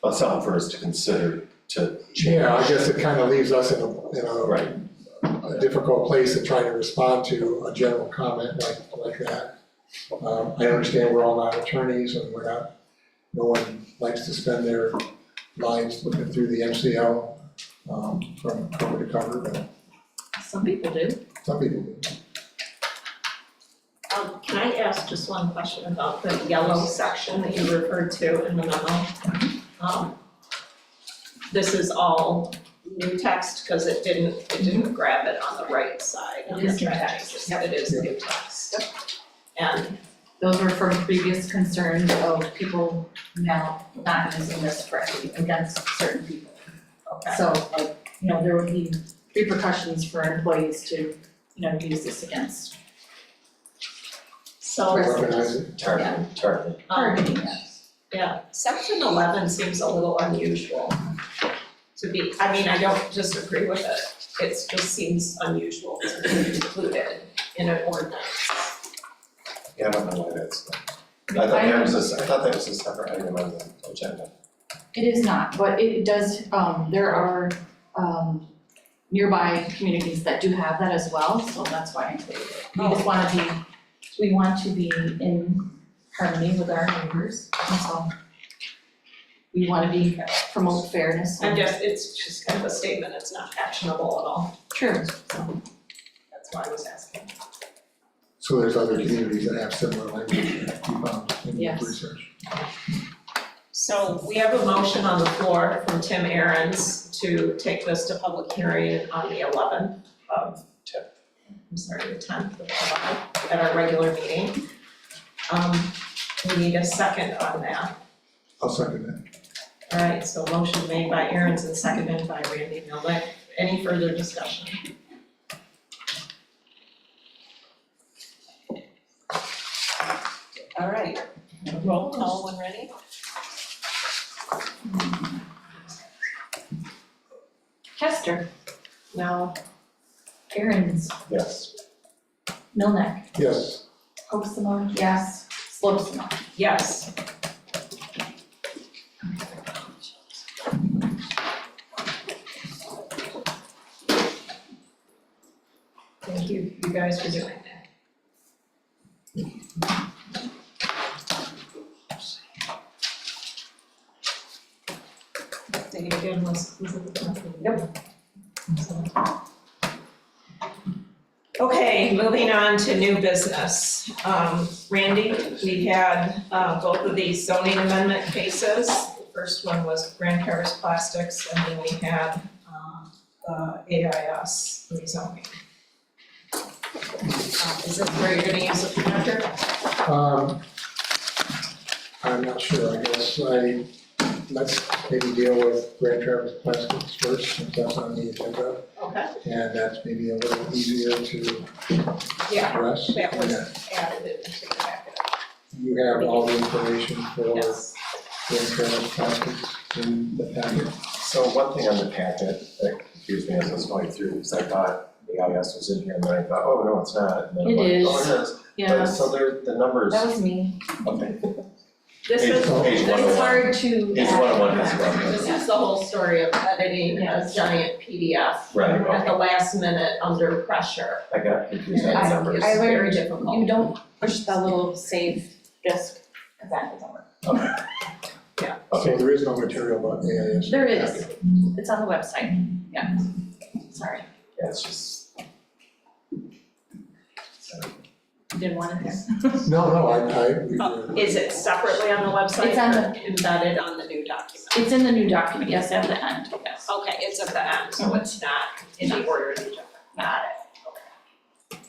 Well, something for us to consider to change. yeah, I guess it kind of leaves us in a difficult place in trying to respond to a general comment like that. I understand we're all not attorneys and no one likes to spend their lives looking through the MCL from cover to cover, but Some people do. some people do. Can I ask just one question about the yellow section that you referred to in the memo? This is all new text because it didn't grab it on the right side. It is new text. It is new text. And Those were from previous concerns of people now not using this correctly against certain people. So, there would be repercussions for employees to, use this against. so, Recognize it. Targeting, yes. yeah, section 11 seems a little unusual to be, I don't disagree with it. It just seems unusual to be included in an ordinance. Yeah, I don't know why that's. I thought that was a separate item on the agenda. It is not, but it does, there are, nearby communities that do have that as well, so that's why I included it. We want to be in harmony with our neighbors, that's all. We want to promote fairness. It's just kind of a statement, it's not actionable at all. True. So that's why I was asking. So there's other communities that have similar language that you found in your research. So we have a motion on the floor from Tim Aarons to take this to public hearing on the 11th of, the 10th of July at our regular meeting. We need a second on that. I'll second that. All right, so motion made by Aarons and seconded by Randy Milnick. Any further discussion? roll call when ready. Kester, No. Aaron's, Yes. Milnick, Yes. Hoaxamore, yes, Slopsamore. Yes. Thank you guys for doing that. Say it again, was it? Yep. Okay, moving on to new business. Randy, we had both of these zoning amendment cases. The first one was Grand Terrace Plastics, and then we had the AIS rezoning. Is this where you're gonna use the projector? I'm not sure, I guess let's maybe deal with Grand Traverse Plastics first, since that's on the agenda. Okay. And that's maybe a little easier to Yeah, address. that was Yeah. added into the packet. You have all the information for Yes. Grand Traverse Plastics in the packet. So one thing on the packet that confused me as I was going through, because I thought the IS was in here, and then I thought, oh, no, it's not. And then I'm It like, is. oh, it is. Yeah, So the numbers, that was me. okay. This Page- is, page It's 101. hard to. Page 101 is wrong. this is the whole story of editing a Yes. giant PDF Right, at okay. the last minute under pressure. I got confused on the I- numbers. I learned Very difficult. You don't push the little save disk, because that doesn't work. Okay. So there is no material about AIS. There is, it's on the website, yeah, sorry, Yeah, it's just. you didn't want it No, Is it separately on the website? It's on or embedded on the new document? It's in the new document, yes, at the end, yes. Okay, it's at the end, so it's not in the order of the agenda. Got it. Okay.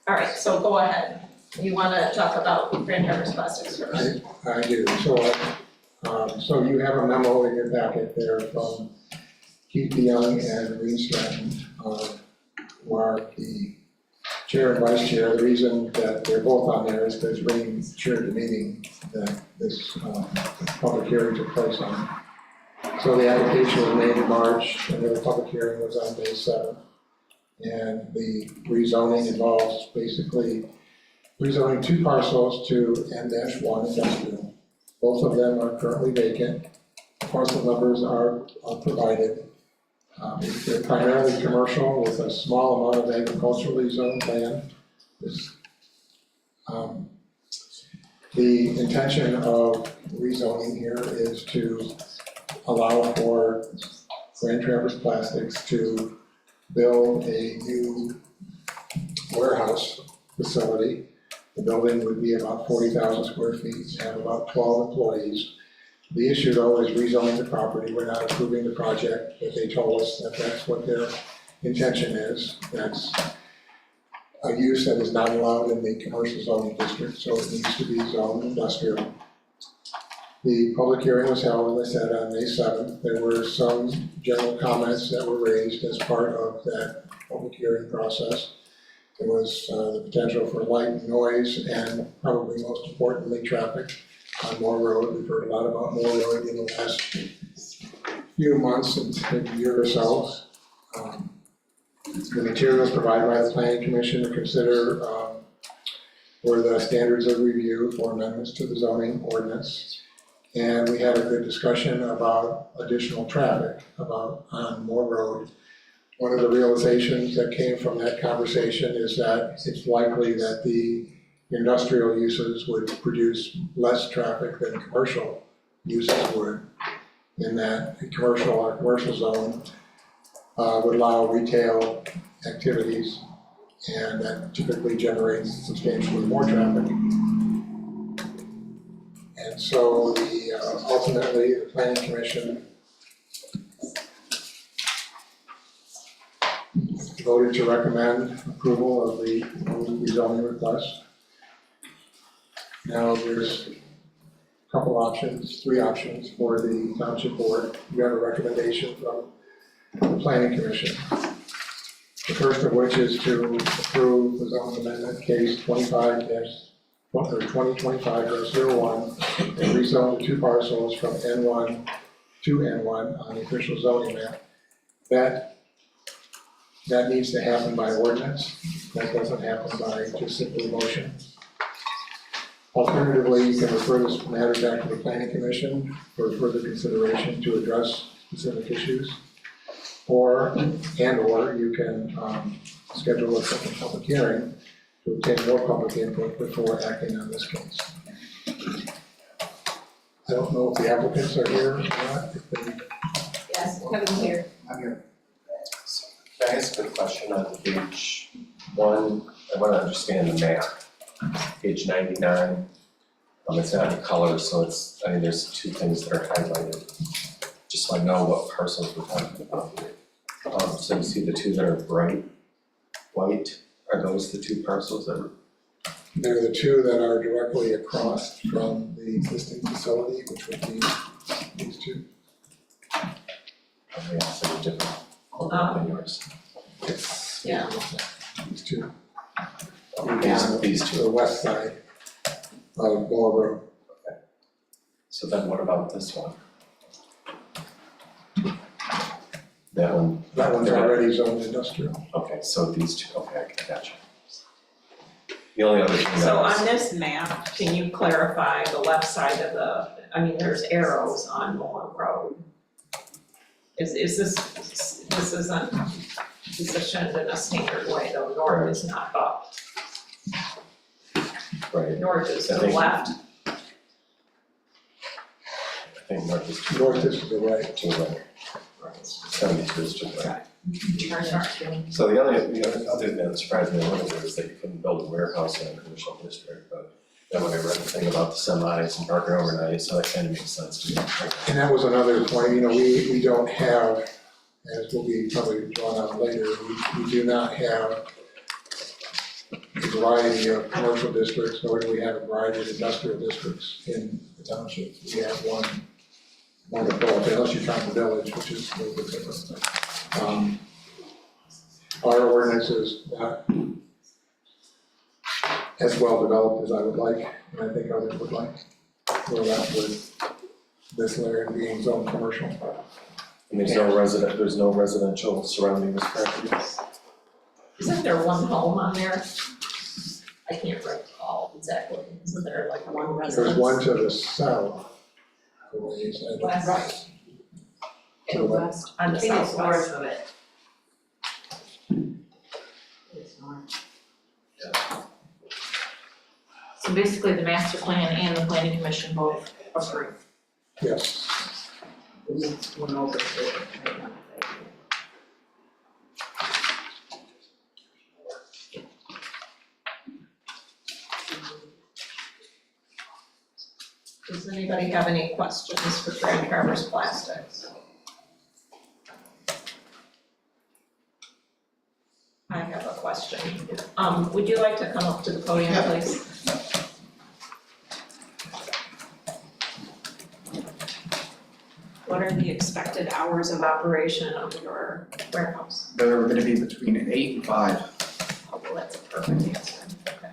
All right, so go ahead. You wanna talk about Grand Traverse Plastics first? I do, so you have a memo in your packet there from Keith DeYoung and Reen Stratton, who are the chair and vice chair. The reason that they're both on there is because Reen chaired the meeting that this public hearing took place on. So the application was made in March, and the public hearing was on May 7th. And the rezoning involves basically rezoning two parcels to N-1 industrial. Both of them are currently vacant. Parcel numbers are provided. They're primarily commercial with a small amount of agriculturally zoned land. The intention of rezoning here is to allow for Grand Traverse Plastics to build a new warehouse facility. The building would be about 40,000 square feet, have about 12 employees. The issue though is rezoning the property. We're not approving the project, but they told us that that's what their intention is. That's a use that is not allowed in the commercial zoning district, so it needs to be zoned industrial. The public hearing was held, as I said, on May 7th. There were some general comments that were raised as part of that public hearing process. There was the potential for light, noise, and probably most importantly, traffic on Moore Road. We've heard a lot about Moore Road in the last few months and maybe a year or so. The materials provided by the planning commission to consider were the standards of review for amendments to the zoning ordinance. And we had a good discussion about additional traffic on Moore Road. One of the realizations that came from that conversation is that it's likely that the industrial uses would produce less traffic than commercial uses would, in that a commercial zone would allow retail activities, and that typically generates substantially more traffic. And so ultimately, the planning commission voted to recommend approval of the rezoning request. Now, there's a couple options, three options for the township board. You have a recommendation from the planning commission. The first of which is to approve the zoning amendment case 25-0 2025-01, and rezone the 2 parcels from N1 to N1 on the official zoning map. That needs to happen by ordinance. That doesn't happen by just simple motion. Alternatively, you can refer this matter back to the planning commission for further consideration to address specific issues. Or you can schedule a second public hearing to obtain more public input before acting on this case. I don't know if the applicants are here or not. If they- Yes, Kevin's here. I'm here. Can I ask a question on page 1? I want to understand the map. Page 99, it's not in color, so there's 2 things that are highlighted. Just so I know what parcels we're talking about. So you see the 2 that are bright white, are those the 2 parcels that are? They're the 2 that are directly across from the existing facility, which would be these 2. Okay, so they're different than yours. Yeah. These 2. These 2. The west side of Moore Road. So then what about this one? That one? That one's already zoned industrial. Okay, so these 2, okay, I gotcha. The only other thing So on this map, can you clarify the left side of there's arrows on Moore Road. Is this isn't positioned in a standard way, though, north is not up. Right. North is to the left. I think north is to North is to the right. the right. Right. 72 is to the right. Right. So the other thing that surprised me a little bit is that you couldn't build a warehouse in a commercial district, but then when I read the thing about the semis and parking overnight, so that kind of makes sense to me. And that was another point, we don't have, as will be probably drawn out later, we do not have a variety of commercial districts, nor do we have a variety of industrial districts in the township. We have one default, unless you count the village, which is a little bit different. Our ordinance is not as well developed as I would like, and I think others would like. We're left with this layer being zone commercial. And there's no residential surrounding this property? Isn't there one home on there? I can't recall exactly. Isn't there like one residence? There's one to the south. West. To the west. On the I think it's southwest. north of it. It's north. So basically, the master plan and the planning commission both agree. Yes. One over here. Does anybody have any questions for Grand Traverse Plastics? I have a question. Would you like to come up to the podium, please? What are the expected hours of operation of your warehouse? They're gonna be between 8 and 5. Oh, well, that's a perfect answer, okay.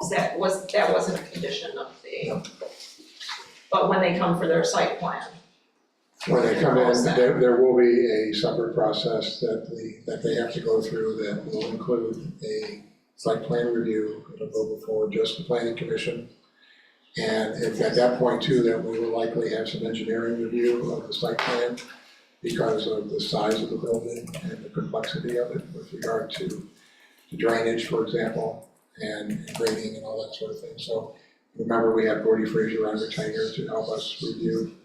That wasn't a condition of the, but when they come for their site plan. When they come in, there will be a separate process that they have to go through that will include a site plan review. It'll go before just the planning commission. And if at that point too, that we will likely have some engineering review of the site plan because of the size of the building and the complexity of it with regard to drainage, for example, and grading and all that sort of thing. So remember, we have Gordy Fraser on retainer to help us review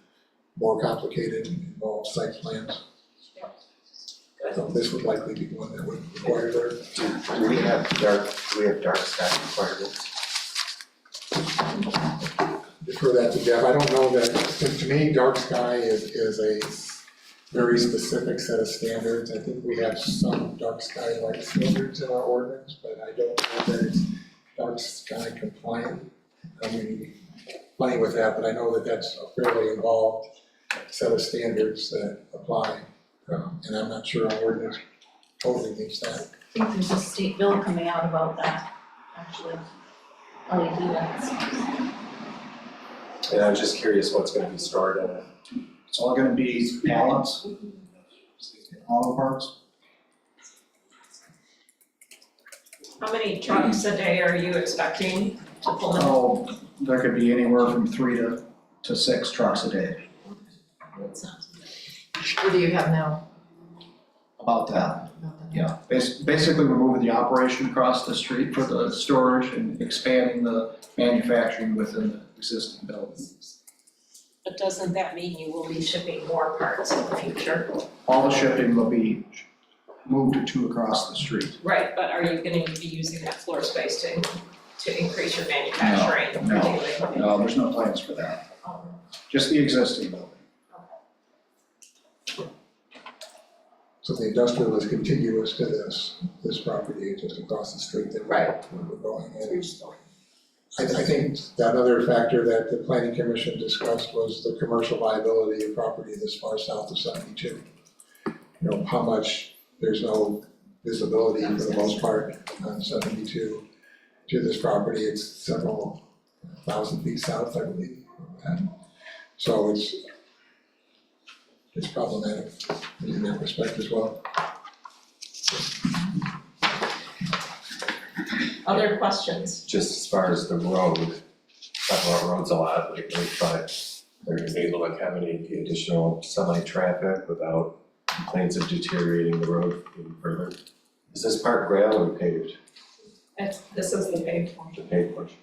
more complicated, involved site plans. So this would likely be one that would require their. Do we have dark sky requirements? Defer that to Jeff. I don't know that, to me, dark sky is a very specific set of standards. I think we have some dark sky light standards in our ordinance, but I don't know that it's dark sky compliant. I mean, playing with that, but I know that that's a fairly involved set of standards that apply. And I'm not sure our ordinance totally meets that. I think there's a state bill coming out about that, actually. LED lights. And I'm just curious what's gonna be stored in it. It's all gonna be pallets, auto parts. How many trucks a day are you expecting to pull in? Oh, there could be anywhere from 3 to 6 trucks a day, What do you have now? about that. Yeah, basically, we're moving the operation across the street for the storage and expanding the manufacturing within the existing building. But doesn't that mean you will be shipping more parts in the future? All the shipping will be moved to across the street. Right, but are you gonna be using that floor space to increase your manufacturing? No, there's no plans for that. Just the existing building. So the industrial is contiguous to this property, just across the street that we're going in. I think that other factor that the planning commission discussed was the commercial viability of property this far south of 72. You know, how much, there's no visibility for the most part on 72 to this property. It's several thousand feet south, I believe. So it's problematic in that respect as well. Other questions? Just as far as the road, talk about roads a lot lately, but are you able to accommodate the additional semi-traffic without complaints of deteriorating the road even further? Is this part gravel or paved? This is the paved portion. The paved portion.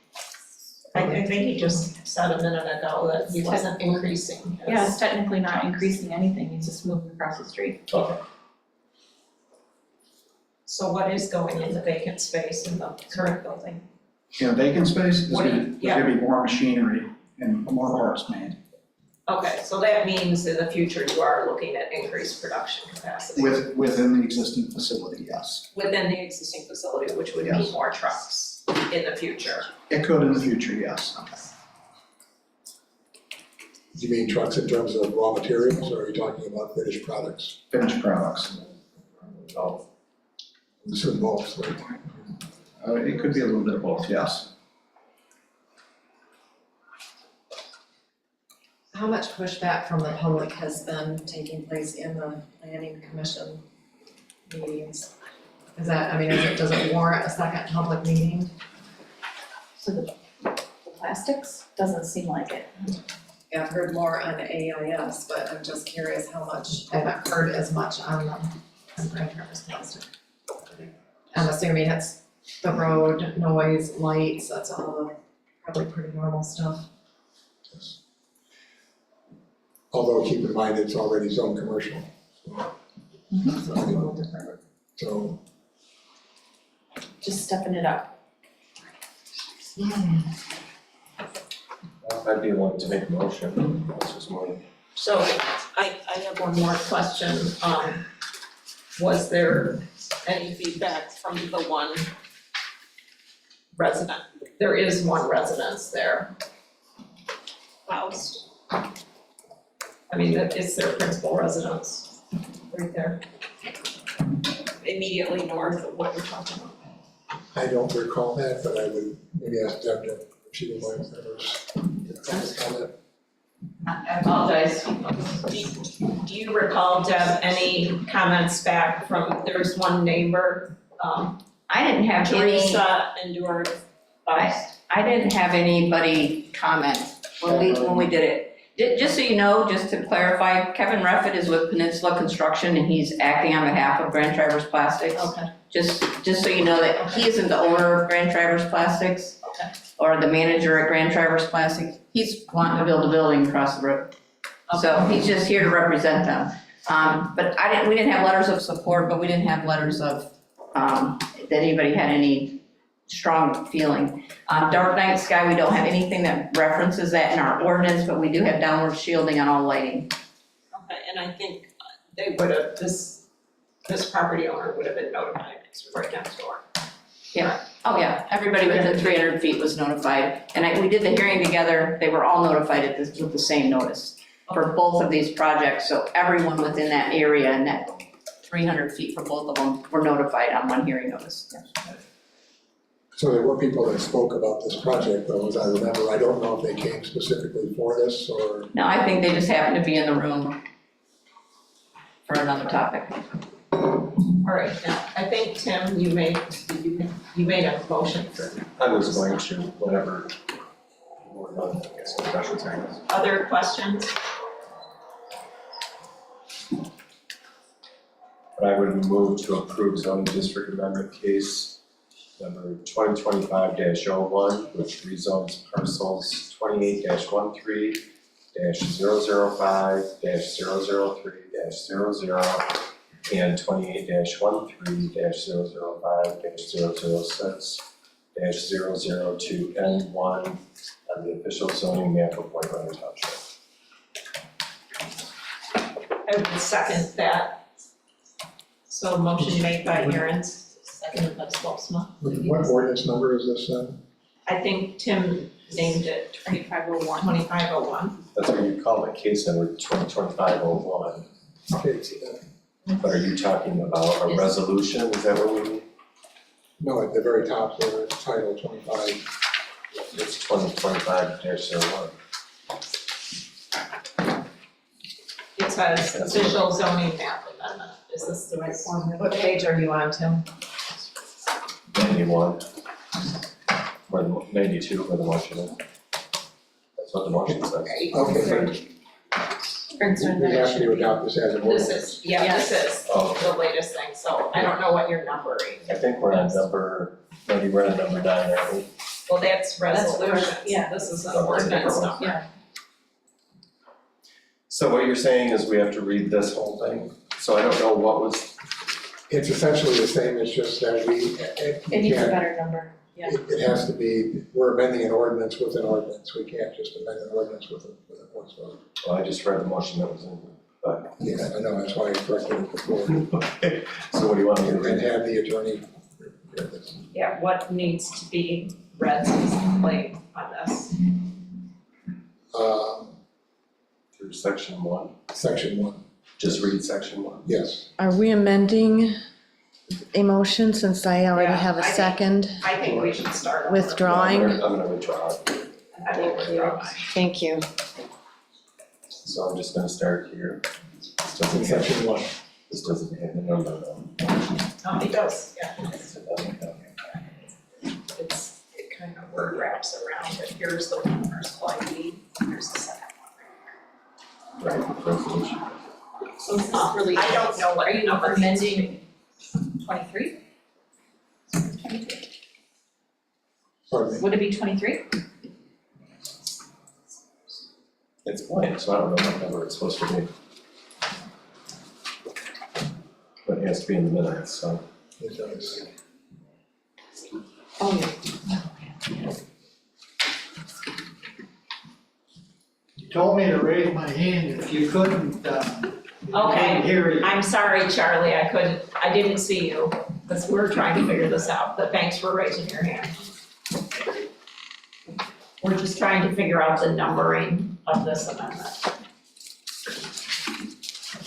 I think he just said a minute ago that he wasn't increasing his. Yeah, it's technically not increasing anything, it's just moving across the street. Okay. So what is going in the vacant space in the current building? In vacant space, What do you- there's gonna be more machinery and more parts made. Okay, so that means in the future you are looking at increased production capacity Within the existing facility, yes. within the existing facility, which would mean Yes. more trucks in the future. It could in the future, yes. Do you mean trucks in terms of raw materials, or are you talking about finished products? Finished products. Oh, So both, right? It could be a little bit of both, yes. How much pushback from the public has been taking place in the planning commission meetings? Is that, I mean, does it warrant a second public meeting? So the plastics, doesn't seem like it. Yeah, I've heard more on AIS, but I'm just curious how much, I haven't heard as much on Grand Traverse Plastic. I'm assuming it's the road, noise, lights, that's all the probably pretty normal stuff. Although keep in mind, it's already zone commercial. So it's a little different. So Just stepping it up. I'd be willing to make a motion, that's just more. So I have one more question. Was there any feedback from the one resident? There is one residence there. Housed. I mean, that is their principal residence, right there. Immediately north of what we're talking about. I don't recall that, but I would maybe ask Deb to, if she would mind, comment. I apologize. Do you recall, Deb, any comments back from, there's one neighbor, I didn't have any, Teresa and your spouse? I didn't have anybody comment when we did it. Just so you know, just to clarify, Kevin Reffett is with Peninsula Construction and he's acting on behalf of Grand Traverse Plastics. Okay. Just so you know that he isn't the owner of Grand Traverse Plastics. Okay. Or the manager at Grand Traverse Plastics. He's wanting to build a building across the road. So he's just here to represent them. But we didn't have letters of support, but we didn't have letters of, that anybody had any strong feeling. Dark night sky, we don't have anything that references that in our ordinance, but we do have downward shielding on all lighting. Okay, and I think they would have, this property owner would have been notified, because we're right next door. Yeah, oh yeah, everybody within 300 feet was notified. And we did the hearing together, they were all notified with the same notice for both of these projects. So everyone within that area and that 300 feet for both of them were notified on one hearing notice. So there were people that spoke about this project, though, as I remember. I don't know if they came specifically for this or. No, I think they just happened to be in the room for another topic. All right, now, I think, Tim, you made a motion for I was going to, whenever we're done, I guess, questions, I guess. other questions. But I would move to approve zoning district amendment case number 2025-01, which rezones parcels 28-13, -005-003-00 and 28-13-005-006-002 N1 on the official zoning map of Whitewater Township. I would second that. So motion made by Aaron's, seconded by Swopsma. What ordinance number is this then? I think Tim named it 2501. That's what you call it, case number 2025-01. Okay, see that? But are you talking about a resolution, is that what we need? No, at the very top there, it's title 25. It's 2025-01. It says official zoning map amendment. Is this the right form? What page are you on, Tim? 91, or 92 for the motion is. That's what the motion says. Okay, we have to adopt this as an This ordinance. is, this is Oh. the latest thing, so I don't know what you're numbering. I think we're on number, maybe we're on number 9, aren't we? Well, that's resolution, yeah. this is an ordinance number. Yeah. So what you're saying is we have to read this whole thing? So I don't know what was, It's essentially the same, it's just that we It needs a better number, yeah. it has to be, we're amending an ordinance with an ordinance. We can't just amend an ordinance with a voice vote. well, I just read the motion that was in, but. Yeah, I know, that's why I corrected it before. Okay, so what do you want me to And read? have the attorney read this. Yeah, what needs to be read specifically on this? Through section 1, Section 1, just read section 1. yes. Are we amending a motion since I already Yeah, have a I think- second? I think we should start over. Withdrawing? I'm gonna withdraw it. I will withdraw mine. Thank you. So I'm just gonna start here. This In doesn't have, section 1. this doesn't have the number though. Oh, it does, yeah. It doesn't have. It kind of word wraps around, but here's the one parcel ID, here's the second Right, resolution. one. So it's not really, I don't know what number needs to be. 23? Pardon me. Would it be 23? It's blank, so I don't know what number it's supposed to be. But it has to be in the minutes, so. It does. Oh, You told me to raise my hand if you couldn't, Okay. hear it. I'm sorry, Charlie, I didn't see you, because we're trying to figure this out, but thanks for raising your hand. We're just trying to figure out the numbering of this amendment.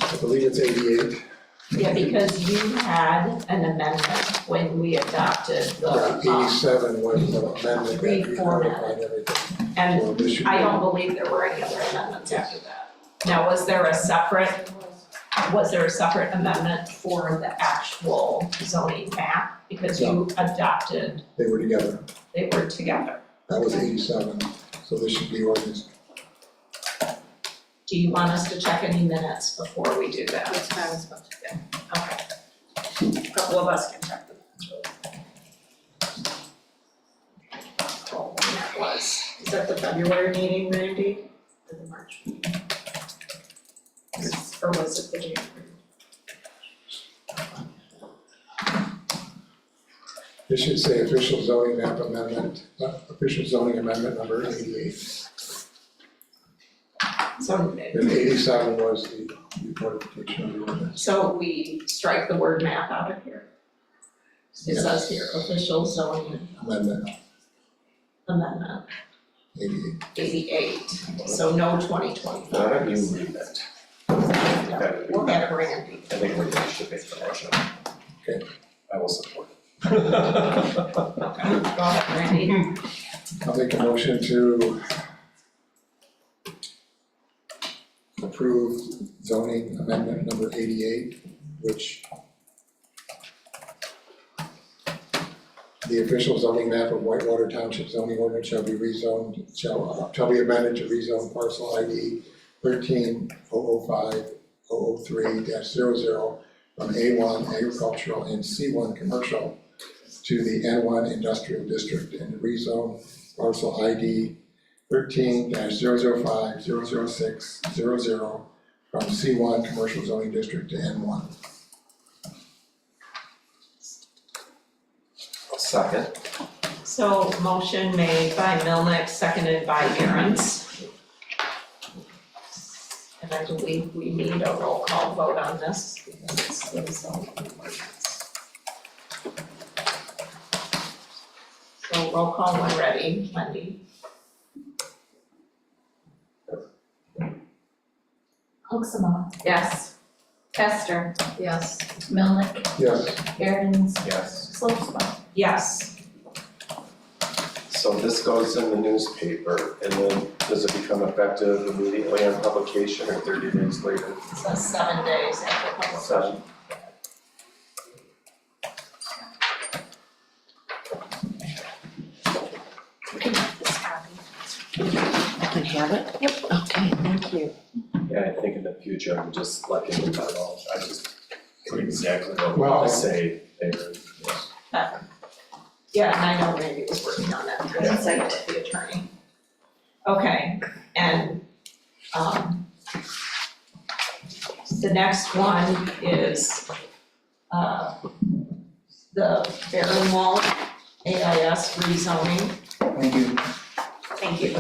I believe it's 88. Yeah, because you had an amendment when we adopted the, 87 was the amendment that recodified everything. So and this should I be- don't believe there were any other amendments after that. Now, was there a separate amendment for the actual zoning map? Because you adopted, They were together. they were together. That was 87, so this should be ordinance. Do you want us to check any minutes before we do that? That's what I was supposed to do. Okay. A couple of us can check the minutes really quick. Oh, when that was, is that the February meeting, Randy? Or the March meeting? Or was it the January? This should say official zoning map amendment, official zoning amendment number 88. So, And 87 was the codification of the ordinance. so we strike the word map out of here. It says here, official zoning Amendment amendment 88. 88, so no 2025. Why don't you read that? We'll get Randy. I think we're gonna should make the motion. Okay. I will support it. Okay, go ahead, Randy. I'll make a motion to approve zoning amendment number 88, which the official zoning map of Whitewater Township zoning ordinance shall be rezoned, shall be amended to rezone parcel ID 13-005-003-00 from A1 agricultural and C1 commercial to the N1 industrial district and rezone parcel ID 13-005-006-00 from C1 commercial zoning district to N1. Second. So motion made by Milnick, seconded by Aaron's. And I believe we need a roll call vote on this because it's the zoning ordinance. So roll call when ready, Wendy. Hoeksema, Yes. Kester, Yes. Milnick, Yes. Aaron's, Yes. Slopsma. Yes. So this goes in the newspaper, and then does it become effective immediately on publication or 30 days later? It says 7 days after publication. 7. I can have it? Yep. Okay, thank you. Yeah, I think in the future, I'm just letting them know, I just put exactly what Well, I say there. Yeah, and I know Randy was working on that, because it's like the attorney. Okay, and, the next one is, the Barren Wall AIS rezoning. Thank you. Thank you.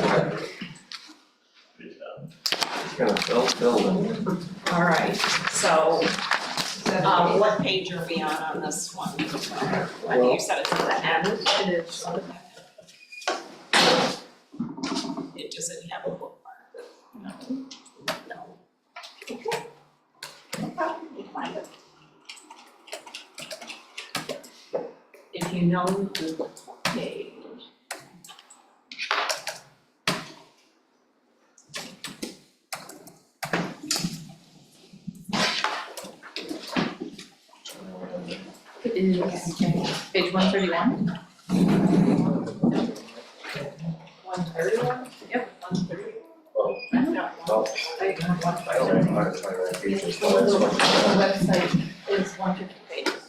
It's gonna build them. All right, so, what page are we on this one? Wendy, you said it's at the end? It is. It doesn't have a bookmark. No. Okay. No problem, we'll find it. If you know the page. It is page 131. 131? Yep, 131. Well, I got one. I got one. I don't know how to try to pages, The but that's what. website is 150 pages.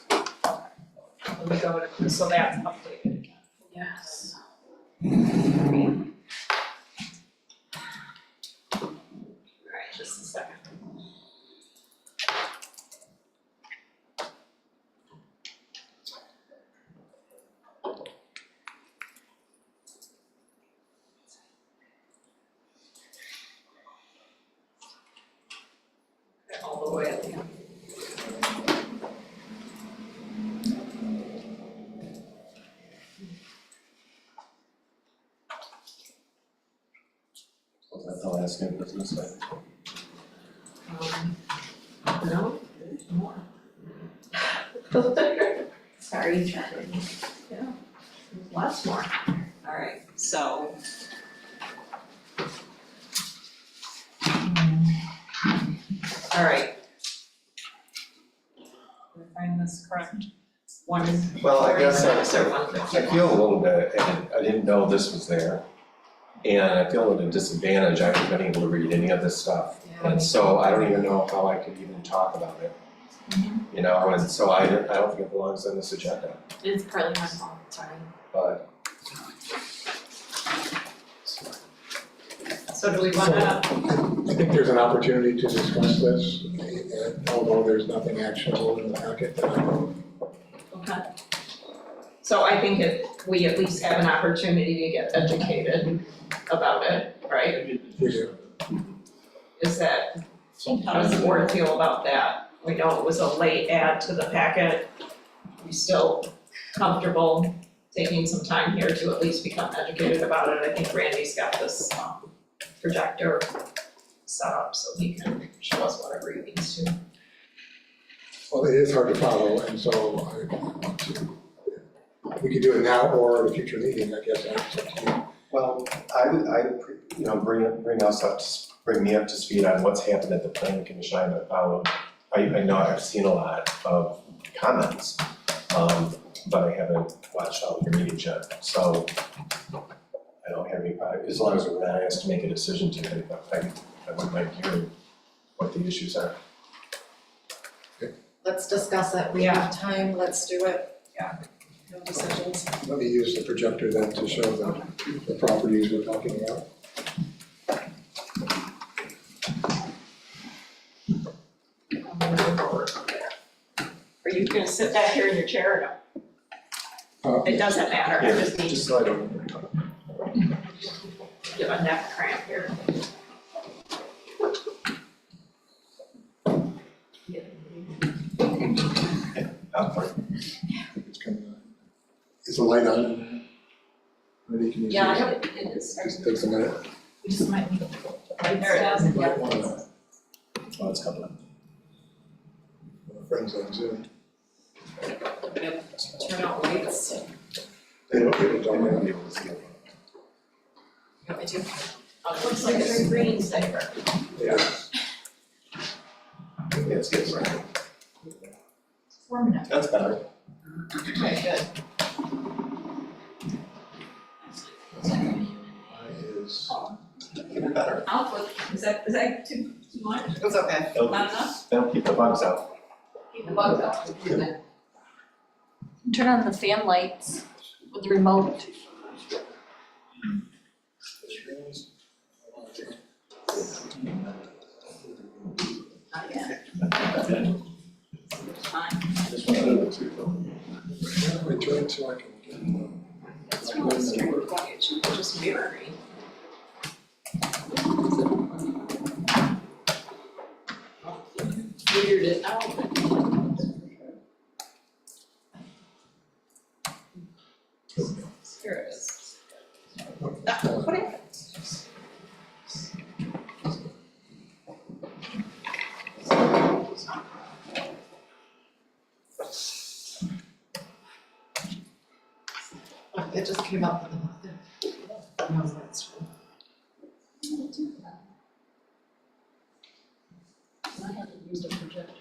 Let me go to, so that's updated again. Yes. Alright, just a second. All the way at the end. That's the last new business. No, there's more. Sorry. Yeah, there's lots more. Alright, so. Alright. Did I find this correct? One is. Well, I guess or one I feel a little bit, I didn't know this was there. And I feel at a disadvantage, I haven't been able to read any of this stuff. And so I don't even know how I could even talk about it. You know, and so I don't think it belongs on this agenda, It's partly my fault, sorry. but. So do we wanna, I think there's an opportunity to discuss this, and although there's nothing actionable in the packet that I know. okay. So I think we at least have an opportunity to get educated about it, right? We do. Is that, how does the board feel about that? We know it was a late add to the packet. We still comfortable taking some time here to at least become educated about it? I think Randy's got this projector set up so he can show us whatever he needs to. Well, it is hard to follow, and so I want to, We could do it now or at a future meeting, I guess, that's up to you. Well, I would, bring me up to speed on what's happened at the planning commission. I haven't followed, I know I've seen a lot of comments, but I haven't watched all your meetings yet, so I don't have any problem, as long as we're not asked to make a decision today, but I wouldn't mind hearing what the issues are. Let's discuss it, we have time, let's do it. Yeah. No decisions. Let me use the projector then to show the properties we're talking about. Are you gonna sit back here in your chair or no? It doesn't matter, I just need Just so I don't. to get a neck cramp here. It's coming on. Is the light on? Ready, can you see? Yeah, it is. Just takes a minute. We just might need. There it is. Light one on. Oh, it's coming up. My friends on Zoom. Turn out lights. They don't be able to see it. You want me to? Oh, it looks like a screensaver. Yeah. Yeah, it's getting right. 4 minutes. That's better. Okay, good. Is Even better. Is that too much? It's okay. That'll Not enough? that'll keep the bugs out. Keep the bugs out. Turn on the fan lights with the remote. Not yet. Just one of the two. we turn so I can get That's really strange, why it should just mirror me. Figured it out. Here it is. What happened? It just came up with the mother. No, that's true. I haven't used a projector.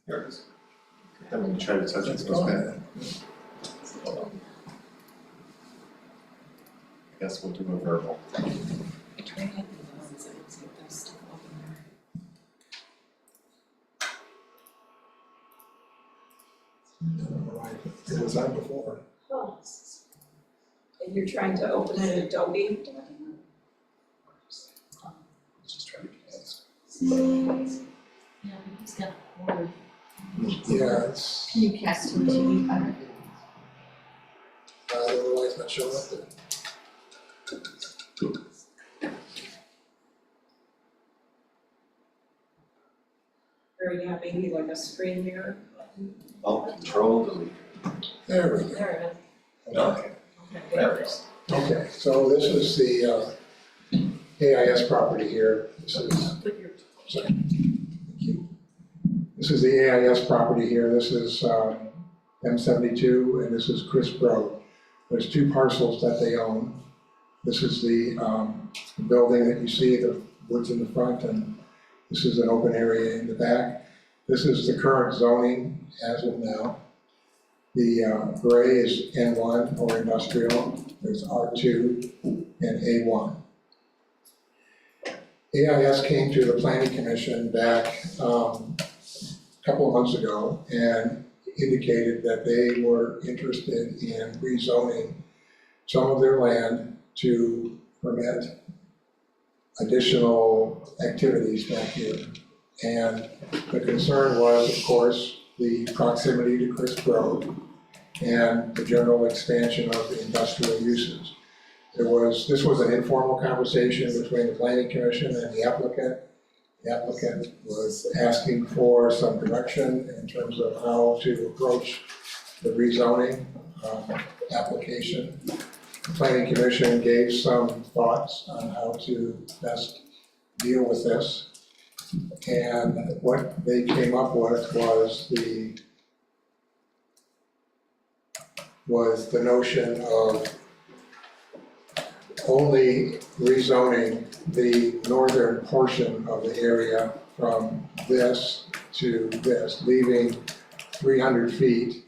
Here it is. Then when you try to touch it, it goes back. I guess we'll do a verbal. It was on before. Oh. And you're trying to open it in Adobe? Just try to get this. Yeah, he's got a word. Yeah, it's, Can you cast to the TV better? otherwise not showing up there. Or you have maybe like a screen mirror? Alt Control Delete. There we go. There it is. Okay. There it is. Okay, so this is the AIS property here. This is, sorry. Thank you. This is the AIS property here. This is M72 and this is Crisp Road. There's two parcels that they own. This is the building that you see, the woods in the front, and this is an open area in the back. This is the current zoning as of now. The gray is N1 or industrial, there's R2 and A1. AIS came to the planning commission back a couple of months ago and indicated that they were interested in rezoning some of their land to permit additional activities back here. And the concern was, of course, the proximity to Crisp Road and the general expansion of the industrial uses. This was an informal conversation between the planning commission and the applicant. The applicant was asking for some direction in terms of how to approach the rezoning application. the planning commission gave some thoughts on how to best deal with this. And what they came up with was the notion of only rezoning the northern portion of the area from this to this, leaving 300 feet,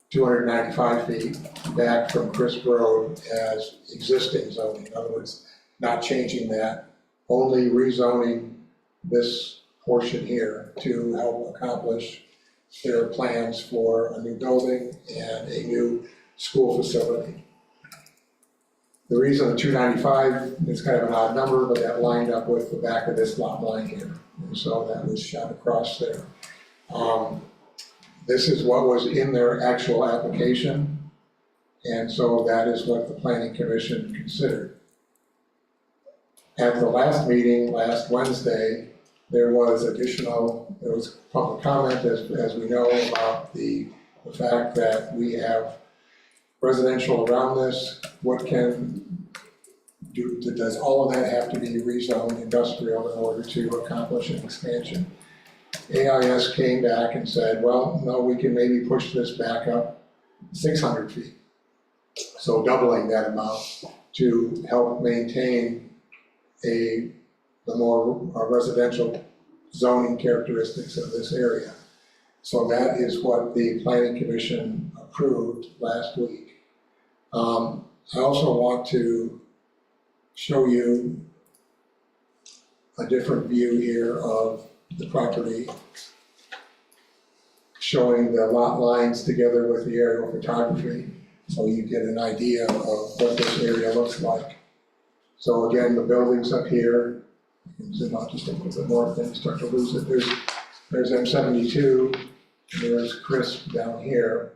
295 feet back from Crisp Road as existing zoning. In other words, not changing that, only rezoning this portion here to help accomplish their plans for a new building and a new school facility. The reason the 295 is kind of an odd number, but that lined up with the back of this lot line here. And so that was shot across there. This is what was in their actual application. And so that is what the planning commission considered. At the last meeting, last Wednesday, there was public comment, as we know, about the fact that we have residential around this. Does all of that have to be rezoned industrial in order to accomplish an expansion? AIS came back and said, well, no, we can maybe push this back up 600 feet. So doubling that amount to help maintain the more residential zoning characteristics of this area. So that is what the planning commission approved last week. I also want to show you a different view here of the property, showing the lot lines together with the aerial photography, so you get an idea of what this area looks like. So again, the buildings up here, you can zoom out just a little bit more, then you start to lose it. There's M72, there's Crisp down here.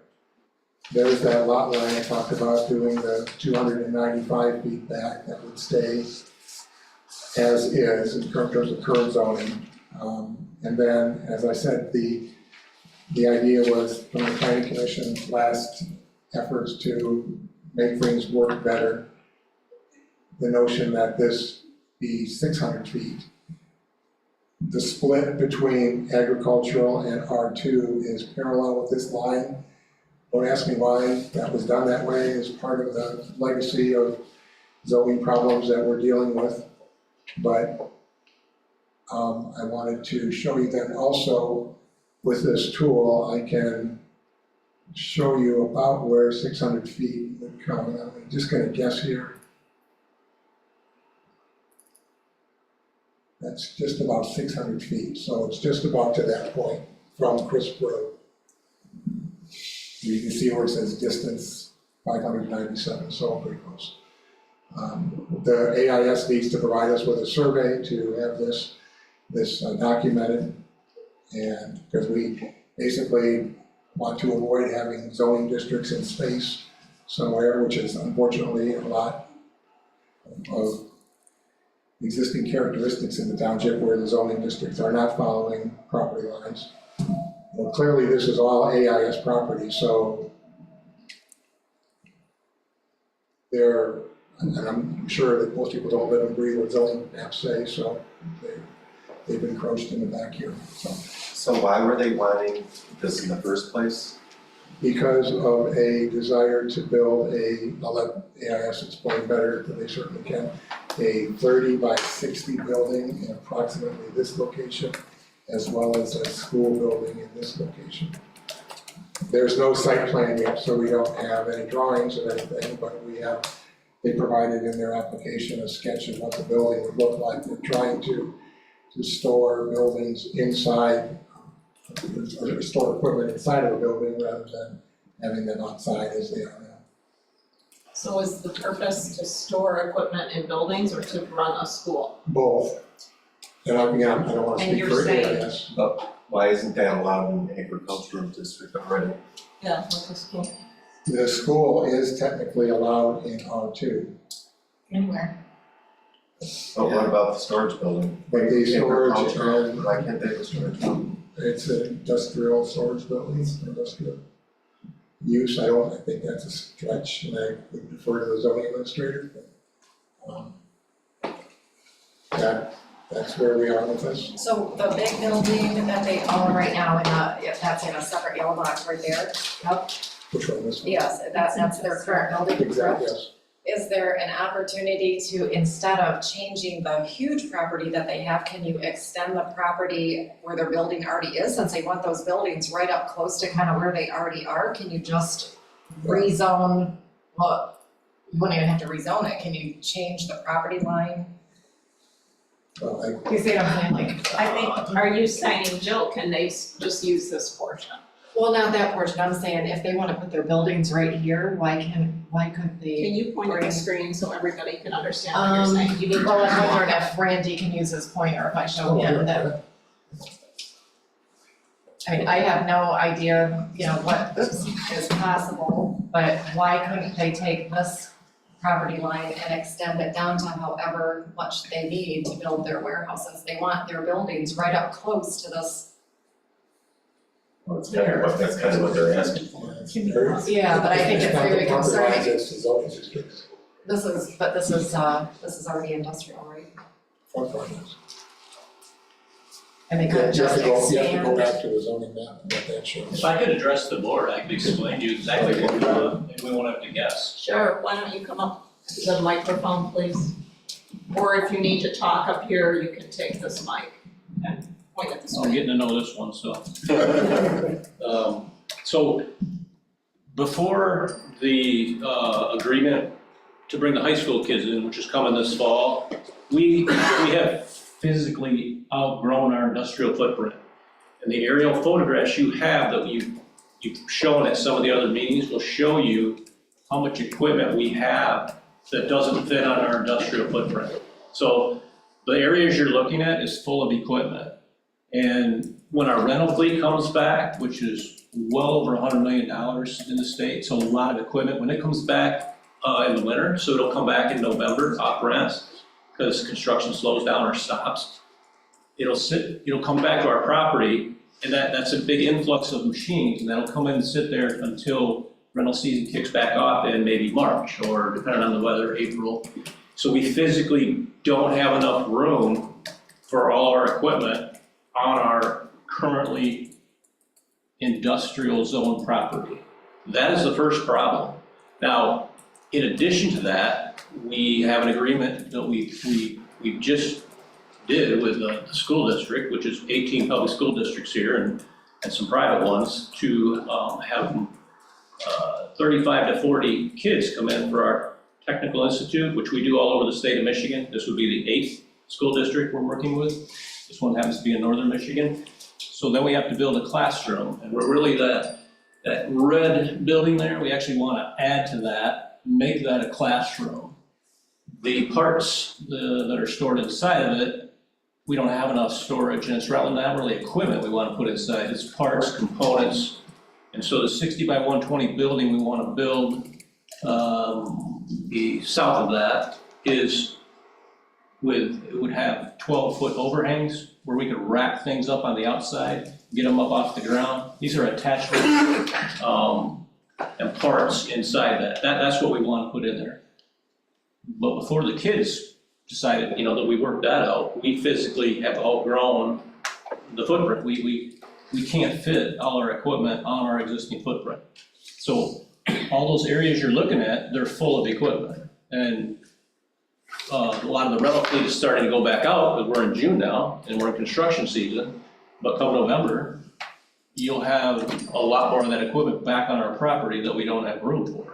There's that lot line I talked about, doing the 295 feet back, that would stay as is in terms of current zoning. And then, as I said, the idea was from the planning commission's last efforts to make things work better, the notion that this be 600 feet. The split between agricultural and R2 is parallel with this line. Don't ask me why that was done that way. It's part of the legacy of zoning problems that we're dealing with. But I wanted to show you that also with this tool, I can show you about where 600 feet would come. And I'm just going to guess here. That's just about 600 feet. So it's just about to that point from Crisp Road. You can see where it says distance 597, so pretty close. The AIS needs to provide us with a survey to have this documented, and because we basically want to avoid having zoning districts in space somewhere, which is unfortunately a lot of existing characteristics in the township where the zoning districts are not following property lines. Well, clearly this is all AIS property, so and I'm sure that most people don't live and breathe what zoning maps say, so they've encroached in the back here, so. So why were they wanting this in the first place? Because of a desire to build I'll let AIS explain better than they certainly can, a 30 by 60 building in approximately this location, as well as a school building in this location. There's no site plan yet, so we don't have any drawings of anything, but they provided in their application a sketch of what the building would look like. They're trying to store buildings inside, or store equipment inside of a building rather than having them outside as they are now. So is the purpose to store equipment in buildings or to run a school? Both. And I don't want to speak for AIS. But why isn't that allowed in the agricultural district already? Yeah, like a school. The school is technically allowed in R2. Anywhere. But what about the storage building? But the storage Agricultural, and why can't they have a storage building? it's an industrial storage building, industrial. use, I think that's a stretch, and I would defer to the zoning administrator. That's where we are with this. So the big building that they own right now, that's in a separate yellow box right there, yep, Which one, this one? yes, that's their current building, correct? Exactly, yes. Is there an opportunity to, instead of changing the huge property that they have, can you extend the property where their building already is? Since they want those buildings right up close to kind of where they already are, can you just rezone, well, you wouldn't even have to rezone it, can you change the property line? Well, You see what I'm saying, like, I think, are you saying, Jill, can they just use this portion? well, not that portion, I'm saying if they wanna put their buildings right here, why couldn't they? Can you point at the screen so everybody can understand what you're saying? You need Well, I'm wondering if Randy can use his pointer if I show him that. I mean, I have no idea, you know, what is possible, but why couldn't they take this property line and extend it down to however much they need to build their warehouses? They want their buildings right up close to this. Well, that's kind of what they're asking for. Yeah, but I think it's very concerning. It's the zoning districts. This is already industrial, right? Front lines. And they couldn't just You have to go expand. back to the zoning map and what that shows. If I could address the board, I could explain to you exactly what we're doing, and we won't have to guess. Sure, why don't you come up to the microphone, please? Or if you need to talk up here, you can take this mic and point at the I'm screen. getting to know this one, so. So before the agreement to bring the high school kids in, which is coming this fall, we have physically outgrown our industrial footprint. And the aerial photographs you have that you've shown at some of the other meetings will show you how much equipment we have that doesn't fit on our industrial footprint. So the areas you're looking at is full of equipment. And when our rental fleet comes back, which is well over $100 million in the state, so a lot of equipment, when it comes back in the winter, so it'll come back in November off rent, because construction slows down or stops, it'll come back to our property, and that's a big influx of machines, and that'll come in and sit there until rental season kicks back off in maybe March, or depending on the weather, April. So we physically don't have enough room for all our equipment on our currently industrial zone property. That is the first problem. Now, in addition to that, we have an agreement that we just did with the school district, which is 18 public school districts here and some private ones, to have 35 to 40 kids come in for our technical institute, which we do all over the state of Michigan. This would be the 8th school district we're working with. This one happens to be in northern Michigan. So then we have to build a classroom, and we're really that red building there, we actually want to add to that, make that a classroom. The parts that are stored inside of it, we don't have enough storage, and it's not really equipment we want to put inside, it's parts, components. And so the 60 by 120 building we want to build, the south of that is it would have 12-foot overhangs where we could rack things up on the outside, get them up off the ground. These are attachments and parts inside that. That's what we want to put in there. But before the kids decided, that we worked that out, we physically have outgrown the footprint. We can't fit all our equipment on our existing footprint. So all those areas you're looking at, they're full of equipment. And a lot of the rental fleet is starting to go back out, because we're in June now, and we're in construction season. But come November, you'll have a lot more of that equipment back on our property that we don't have room for.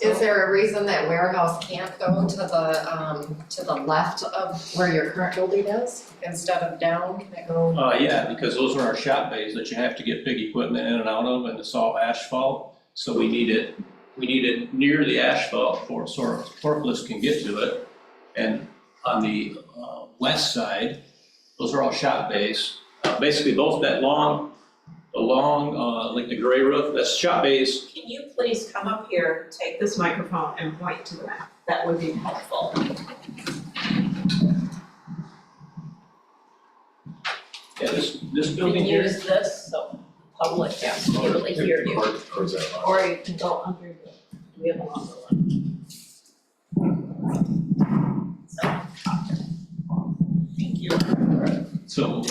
Is there a reason that warehouse can't go to the left of where your current building is, instead of down, that go? Yeah, because those are our shop bays that you have to get big equipment in and out of, and it's all asphalt. So we need it near the asphalt so our forklifts can get to it. And on the west side, those are all shop bays. Basically both that long, like the gray roof, that's shop bays. Can you please come up here, take this microphone and point to the map? That would be helpful. Yeah, this building here. You can use this, so. public has to really hear you. Or is that? Or you can go under the, we have a longer one. So, thank you. So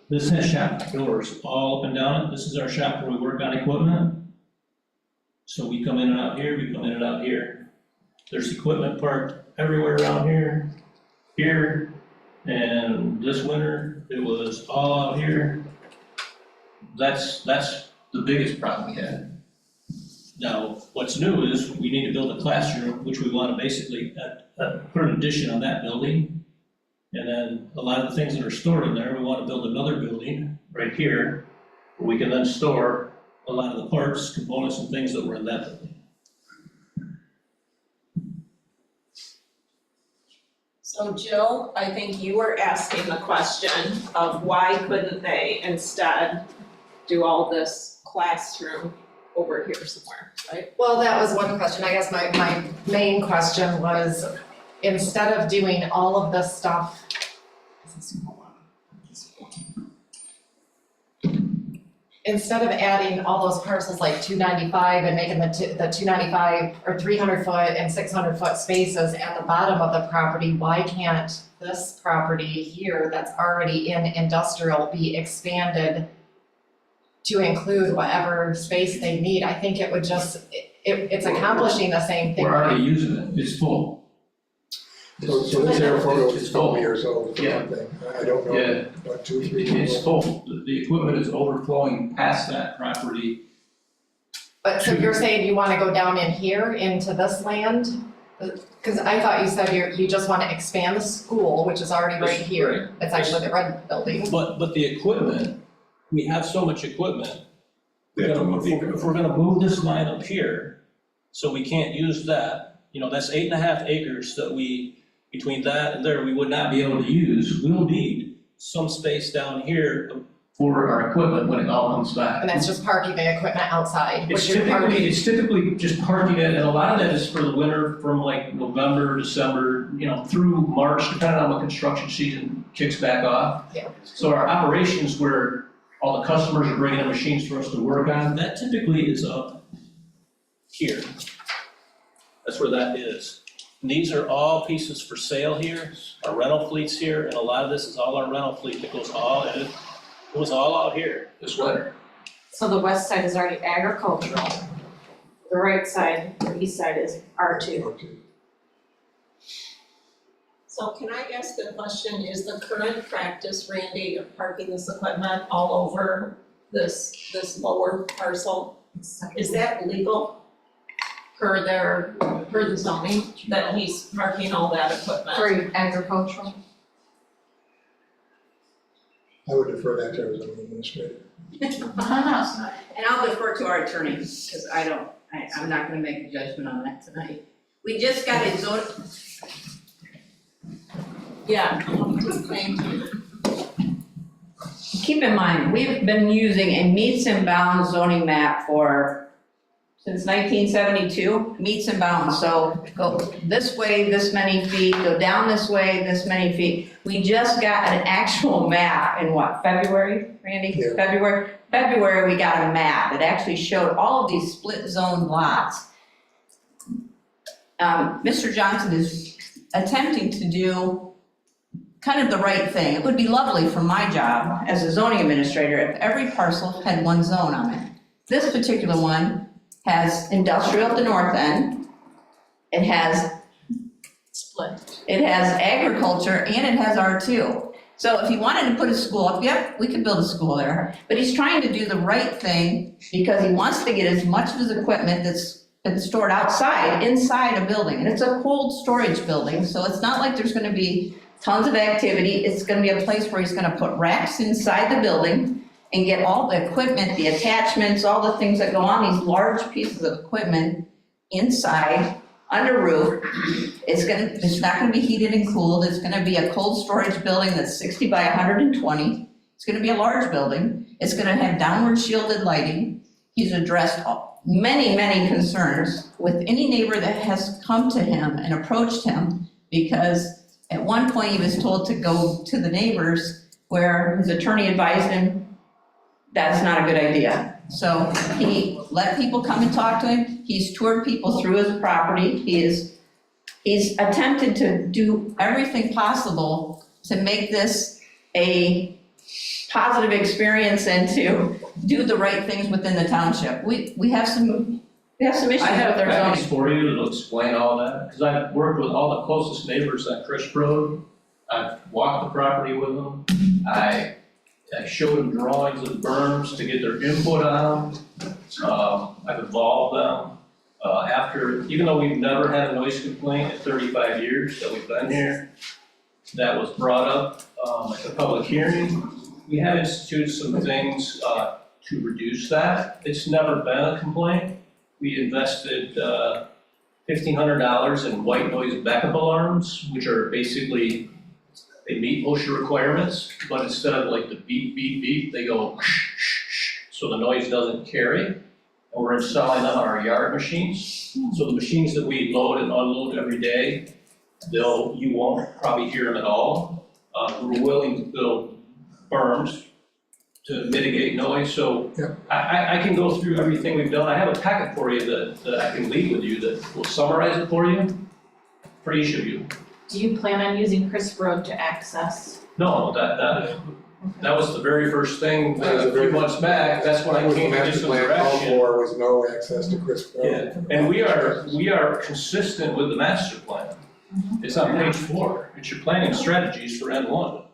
this has shop doors all up and down it. This is our shop where we work on equipment. So we come in and out here, we come in and out here. There's equipment parked everywhere around here, here, and this winter, it was all out here. That's the biggest problem we had. Now, what's new is we need to build a classroom, which we want to basically put an addition on that building. And then a lot of the things that are stored in there, we want to build another building right here, where we can then store a lot of the parts, components, and things that were in that building. So Jill, I think you were asking the question of why couldn't they instead do all this classroom over here somewhere, right? Well, that was one question. I guess my main question was, instead of doing all of this stuff, instead of adding all those parcels like 295 and making the 295 or 300 foot and 600 foot spaces at the bottom of the property, why can't this property here that's already in industrial be expanded to include whatever space they need? I think it would just, it's accomplishing the same thing. We're already using it, it's full. So this air photo It's is full. 12 years old, for Yeah. one thing. I don't know, Yeah. about 2, 3 It's years. full, the equipment is overflowing past that property. But so you're saying you wanna go down in here into this land? Cause I thought you said you just wanna expand the school, which is already right here. It's actually the red building. But the equipment, we have so much equipment. They have to move the equipment. If we're gonna move this line up here, so we can't use that, that's 8.5 acres that between that and there, we would not be able to use. We'll need some space down here for our equipment when it all comes back. And that's just parking the equipment outside, It's which you're parking. typically just parking it, and a lot of that is for the winter from like November, December, through March, depending on what construction season kicks back off. Yeah. So our operations where all the customers are bringing in machines for us to work on, that typically is up here. That's where that is. And these are all pieces for sale here, our rental fleet's here, and a lot of this is all our rental fleet that goes all, and it was all out here this winter. So the west side is already agricultural. The right side, the east side is R2. So can I ask the question, is the current practice, Randy, of parking this equipment all over this lower parcel? Is that legal per the zoning, that he's parking all that equipment? For agricultural. I would defer that to our zoning administrator. And I'll defer to our attorney, because I'm not gonna make a judgment on that tonight. We just got a zone. Yeah, thank you. Keep in mind, we've been using a meets and bounds zoning map since 1972, meets and bounds. So go this way, this many feet, go down this way, this many feet. We just got an actual map in February, Randy? Yeah. February, we got a map that actually showed all of these split zone lots. Mr. Johnson is attempting to do kind of the right thing. It would be lovely for my job as a zoning administrator if every parcel had one zone on it. This particular one has industrial at the north end. It has agriculture, and it has R2. So if he wanted to put a school up, yep, we could build a school there. But he's trying to do the right thing because he wants to get as much of his equipment that's been stored inside a building. And it's a cold storage building, so it's not like there's gonna be tons of activity. It's gonna be a place where he's gonna put racks inside the building and get all the equipment, the attachments, all the things that go on these large pieces of equipment inside, under roof. It's not gonna be heated and cooled. It's gonna be a cold storage building that's 60 by 120. It's gonna be a large building. It's gonna have downward shielded lighting. He's addressed many, many concerns with any neighbor that has come to him and approached him, because at one point he was told to go to the neighbors where his attorney advised him, That's not a good idea. So he let people come and talk to him. He's toured people through his property. He's attempted to do everything possible to make this a positive experience and to do the right things within the township. We have some issues with I have our packets zoning. for you that'll explain all that, because I've worked with all the closest neighbors on Crisp Road. I've walked the property with them. I showed them drawings of the berms to get their input on them. I've involved them. Even though we've never had a noise complaint in 35 years that we've been here, that was brought up at the public hearing. We have instituted some things to reduce that. It's never been a complaint. We invested $1,500 in white noise backup alarms, which are basically, they meet OSHA requirements, but instead of like the beep, beep, beep, they go shh, shh, shh, so the noise doesn't carry. And we're installing them on our yard machines. So the machines that we load and unload every day, you won't probably hear them at all. We're willing to build berms to mitigate noise, so I can go through everything we've done. I have a packet for you that I can leave with you that will summarize it for you, for each of you. Do you plan on using Crisp Road to access? No, that was the very first thing, a few months back, that's when I came to this direction. There was no access to Crisp Road. Yeah, and we are consistent with the master plan. It's on page 4, it's your planning strategies for N1.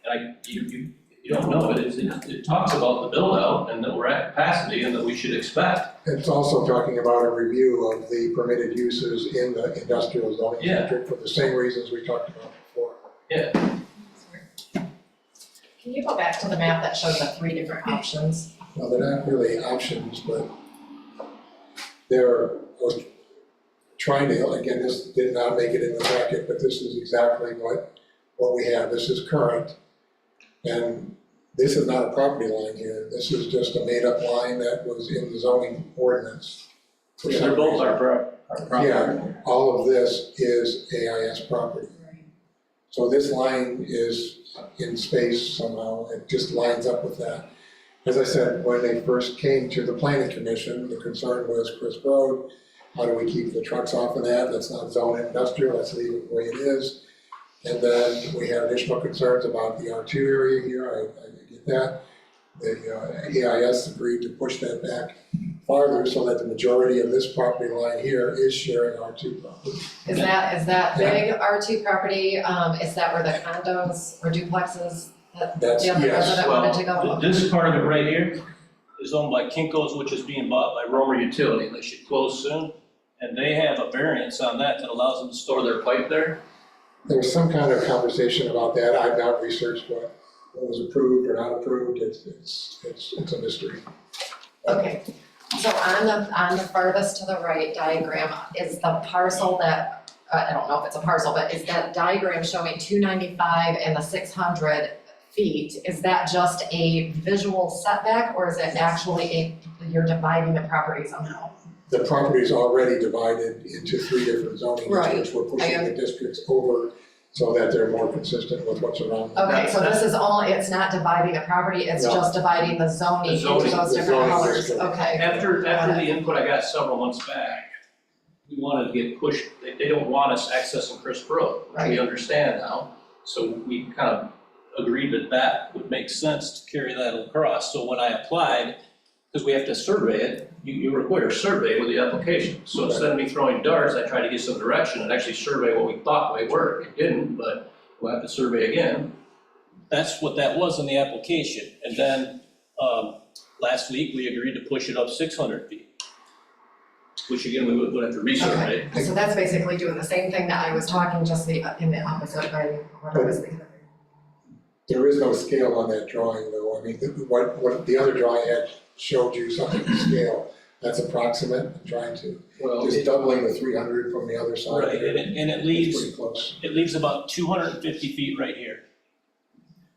And you don't know, but it talks about the build out and that we're at capacity and that we should expect. It's also talking about a review of the permitted uses in the industrial zoning district for the same reasons we talked about before. Yeah. Can you go back to the map that showed the 3 different options? Well, they're not really options, but I was trying to, again, this did not make it in the packet, but this is exactly what we have. This is current. And this is not a property line here. This is just a made-up line that was in the zoning ordinance. Yeah, they're both our property. Yeah, all of this is AIS property. So this line is in space somehow, it just lines up with that. As I said, when they first came to the planning commission, the concern was Crisp Road. How do we keep the trucks off of that? Let's not zone it industrial, let's leave it the way it is. And then we had additional concerns about the R2 area here, I get that. The AIS agreed to push that back farther so that the majority of this property line here is sharing R2 property. Is that big R2 property, is that where the condos or duplexes that the That's, other yes. resident wanted to go? This part of it right here is owned by Kinko's, which is being bought by Romer Utility. They should close soon. And they have a variance on that allows them to store their pipe there. There was some kind of conversation about that. I've not researched what was approved or not approved. It's a mystery. Okay, so on the farthest to the right diagram is the parcel that, I don't know if it's a parcel, but is that diagram showing 295 and the 600 feet? Is that just a visual setback or is it actually you're dividing the property somehow? The property is already divided into 3 different zoning districts. We're pushing the districts over so that they're more consistent with what's around them. Okay, so this is it's not dividing the property, it's just dividing the zoning into those different colors, okay. After the input I got several months back, we wanted to get pushed, they don't want us accessing Crisp Road, which we understand now. So we kind of agreed that would make sense to carry that across. So when I applied, because we have to survey it, you require a survey with the application. So instead of me throwing darts, I tried to get some direction and actually survey what we thought might work. It didn't, but we'll have to survey again. That's what that was in the application. And then last week, we agreed to push it up 600 feet, which again, we would have to resurvey. Okay, so that's basically doing the same thing that I was talking just in the opposite way, what I was thinking. There is no scale on that drawing though. I mean, what the other drawing had showed you something to scale. That's approximate, I'm trying to, just doubling the 300 from the other side. Right, and it leaves, pretty close. it leaves about 250 feet right here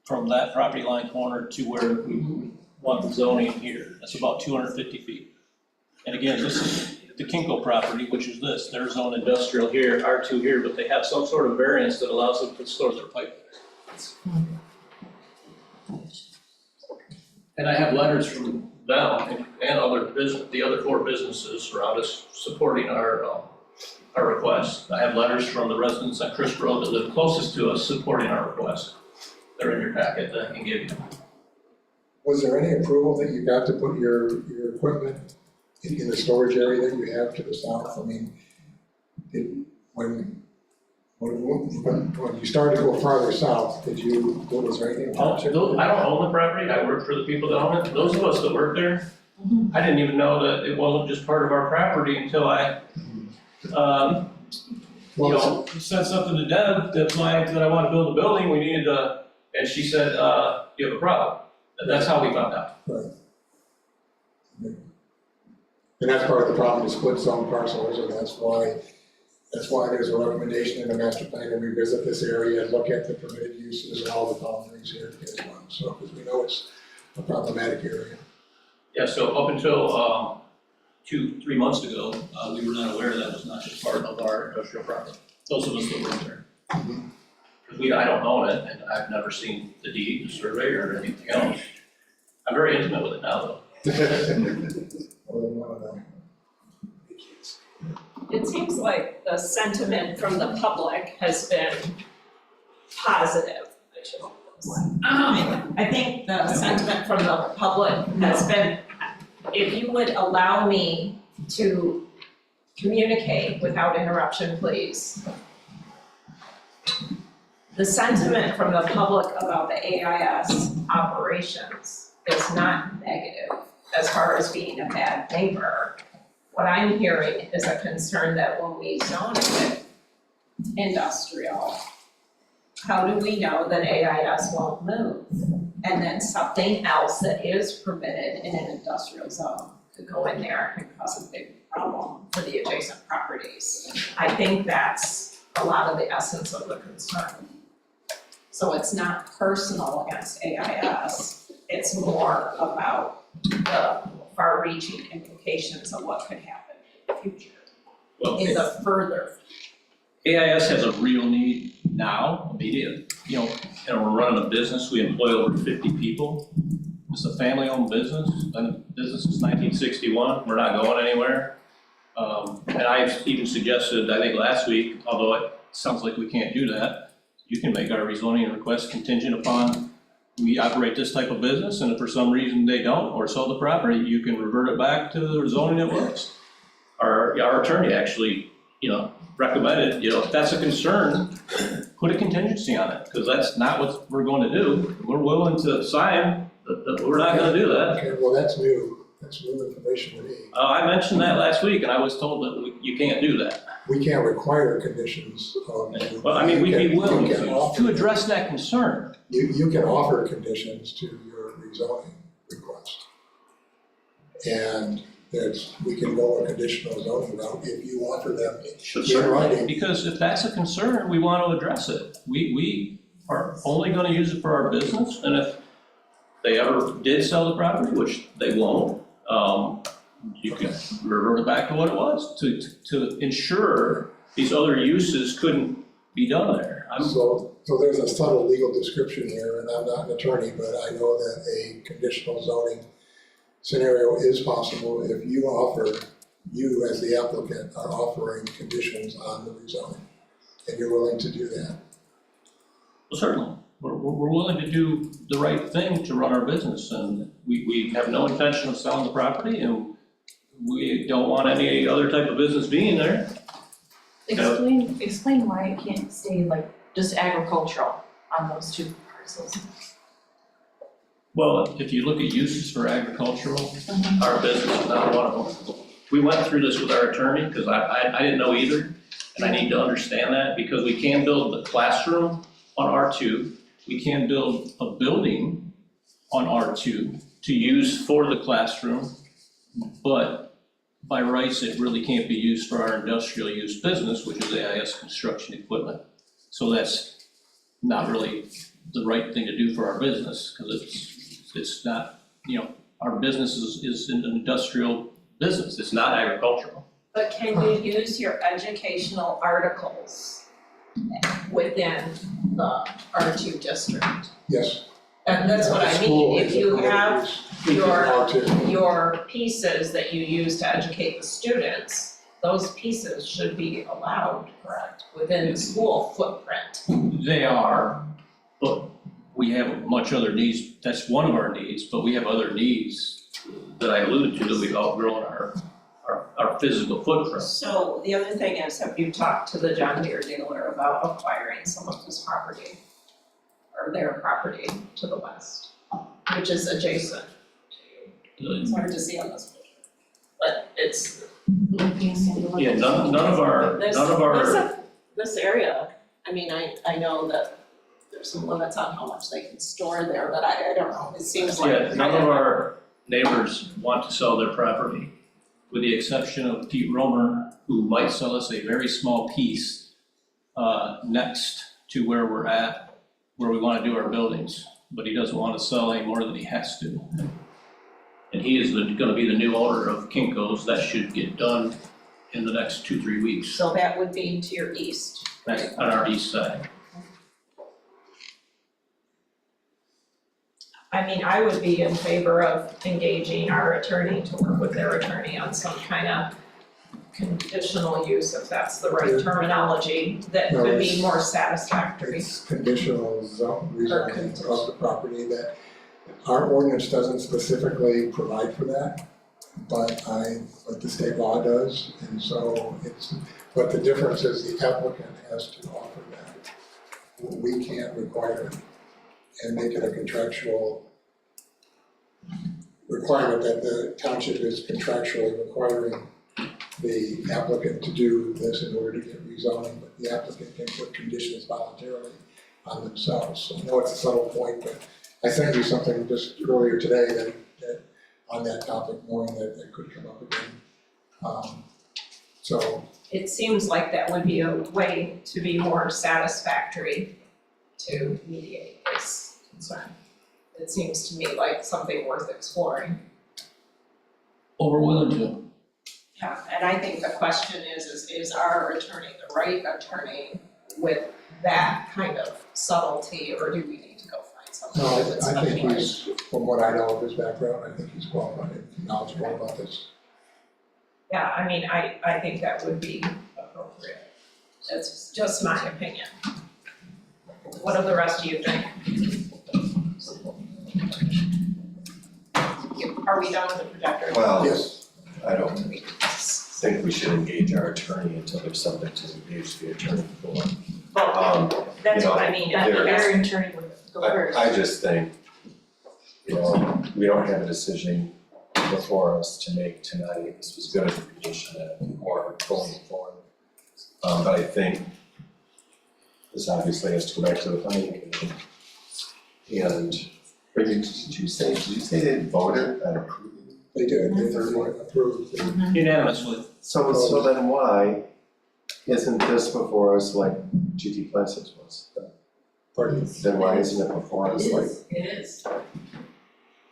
from that property line corner to where we want the zoning here. That's about 250 feet. And again, this is the Kinko property, which is this, their zone industrial here, R2 here, but they have some sort of variance that allows them to store their pipe there. And I have letters from them and the other 4 businesses around us supporting our request. I have letters from the residents on Chris Road that live closest to us supporting our request. They're in your packet that I can give you. Was there any approval that you got to put your equipment in the storage area that you have to the south? I mean, when you started to go farther south, was there anything? I don't own the property, I work for the people that own it. Those of us that work there, I didn't even know that it wasn't just part of our property until I, said something to Deb that I want to build a building, we needed to, and she said, you have a problem. And that's how we found out. Right. And that's part of the problem, is split zone parcels, and that's why there's a recommendation in the master plan to revisit this area and look at the permitted uses and all the boundaries here as well. So, because we know it's a problematic area. Yeah, so up until 2-3 months ago, we were not aware that was not just part of our industrial property. Those of us that work there. Because I don't own it, and I've never seen the deed, the survey, or anything else. I'm very intimate with it now, though. It seems like the sentiment from the public has been positive. I think the sentiment from the public has been, if you would allow me to communicate without interruption, please. The sentiment from the public about the AIS operations is not negative as far as being a bad neighbor. What I'm hearing is a concern that when we zone it industrial, how do we know that AIS won't move? And then something else that is permitted in an industrial zone could go in there and cause a big problem for the adjacent properties. I think that's a lot of the essence of the concern. So it's not personal against AIS, it's more about the far-reaching implications of what could happen in the future, in the further. AIS has a real need now, immediate. And we're running a business, we employ over 50 people. It's a family-owned business, been in business since 1961, we're not going anywhere. And I even suggested, I think last week, although it sounds like we can't do that, you can make our rezoning request contingent upon we operate this type of business, and if for some reason they don't or sell the property, you can revert it back to the zoning it was. Our attorney actually, recommended, if that's a concern, put a contingency on it, because that's not what we're going to do. We're willing to sign, but we're not gonna do that. Okay, well, that's new information to me. I mentioned that last week, and I was told that you can't do that. We can't require conditions. Well, I mean, we'd be willing to address that concern. You can offer conditions to your rezoning request. And we can go a conditional zoning route if you offer them in writing. Because if that's a concern, we want to address it. We are only going to use it for our business, and if they ever did sell the property, which they won't, you can revert it back to what it was to ensure these other uses couldn't be done there. So there's a subtle legal description here, and I'm not an attorney, but I know that a conditional zoning scenario is possible if you as the applicant are offering conditions on the rezoning, and you're willing to do that. Well, certainly. We're willing to do the right thing to run our business, and we have no intention of selling the property, and we don't want any other type of business being there. Explain why it can't stay like just agricultural on those two parcels. Well, if you look at uses for agricultural, our business is not one of them. We went through this with our attorney, because I didn't know either, and I need to understand that, because we can build the classroom on R2, we can build a building on R2 to use for the classroom, but by rights, it really can't be used for our industrial use business, which is AIS construction equipment. So that's not really the right thing to do for our business, because it's not, our business is an industrial business, it's not agricultural. But can you use your educational articles within the R2 district? Yes. And that's what I mean, if you have We can go to- your pieces that you use to educate the students, those pieces should be allowed, correct, within the school footprint. They are, but we have much other needs, that's one of our needs, but we have other needs that I alluded to that we've outgrown our physical footprint. So the other thing is, have you talked to the John Deere dealer about acquiring some of his property? Or their property to the west, which is adjacent to you. It's hard to see on this picture, but it's. Yeah, none of our, This area, I mean, I know that there's some limits on how much they can store there, but I don't know, it seems like. yeah, none of our neighbors want to sell their property, with the exception of Pete Romer, who might sell us a very small piece next to where we're at, where we want to do our buildings, but he doesn't want to sell any more than he has to. And he is gonna be the new owner of Kinko's. That should get done in the next 2-3 weeks. So that would be to your east. That's on our east side. I mean, I would be in favor of engaging our attorney to work with their attorney on some kind of conditional use, if that's the right terminology, that No, could be it's- more satisfactory. It's conditional rezoning of the property that, our ordinance doesn't specifically provide for that, but the state law does, and so but the difference is the applicant has to offer that. We can't require it and make it a contractual requirement that the township is contractually requiring the applicant to do this in order to get rezoning, but the applicant can put conditions voluntarily on themselves. So I know it's a subtle point, but I sent you something just earlier today that on that topic, knowing that could come up again. So. It seems like that would be a way to be more satisfactory to mediate this concern. It seems to me like something worth exploring. Well, we're willing to. Yeah, and I think the question is our attorney the right attorney with that kind of subtlety, or do we need to go find someone that's No, I think specialized? he's, from what I know of his background, I think he's qualified and knowledgeable about this. Yeah, I mean, I think that would be appropriate. That's just my opinion. What do the rest of you think? Are we done with the projector? Well, Yes. I don't think we should engage our attorney until there's something to engage the attorney for. Well, that's what I mean. there- attorney would go first. I just think, we don't have a decision before us to make tonight. This was good information and more fully informed. But I think this obviously has to go back to the planning commission. And, did you say they voted and approved? They did, they approved. Unanimously. So then why isn't this before us like GT Plastics was? Pardon? Then why isn't it before us like? It is.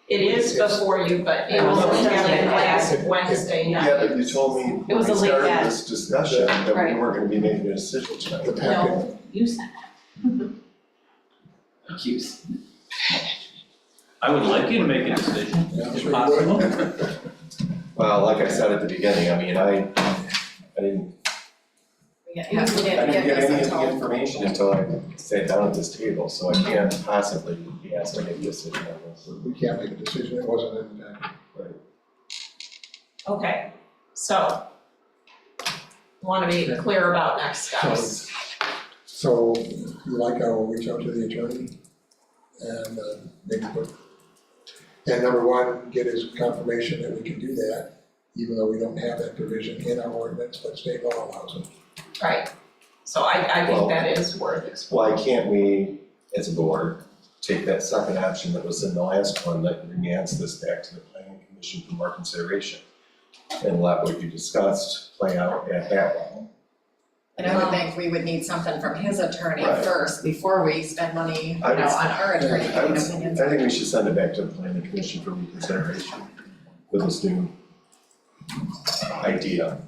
It is before you, but it was only last Wednesday night. Yeah, but you told me It when was we a late started ad. this discussion that we Right. weren't gonna be making a decision tonight. The packet, No, you said that. Accused. I would like you to make a decision, yeah, I'm if sure you possible. would. Well, like I said at the beginning, I mean, I didn't We get any information until I sat down at this table, so I can't possibly be asked to make a decision on this. We can't make a decision, it wasn't in the packet. Right. Okay, so want to be clear about next steps. So, like, I will reach out to the attorney and maybe and number one, get his confirmation that we can do that, even though we don't have that provision in our ordinance, but state law allows it. Right, so I think that is worth exploring. Why can't we, as a board, take that second option that was in the last one, that remands this back to the planning commission for more consideration? And let what you discussed play out at that level. And I would think we would need something from his attorney Right. first before we spend money, I on would- our attorney I giving would- opinions. I think we should send it back to the planning commission for reconsideration with this new idea.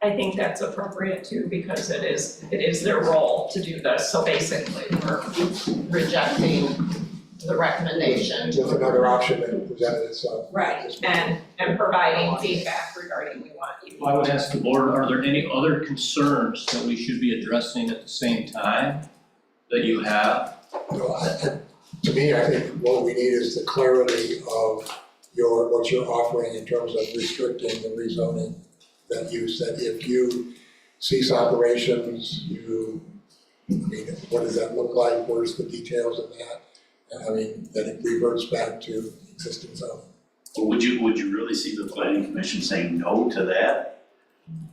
I think that's appropriate too, because it is their role to do this, so basically we're rejecting the recommendation. Just another option that presented itself. Right, and providing feedback regarding we want you. I would ask the board, are there any other concerns that we should be addressing at the same time that you have? To me, I think what we need is the clarity of what you're offering in terms of restricting the rezoning that you said. If you cease operations, what does that look like? Where's the details of that? Then it reverts back to existing zoning. Well, would you really see the planning commission saying no to that?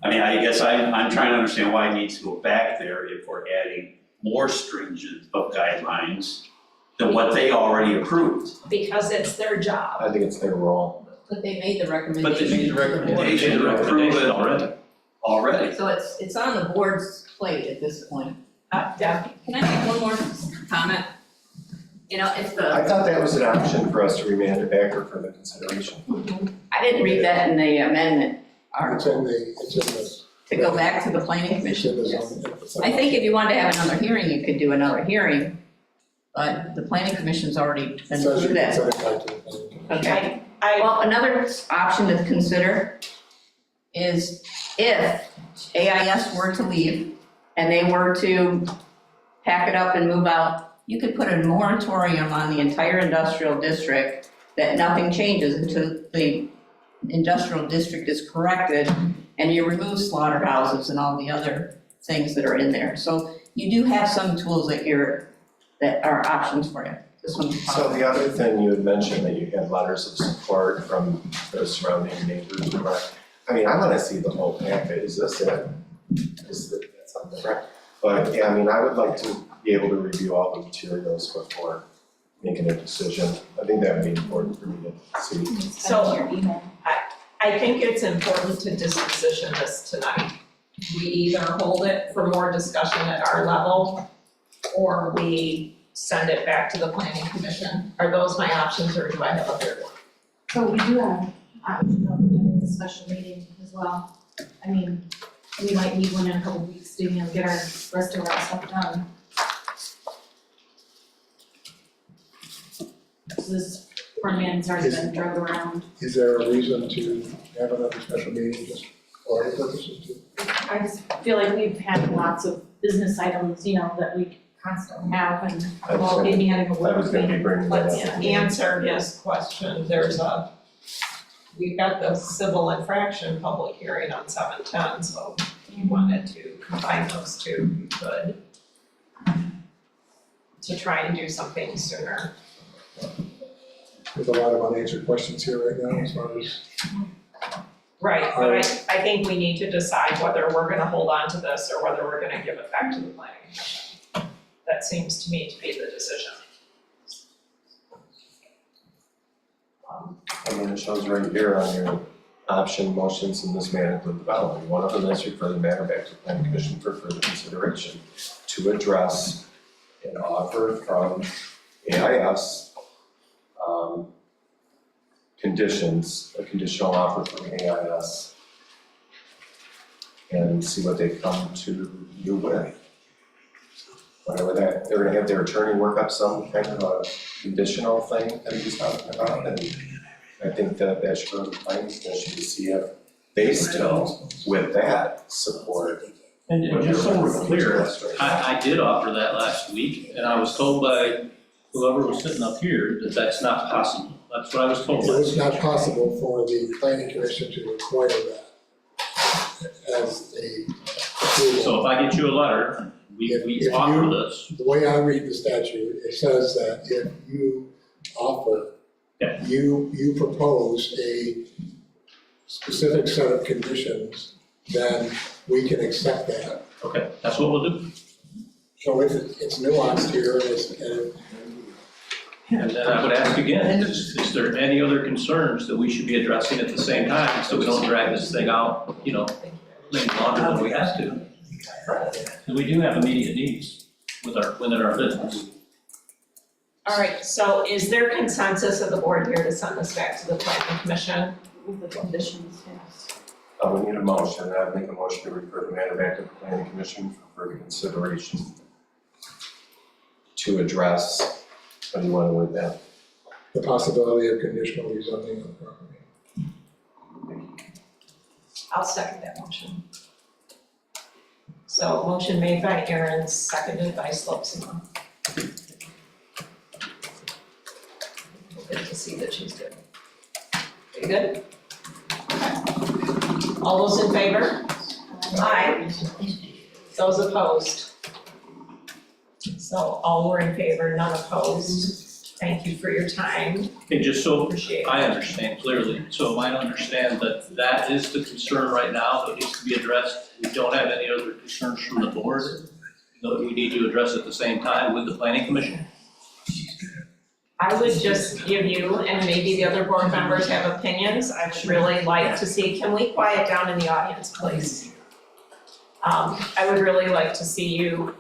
I guess I'm trying to understand why it needs to go back there if we're adding more stringent of guidelines than what they already approved. Because it's their job. I think it's their role. But they made the recommendation. But they made the recommendation to approve it already. So it's on the board's plate at this point. Deb? Can I make one more comment? If I thought that was an option for us to remand it back for further consideration. I didn't read that in the amendment, It's in the. to go back to the planning commission. It's in Yes. the zoning. I think if you wanted to have another hearing, you could do another hearing, but the planning commission's already been Says you through can that. send it back to the planning commission. Okay. I Well, another option to consider is if AIS were to leave and they were to pack it up and move out, you could put a moratorium on the entire industrial district that nothing changes until the industrial district is corrected and you remove slaughterhouses and all the other things that are in there. So you do have some tools that are options for you. This one's So the other thing you had mentioned that you had letters of support from the surrounding neighbors, correct? I want to see the whole packet. Is this it? Is that something, right? But yeah, I would like to be able to review all the materials before making a decision. I think that would be important for me to see. So I think it's important to disposition this tonight. We either hold it for more discussion at our level or we send it back to the planning commission. Are those my options or do I have a third one? So we do have option of doing a special meeting as well. We might need one in a couple weeks to, get our rest of our stuff done. So this permit's already been drug around. Is there a reason to have another special meeting just for other purposes too? I just feel like we've had lots of business items, that we constantly have and maybe having a I work was going to be meeting. bringing that Let's up. answer his question. We've got the civil infraction public hearing on 7/10, so if you wanted to combine those two, you could. To try and do something sooner. There's a lot of unanswered questions here right now as far as. Right, but I think we need to decide whether we're gonna hold on to this or whether we're gonna give it back to the planning commission. That seems to me to be the decision. It shows right here on your option motions in this manner with development. One of them is refer the matter back to the planning commission for further consideration to address an offer from AIS, conditions, a conditional offer from AIS, and see what they come to you with. Whatever they're gonna have their attorney work up some kind of a conditional thing that he's talking about, and I think that should go to the planning commission to see if they still, with that, support. And just so we're clear, I did offer that last week, and I was told by whoever was sitting up here that that's not possible. That's what I was told. It was not possible for the planning commission to require that as a approval. So if I get you a letter, we offer this. The way I read the statute, it says that if you offer, you propose a specific set of conditions, then we can accept that. Okay, that's what we'll do. So it's nuanced here, and And then I would ask again, is there any other concerns that we should be addressing at the same time so we don't drag this thing out, maybe longer than we have to? And we do have immediate needs within our business. All right, so is there consensus of the board here to send this back to the planning commission? With the conditions, yes. We need a motion, I'd make a motion to refer the matter back to the planning commission for further consideration to address How do you want to word that? The possibility of conditional rezoning on the property. I'll second that motion. So motion made by Aaron, seconded by Slopsma. Good to see that she's good. You good? All those in favor? Aye. Those opposed? So all were in favor, none opposed. Thank you for your time. And just so Appreciate it. I understand clearly, so I understand that that is the concern right now that needs to be addressed. We don't have any other concerns from the board that we need to address at the same time with the planning commission. I would just give you, and maybe the other board members have opinions, I would really like to see, can we quiet down in the audience, please? I would really like to see you,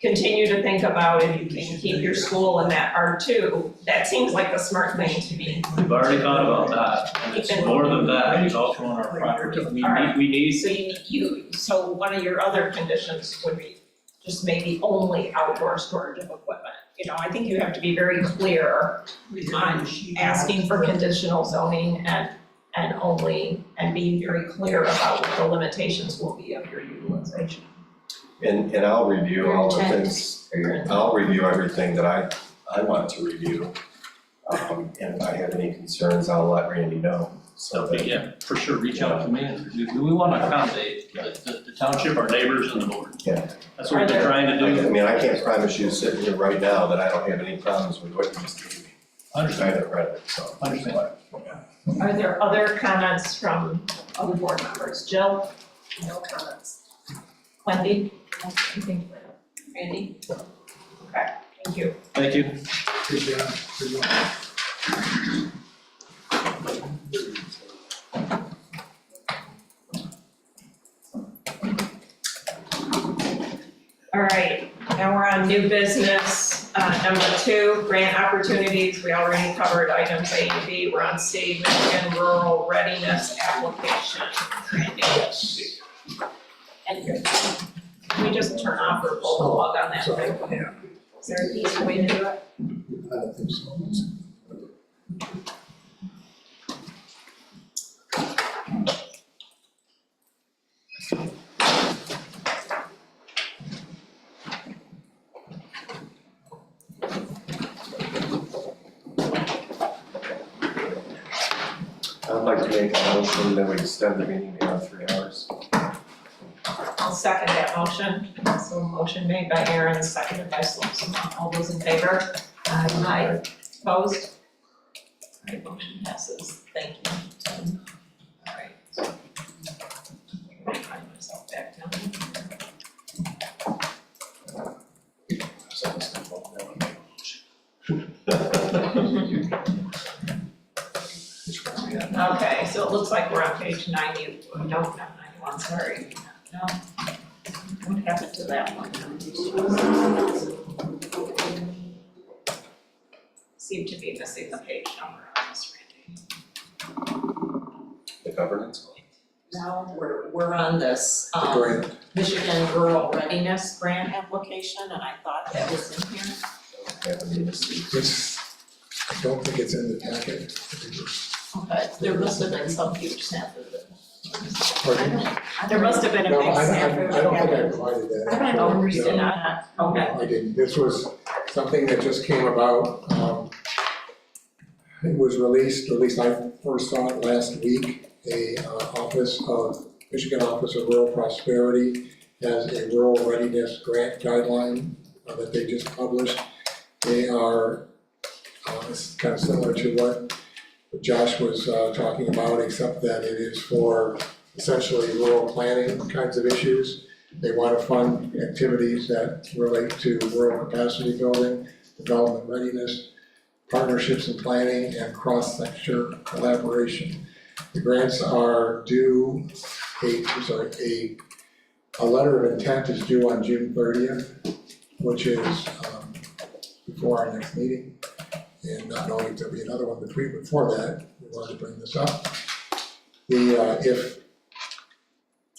continue to think about if you can keep your school in that R2. That seems like the smart thing to me. We've already thought about that, and it's more than that, it's also on our property. We need. So one of your other conditions would be just maybe only outdoor storage of equipment. I think you have to be very clear on asking for conditional zoning and being very clear about what the limitations will be of your utilization. And I'll review Your all the intent. things, I'll review everything that I want to review. And if I have any concerns, I'll let Randy know. So that, Yeah, for sure, reach out to me, we want to accommodate the township, our neighbors and the board. Yeah. That's what we're trying to do. I can't promise you sitting here right now that I don't have any problems with what you just gave me. I haven't read it, so. Understand. Are there other comments from other board members? Jill? No comments. Wendy? Anything? Randy? Okay, thank you. Thank you. Good job, good job. All right, now we're on new business, number 2, grant opportunities. We already covered items A and B. We're on C, Michigan Rural Readiness Application. Randy? And can we just turn off or pull the plug on that thing? Is there an easy way to do it? I don't think so. I'd like to make a motion that we extend the meeting beyond 3 hours. I'll second that motion. So a motion made by Aaron, seconded by Slopsma. All those in favor? Aye. Opposed? All right, motion passes. Thank you. All right. I'll find myself back down. Okay, so it looks like we're on page 90, no, not 91, sorry. No. What happened to that one? Seem to be missing the page number on this, Randy. The governance. No, we're on this, Grant. Michigan Rural Readiness Grant application, and I thought that was in here. It's, I don't think it's in the packet. Okay, there must have been some huge snap of it. Pardon? There must have been a No, big I snap. don't think I provided that. I don't know, you did No. not, okay. No, I didn't. This was something that just came about. It was released, or at least I first saw it last week. Michigan Office of Rural Prosperity has a rural readiness grant guideline that they just published. They are, it's kind of similar to what Josh was talking about, except that it is for essentially rural planning kinds of issues. They want to fund activities that relate to rural capacity building, development readiness, partnerships and planning, and cross-sector collaboration. The grants are due, a letter of intent is due on June 30th, which is before our next meeting. And not knowing if there'll be another one before that, we wanted to bring this up.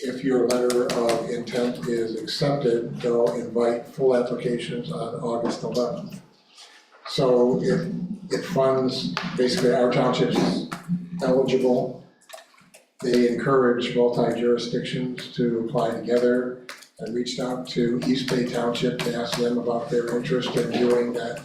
If if your letter of intent is accepted, they'll invite full applications on August 11th. So it funds, basically our township's eligible. They encourage multi-jurisdictions to apply together. I reached out to East Bay Township to ask them about their interest in doing that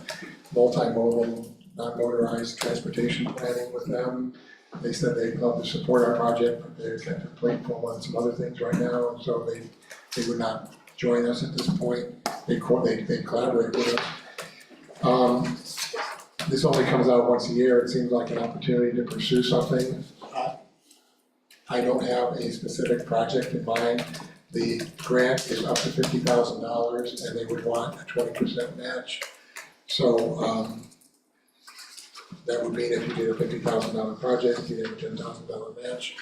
multimodal, non-motorized transportation planning with them. They said they'd love to support our project, but they've got their plate full on some other things right now, and so they would not join us at this point. They collaborate with us. This only comes out once a year. It seems like an opportunity to pursue something. I don't have a specific project in mind. The grant is up to $50,000 and they would want a 20% match. So that would mean if you did a $50,000 project, you'd have a $10,000 match.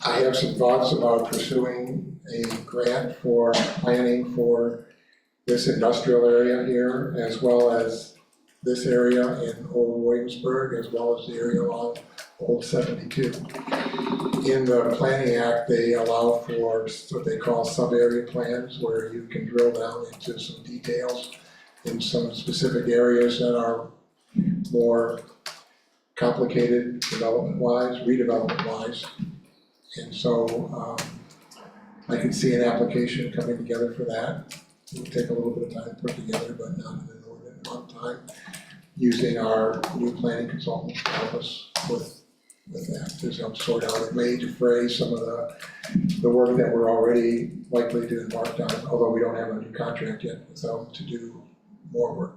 I have some thoughts about pursuing a grant for planning for this industrial area here, as well as this area in Old Williamsburg, as well as the area along Old 72. In the Planning Act, they allow for what they call sub-area plans, where you can drill down into some details in some specific areas that are more complicated development-wise, redevelopment-wise. And so I could see an application coming together for that. It would take a little bit of time to put together, but not in an inordinate amount of time, using our new planning consultant to help us with that, to help sort out a way to phrase some of the work that we're already likely to embark on, although we don't have a new contract yet with them to do more work.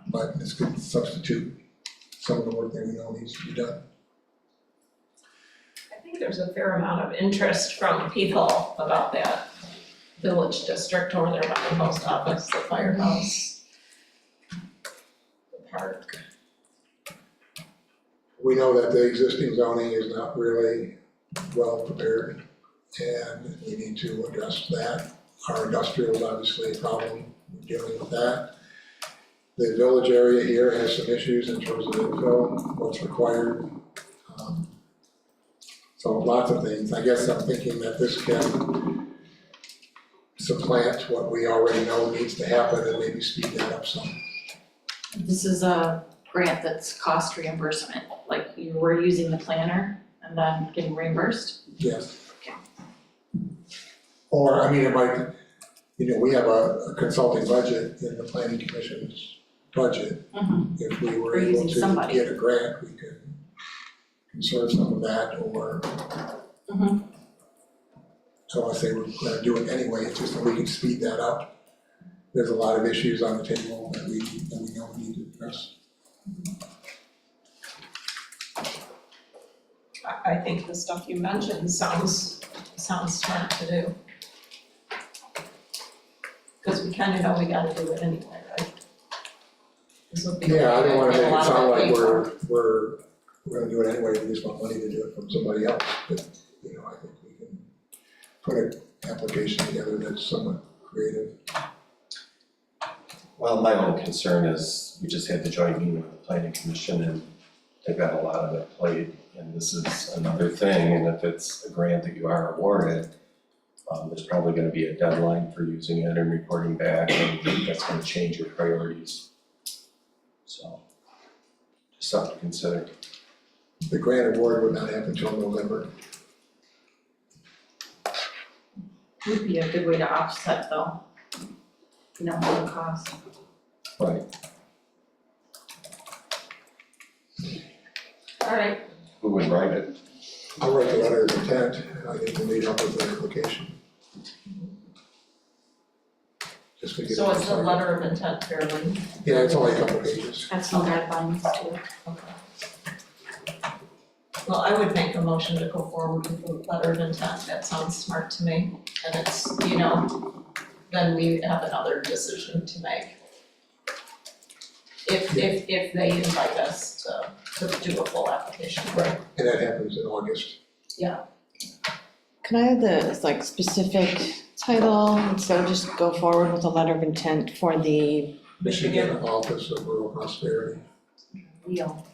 But this could substitute some of the work that we know needs to be done. I think there's a fair amount of interest from people about that village district over there by the post office, the firehouse, the park. We know that the existing zoning is not really well prepared, and we need to address that. Our industrial is obviously a problem, we're dealing with that. The village area here has some issues in terms of infill, what's required. So lots of things. I guess I'm thinking that this can supplant what we already know needs to happen and maybe speed that up some. This is a grant that's cost reimbursement, like you were using the planner and then getting reimbursed? Yes. Or, I mean, it might, we have a consulting budget in the planning commission's budget. If we were able using to somebody. get a grant, we could conserve some of that, or so I say we're gonna do it anyway, it's just that we can speed that up. There's a lot of issues on the table that we know we need to address. I think the stuff you mentioned sounds smart to do. Cause we kinda know we gotta do it anyway, right? This would be Yeah, I don't wanna make a it lot sound of like paper. we're gonna do it anyway, we just want money to do it from somebody else, but, I think we can put an application together that's somewhat creative. Well, my own concern is, we just had the joint meeting with the planning commission and they've got a lot on their plate, and this is another thing, and if it's a grant that you are awarded, there's probably gonna be a deadline for using it and reporting back, and that's gonna change your priorities. So, just something to consider. The grant award would not happen until November. Would be a good way to offset though, all the costs. Right. Alright, Who would write it? I'll write the letter of intent, I think we need help with the application. Just to get it so it's the decided. letter of intent fairly. Yeah, it's only a couple of pages. That's some guidelines too. Well, I would make a motion to go forward with the letter of intent, that sounds smart to me, and it's, then we have another decision to make. If they invite us to do a full application. Right, and that happens in August. Yeah. Can I have the specific title instead of just go forward with a letter of intent for the Michigan Office of Rural Prosperity. Real.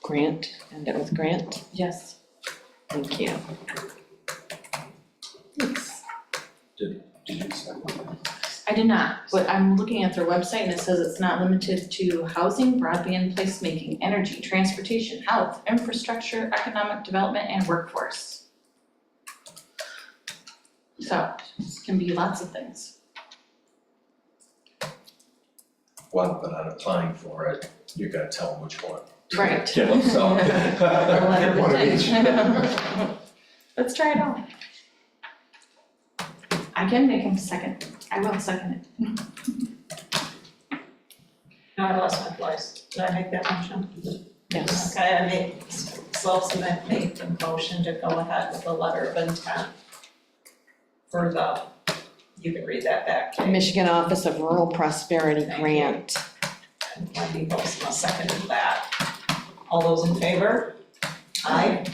grant end it with Grant? Yes. Thank you. Did you second? I did not, but I'm looking at their website and it says it's not limited to housing, broadband, placemaking, energy, transportation, health, infrastructure, economic development, and workforce. So, it can be lots of things. Well, but on applying for it, you gotta tell them which one. Right. So. One of each. Let's try it out. I can make him second. I will second it. Now I lost my place. Did I make that motion? Yes. Okay, I made, made the motion to go ahead with the letter of intent for the, you can read that back, Kate. Michigan Office of Rural Prosperity Thank you. Grant. And Wendy Boson seconded that. All those in favor? Aye.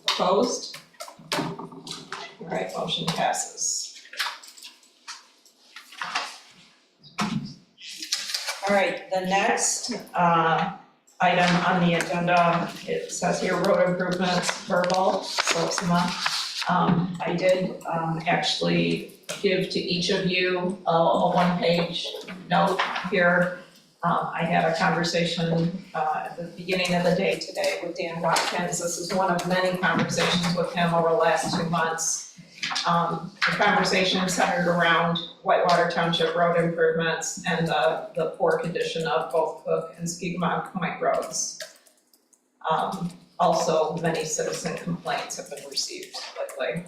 Opposed? All right, motion passes. All right, the next item on the agenda, it says here road improvements, verbal, I did actually give to each of you a one-page note here. I had a conversation at the beginning of the day today with Dan Watkins. This is one of many conversations with him over the last 2 months. The conversation centered around Whitewater Township road improvements and the poor condition of both Cook and Skigmont Point roads. Also, many citizen complaints have been received lately.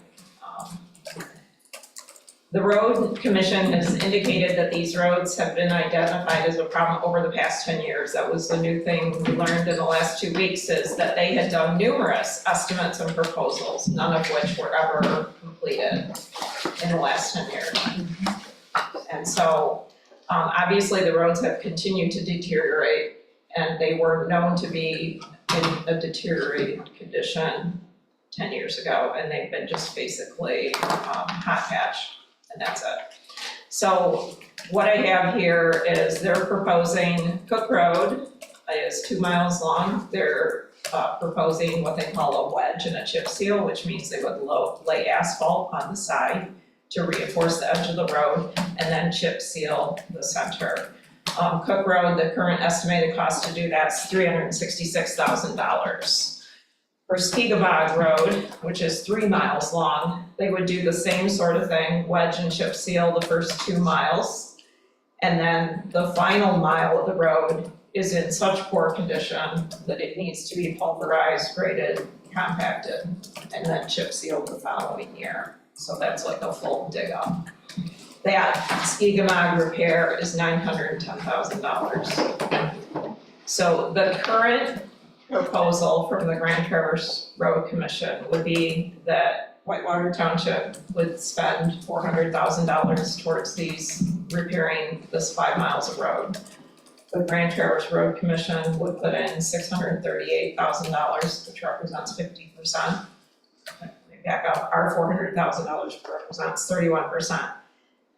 The road commission has indicated that these roads have been identified as a problem over the past 10 years. That was the new thing we learned in the last 2 weeks, is that they had done numerous estimates and proposals, none of which were ever completed in the last 10 years. And so, obviously the roads have continued to deteriorate, and they were known to be in a deteriorated condition 10 years ago, and they've been just basically hot patch. And that's it. So what I have here is they're proposing Cook Road is 2 miles long. They're proposing what they call a wedge and a chip seal, which means they would lay asphalt on the side to reinforce the edge of the road and then chip seal the center. Cook Road, the current estimated cost to do that's $366,000. For Skigmont Road, which is 3 miles long, they would do the same sort of thing, wedge and chip seal the first 2 miles. And then the final mile of the road is in such poor condition that it needs to be pulverized, graded, compacted, and then chip sealed the following year. So that's like a full dig up. That Skigmont repair is $910,000. So the current proposal from the Grand Traverse Road Commission would be that Whitewater Township would spend $400,000 towards repairing this 5 miles of road. The Grand Traverse Road Commission would put in $638,000, which represents 50%. Back up, our $400,000 represents 31%.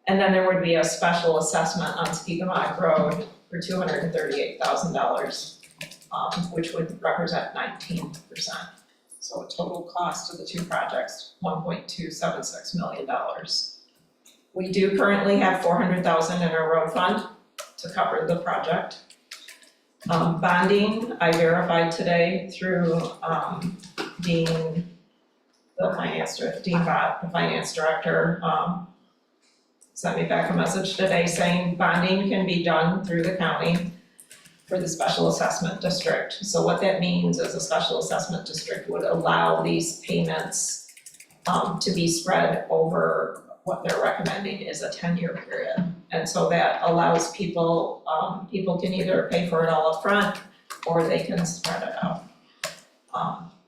And then there would be a special assessment on Skigmont Road for $238,000. Which would represent 19%. So a total cost of the two projects, $1.276 million. We do currently have $400,000 in our road fund to cover the project. Bonding, I verified today through Dean, the finance director, sent me back a message today saying bonding can be done through the county for the special assessment district. So what that means is a special assessment district would allow these payments to be spread over what they're recommending is a 10-year period. And so that allows people, people can either pay for it all up front or they can spread it out.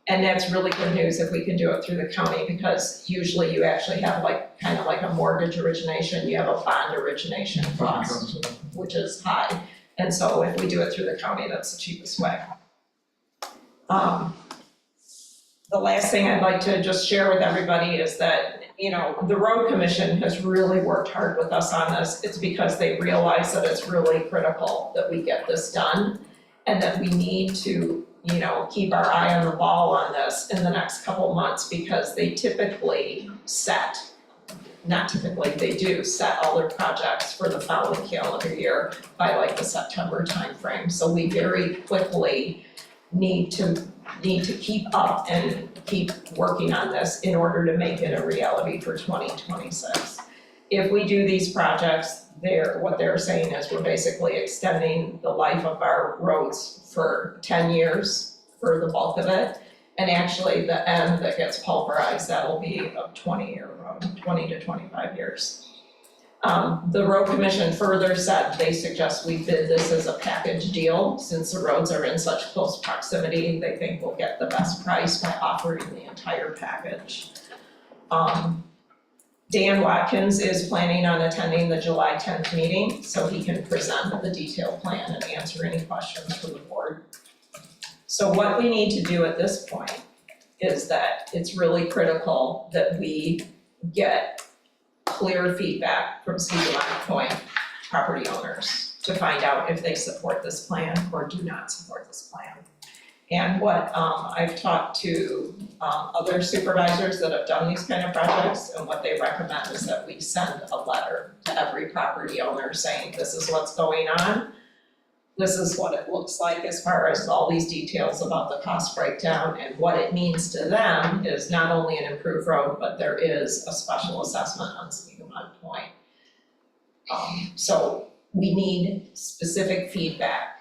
And that's really good news if we can do it through the county, because usually you actually have kind of like a mortgage origination, you have a bond origination cost, which is high. And so if we do it through the county, that's the cheapest way. The last thing I'd like to just share with everybody is that, the road commission has really worked hard with us on this. It's because they realize that it's really critical that we get this done and that we need to, keep our eye on the ball on this in the next couple months because they typically they do set all their projects for the following calendar year by like the September timeframe. So we very quickly need to keep up and keep working on this in order to make it a reality for 2026. If we do these projects, what they're saying is we're basically extending the life of our roads for 10 years for the bulk of it. And actually, the end that gets pulverized, that'll be a 20-year road, 20 to 25 years. The road commission further said they suggest we bid this as a package deal. Since the roads are in such close proximity, they think we'll get the best price by offering the entire package. Dan Watkins is planning on attending the July 10th meeting, so he can present the detailed plan and answer any questions from the board. So what we need to do at this point is that it's really critical that we get clear feedback from Cedar Point property owners to find out if they support this plan or do not support this plan. And what I've talked to other supervisors that have done these kind of projects, and what they recommend is that we send a letter to every property owner saying, this is what's going on. This is what it looks like as far as all these details about the cost breakdown, and what it means to them is not only an improved road, but there is a special assessment on Sneakamon Point. So we need specific feedback.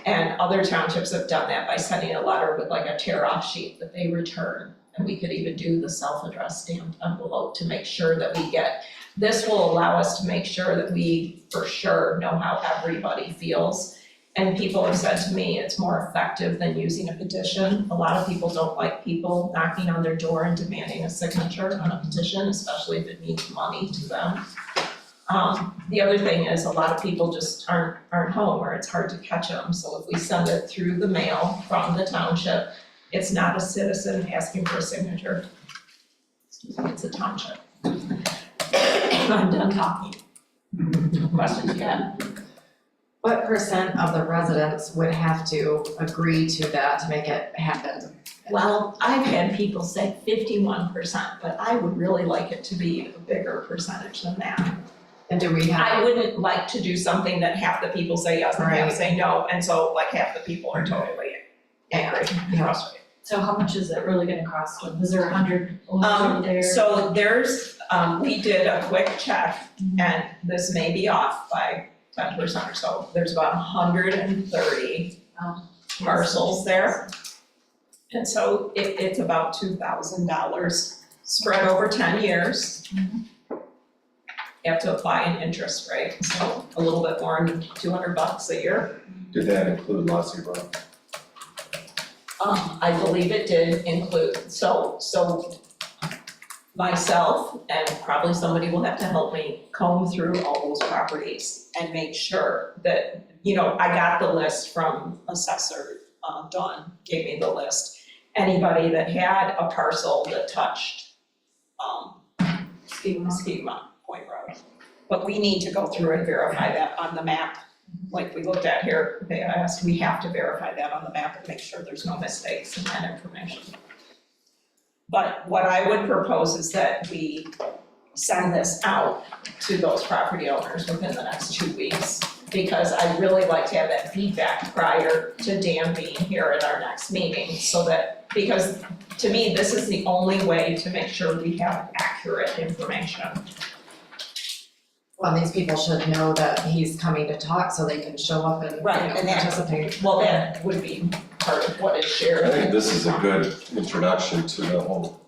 And other townships have done that by sending a letter with like a tear-off sheet that they return. And we could even do the self-addressed stamped envelope to make sure that we get, this will allow us to make sure that we for sure know how everybody feels. And people have said to me, it's more effective than using a petition. A lot of people don't like people knocking on their door and demanding a signature on a petition, especially if it means money to them. The other thing is a lot of people just aren't home, or it's hard to catch them. So if we send it through the mail from the township, it's not a citizen asking for a signature. It's a township. I'm done talking. Questions yet? What percent of the residents would have to agree to that to make it happen? Well, I've had people say 51%, but I would really like it to be a bigger percentage than that. And do we have? I wouldn't like to do something that half the people say yes and half Right. say no, and so like half the people are totally angry, frustrated. So how much is it really gonna cost them? Is there 100 owners over there? So there's, we did a quick check, and this may be off by 10% or so. There's about 130 parcels there. And so it's about $2,000 spread over 10 years. You have to apply an interest rate, so a little bit more than $200 a year. Did that include Lossy Road? I believe it did include, so myself and probably somebody will have to help me comb through all those properties and make sure that, I got the list from Assessor Dawn, gave me the list. Anybody that had a parcel that touched Skigma Point Road. But we need to go through and verify that on the map. Like we looked at here, they asked, we have to verify that on the map and make sure there's no mistakes in that information. But what I would propose is that we send this out to those property owners within the next 2 weeks, because I'd really like to have that feedback prior to Dan being here at our next meeting, so that, because to me, this is the only way to make sure we have accurate information. Well, these people should know that he's coming to talk so they can show up and, Right, and that- participate. Well, that would be part of what is shared. I think this is a good introduction to the whole.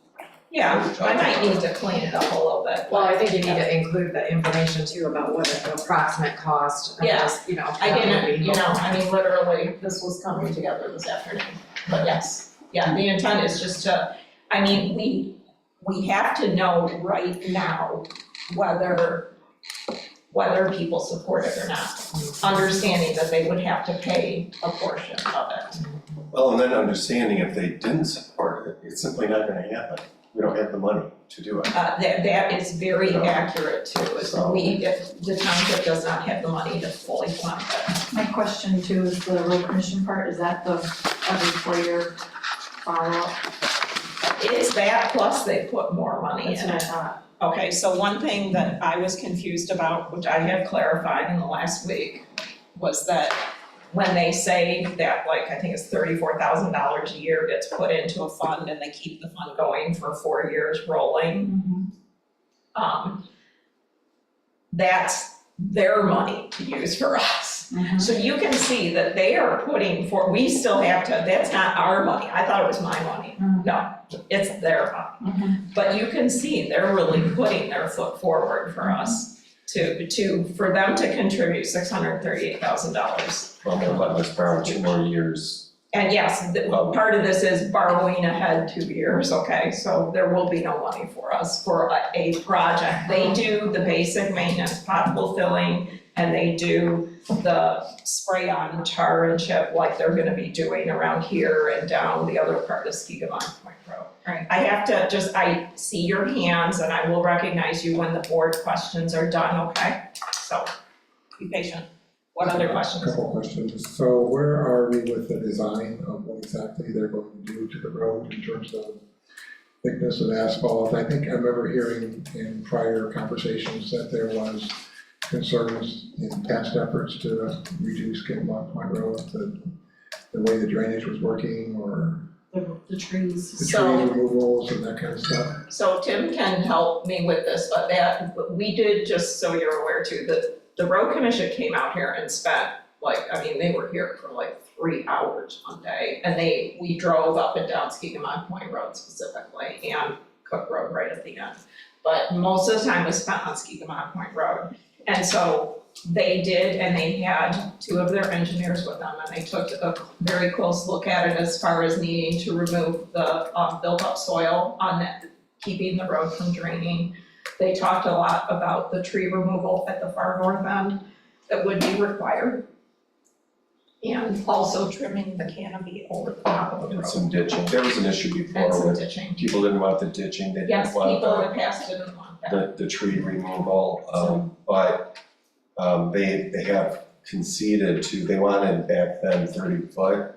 Yeah, I might need to clean it up a little bit. Well, I think you need to include the information too about what the approximate cost. Yeah. Just, I that would didn't, be helpful. literally, this was coming together this afternoon, but yes, the intent is just to, we have to know right now whether people support it or not, understanding that they would have to pay a portion of it. Well, and then understanding if they didn't support it, it's simply not gonna happen. We don't have the money to do it. That is very accurate too, is So- if the township does not have the money to fully fund it. My question too is the road commission part, is that the every 4-year follow-up? It's that plus they put more money in That's what I it. thought. Okay, so one thing that I was confused about, which I have clarified in the last week, was that when they say that, like, I think it's $34,000 a year gets put into a fund and they keep the fund going for 4 years rolling, that's their money to use for us. So you can see that they are putting we still have to, that's not our money. I thought it was my money. No, it's their money. But you can see they're really putting their foot forward for us for them to contribute $638,000. Well, they're letting us borrow 2 more years. And yes, part of this is borrowing ahead 2 years, okay? So there will be no money for us for a project. They do the basic maintenance, pothole filling, and they do the spray on tar and chip like they're gonna be doing around here and down the other part of Skigamon Point Road. Right. I have to I see your hands and I will recognize you when the board questions are done, okay? So be patient. What other questions? A couple questions. So where are we with the design of what exactly they're going to do to the road in terms of thickness of asphalt? I think I remember hearing in prior conversations that there was concerns in past efforts to reduce Skidmore Point Road, the way the drainage was working or The trees. the tree removals and that kind of stuff. So Tim can help me with this, but we did, just so you're aware too, that the road commission came out here and spent they were here for 3 hours one day. And we drove up and down Skigamon Point Road specifically and Cook Road right at the end. But most of the time was spent on Skigamon Point Road. And so they did, and they had 2 of their engineers with them, and they took a very close look at it as far as needing to remove the built-up soil on that, keeping the road from draining. They talked a lot about the tree removal at the far north end that would be required. And also trimming the canopy over the top of the road. And some ditching. There was an issue And before some where ditching. people didn't want the ditching, they Yes, didn't want people in the past didn't want that. the tree removal, but they have conceded they wanted back then 30 foot.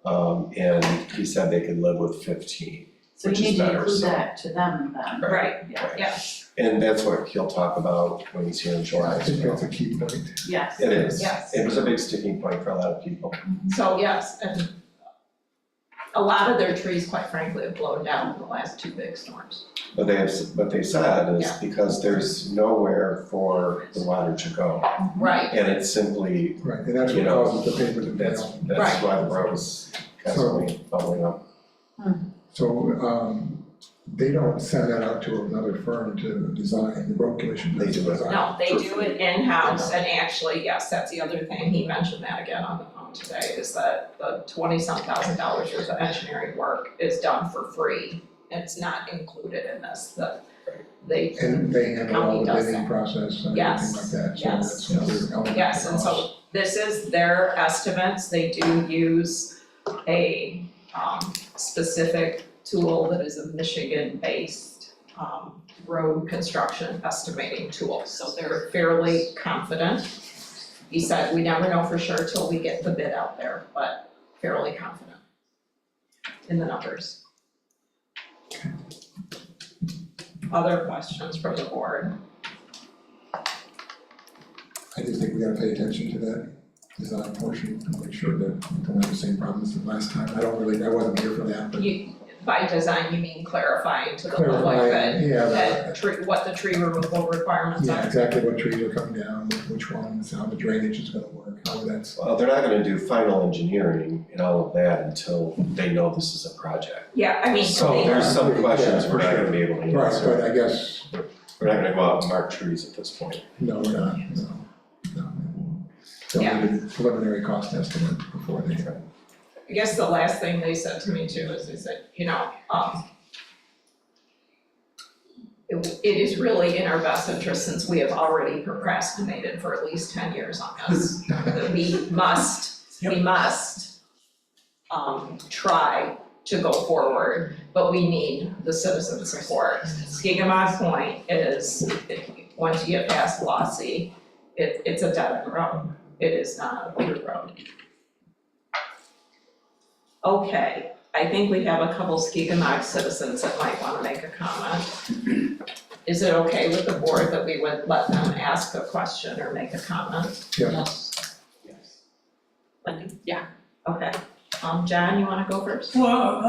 And he said they could live with 15, So which you is need to better, include so. that to them then. Right, Yeah. yeah. And that's what he'll talk about when he's here in July. I think that's a key point. Yes. It is. Yes. It was a big sticking point for a lot of people. So yes, and a lot of their trees, quite frankly, have blown down in the last 2 big storms. But they said is because there's nowhere for the water to go. Right. And it's simply, Right, and that's what causes the paper to fail. that's why the road is constantly bubbling up. So, they don't send that out to another firm to design, the road commission does the design. No, they do it in-house, and actually, yes, that's the other thing, he mentioned that again on the phone today, is that the $20-some thousand worth of engineering work is done for free. It's not included in this, they And they handle all county the does bidding that. process and Yes, everything like that, so yes, that's another element. Yes, of and so cost. this is their estimates, they do use a specific tool that is a Michigan-based road construction estimating tool, so they're fairly confident. He said, we never know for sure till we get the bid out there, but fairly confident in the numbers. Other questions from the board? I just think we gotta pay attention to that design portion and make sure that we don't have the same problems as last time. I wasn't here for that, but By design, you mean clarifying to the public Clarifying, yeah, that what the tree removal requirements are? yeah, exactly what trees are coming down, which ones, how the drainage is gonna work, how that's. Well, they're not gonna do final engineering and all of that until they know this is a project. Yeah, I mean, So there's some questions Yeah, we're for not sure. gonna be able to Right, answer. but I guess, We're not gonna go out and mark trees at this point. no, we're not, no. They'll need a preliminary cost estimate before they. I guess the last thing they said to me too is they said, it is really in our best interest, since we have already procrastinated for at least 10 years on this, that we must try to go forward, but we need the citizen support. Skigamon Point is, once you get past Lossie, it's a dead end road. It is not a good road. Okay, I think we have a couple Skegumog citizens that might want to make a comment. Is it okay with the board that we would let them ask a question or make a comment? Yeah. Yes. Wendy? Yeah. Okay. John, you want to go first? Well,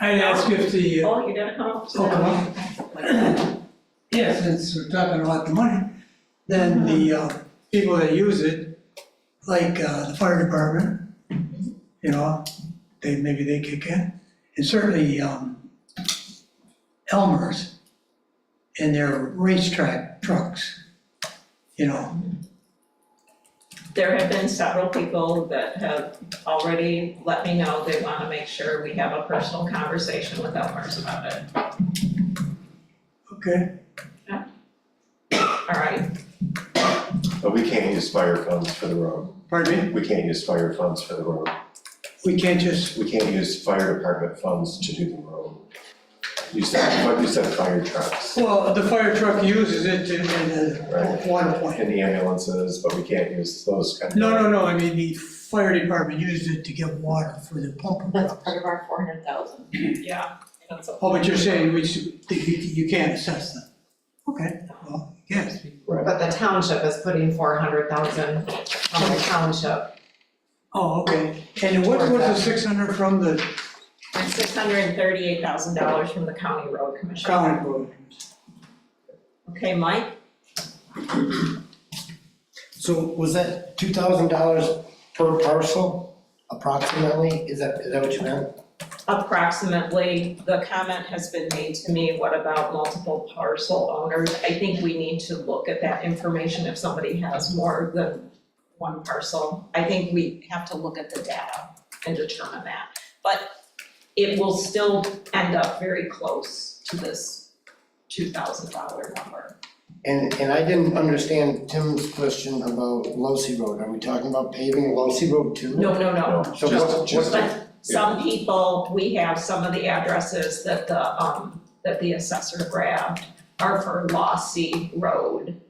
I'd ask if the, Oh, you gotta come up. oh, come on. Yeah, since we're talking about the money, then the people that use it, like the fire department, you know, maybe they kick in. And certainly Elmer's and their racetrack trucks, you know. There have been several people that have already let me know they want to make sure we have a personal conversation with Elmer's about it. Okay. All right. But we can't use fire funds for the road. Pardon me? We can't use fire funds for the road. We can't just, We can't use fire department funds to do the road. You said fire trucks. well, the fire truck uses it in the water plant. And the ambulances, but we can't use those kind of. No, I mean, the fire department used it to get water for the pump. That's part of our 400,000. Yeah. Oh, but you're saying you can't assess them? Okay, well, yes. But the township is putting 400,000 from the township. Oh, okay. And what was the 600 from the And $638,000 from the county road commission. county road? Okay, Mike? So was that $2,000 per parcel approximately? Is that what you meant? Approximately, the comment has been made to me, what about multiple parcel owners? I think we need to look at that information if somebody has more than one parcel. I think we have to look at the data and determine that. But it will still end up very close to this $2,000 number. And I didn't understand Tim's question about Losi Road. Are we talking about paving Losi Road too? No. So what's But some people, we have some of the addresses that the assessor grabbed are for Lossy Road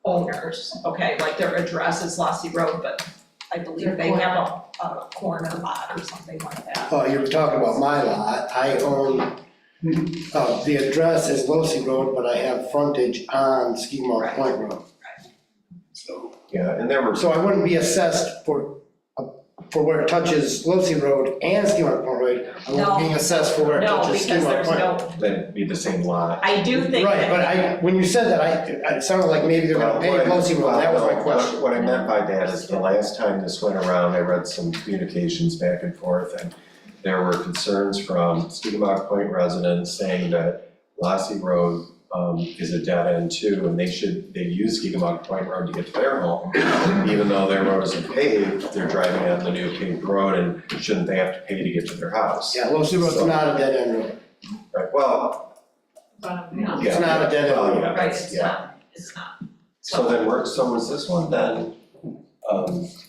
owners, okay? Like their address is Lossy Road, but I believe they have a corner lot or something like that. Oh, you were talking about my lot. I own, the address is Losi Road, but I have frontage on Skegumog Point Road. So. Yeah, and there were. So I wouldn't be assessed for where it touches Losi Road and Skegumog Point Road. I No. won't being assessed for where it No, touches because Skegumog there's Point. no, That'd be the same lot. I do think Right, that. but when you said that, it sounded like maybe they're gonna pave Losi Road. That was my question. What I meant by that is the last time this went around, I read some communications back and forth, and there were concerns from Skegumog Point residents saying that Lassie Road is a dead end too, and they use Skegumog Point Road to get to their home. Even though their road isn't paved, they're driving on the new paved road, and shouldn't they have to pay to get to their house? Yeah, Losi Road's not a dead end road. Right, well, No, It's not a dead end well, road. yeah, right, it's not. So then so was this one then,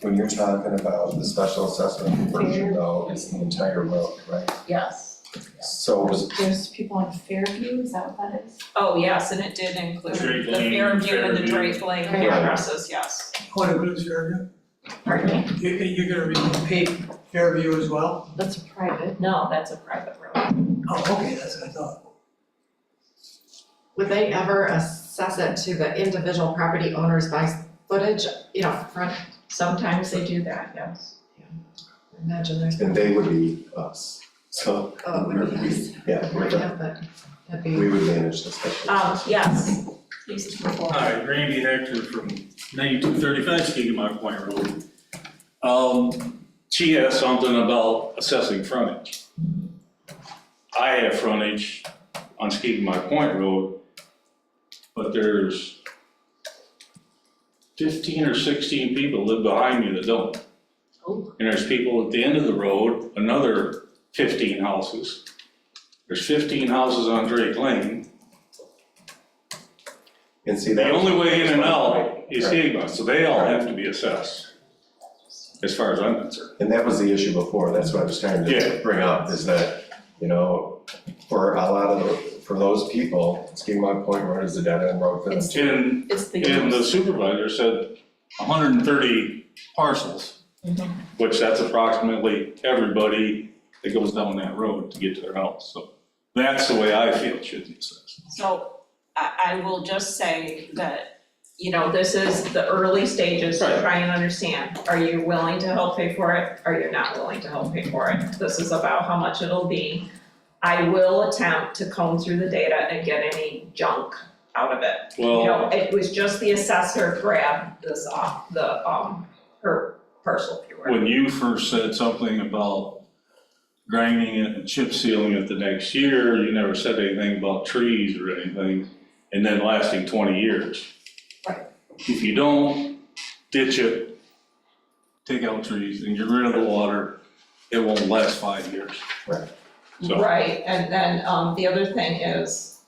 when you're talking about the special assessment conversion though, is the entire road, right? Yes. So was, There's people in Fairview, is that what that is? Oh, yes, and it did include Drake the Lane, Fairview and the Fairview. Drake Lane Right. addresses, yes. What includes Fairview? Pardon me? You're gonna pay Fairview as well? That's private. No, that's a private road. Oh, okay, that's what I thought. Would they ever assess it to the individual property owners by footage, front? Sometimes they do that, yes. Imagine there's. and they would be us, so. Oh, it would be us. Yeah, we're done. Yeah, but that'd be. We would manage the special. Yes, please come forward. Hi, Randy Hector from 9235 Skegumog Point Road. She asked something about assessing frontage. I have frontage on Skegumog Point Road, but there's 15 or 16 people live behind me that don't. Oh. And there's people at the end of the road, another 15 houses. There's 15 houses on Drake Lane. And see, The that only way in and Right. out is Skegumog, so they all have to be assessed, as far as I'm concerned. And that was the issue before, that's what I was trying Yeah. to bring up, is that, for a lot of, for those people, Skegumog Point Road is a dead end road for them. And It's the. the supervisor said 130 parcels. which that's approximately everybody that goes down that road to get to their house. So that's the way I feel it should be assessed. So I will just say that, this is the early stages to try and understand. Are you willing to help pay for it? Are you not willing to help pay for it? This is about how much it'll be. I will attempt to comb through the data and get any junk out of it. Well, It was just the assessor grabbed this off her parcel, if you will. when you first said something about grinding it and chip sealing it the next year, you never said anything about trees or anything, and then lasting 20 years. Right. If you don't ditch it, take out trees and get rid of the water, it won't last 5 years. Right. So- Right, and then the other thing is,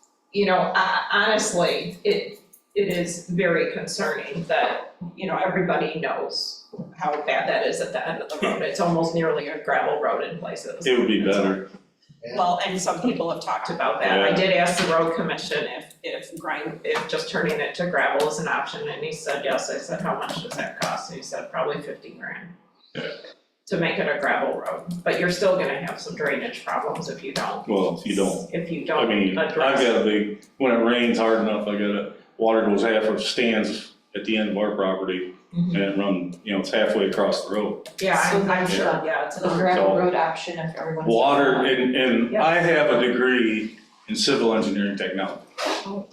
honestly, it is very concerning that, everybody knows how bad that is at the end of the road. It's almost nearly a gravel road in places. It would be better. Well, and some people have talked about that. I did ask the road commission if just turning it to gravel is an option, and he said yes. I said, how much does that cost? And he said, probably 50 grand. Yeah. To make it a gravel road, but you're still gonna have some drainage problems if you don't. Well, if you don't. If you I don't mean, I've address got a big, when it rains hard enough, water goes half of stands at the end of our property, and it runs, it's halfway across the road. Yeah, So I'm the- sure, yeah, it's The a, gravel road option if everyone's. Water, and Yeah. I have a degree in civil engineering technology. Oh.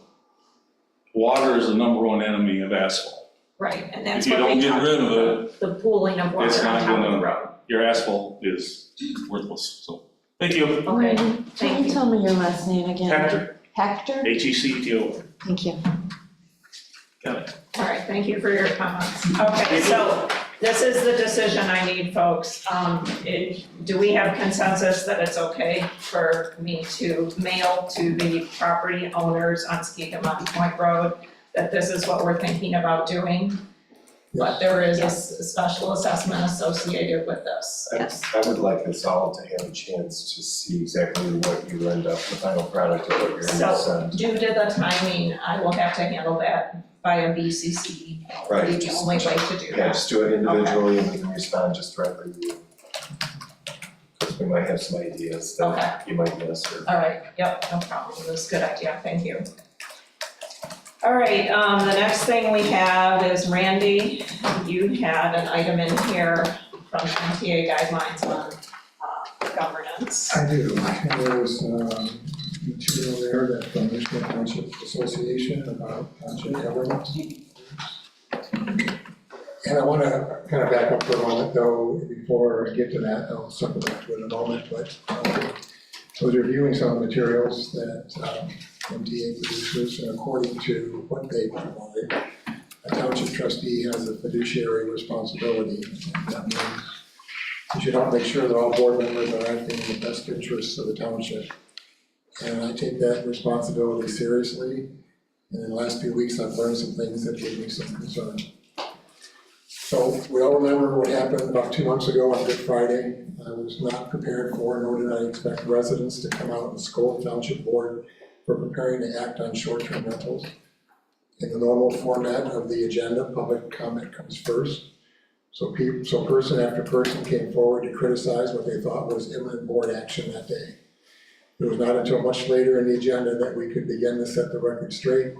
Water is the #1 enemy of asphalt. right, and that's If you what don't they get talked rid of about, it, the pooling of water it's on not top of the gonna- road. your asphalt is worthless, so, thank you. Okay, Can thank you you. tell me your last name again? Hector, Hector? HECTO. Thank you. Got it. All right, thank you for your comments. Okay, so this is the decision I need, folks. Do we have consensus that it's okay for me to mail to the property owners on Skigama Point Road that this is what we're thinking about doing? But there is a special assessment associated with this. I would like us all to have a chance to see exactly what you end up, the final product of what you're gonna So send. due to the timing, I will have to handle that via BCC. Right, Be the just- only way to do Yeah, that. just do it individually and we can respond just directly to you. Because we might have some ideas Okay. that you might miss or. All right, yep, no problem, that's a good idea, thank you. All right, the next thing we have is Randy, you had an item in here from MTA guidelines on governance. I do, there's material there that from Michigan Township Association about township government. And I wanna kind of back up for a moment though, before I get to that, I'll circle back to it in a moment, but I was reviewing some of the materials that MTA produces, and according to what they provide, a township trustee has a fiduciary responsibility. And that means you should all make sure that all board members are acting in the best interests of the township. And I take that responsibility seriously, and in the last few weeks, I've learned some things that gave me some concern. So we all remember what happened about 2 months ago on Good Friday. I was not prepared for, nor did I expect residents to come out and scold the township board for preparing to act on short-term rentals. In the normal format of the agenda, public comment comes first. So person after person came forward to criticize what they thought was imminent board action that day. It was not until much later in the agenda that we could begin to set the record straight,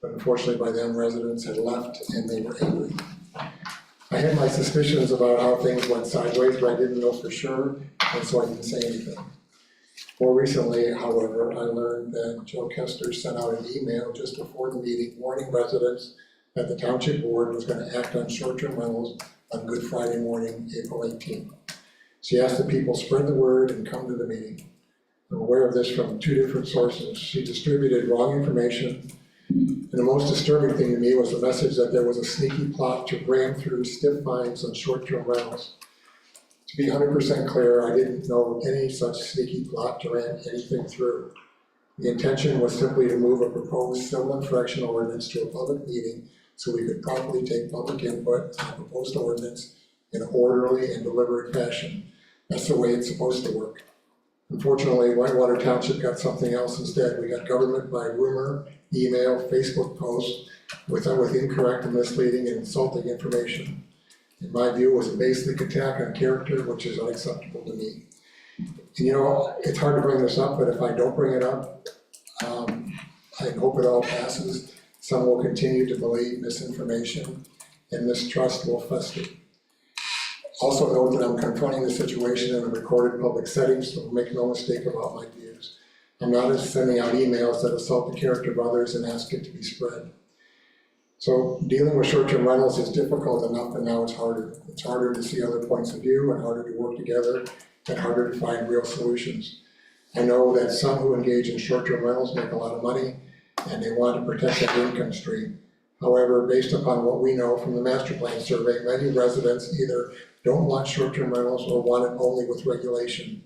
but unfortunately by then residents had left and they were angry. I had my suspicions about how things went sideways, but I didn't know for sure, and so I didn't say anything. More recently, however, I learned that Joe Kester sent out an email just before the meeting warning residents that the township board was going to act on short-term rentals on Good Friday morning, April 18th. She asked that people spread the word and come to the meeting. I'm aware of this from 2 different sources. She distributed wrong information, and the most disturbing thing to me was the message that there was a sneaky plot to ram through stiff fines on short-term rentals. To be 100% clear, I didn't know of any such sneaky plot to ram anything through. The intention was simply to move a proposed civil infraction ordinance to a public meeting so we could properly take public input on a proposed ordinance in an orderly and deliberate fashion. That's the way it's supposed to work. Unfortunately, Whitewater Township got something else instead. We got government by rumor, email, Facebook posts with incorrect and misleading and insulting information. in my view, was a basic attack on character, which is unacceptable to me. And you know, it's hard to bring this up, but if I don't bring it up, I hope it all passes. Some will continue to believe misinformation and mistrust will fester. Also note that I'm confronting the situation in a recorded public setting, so make no mistake about my views. I'm not sending out emails that assault the character of others and ask it to be spread. So dealing with short-term rentals is difficult enough, and now it's harder. It's harder to see other points of view and harder to work together and harder to find real solutions. I know that some who engage in short-term rentals make a lot of money and they want to protect their income stream. However, based upon what we know from the master plan survey, many residents either don't want short-term rentals or want it only with regulation.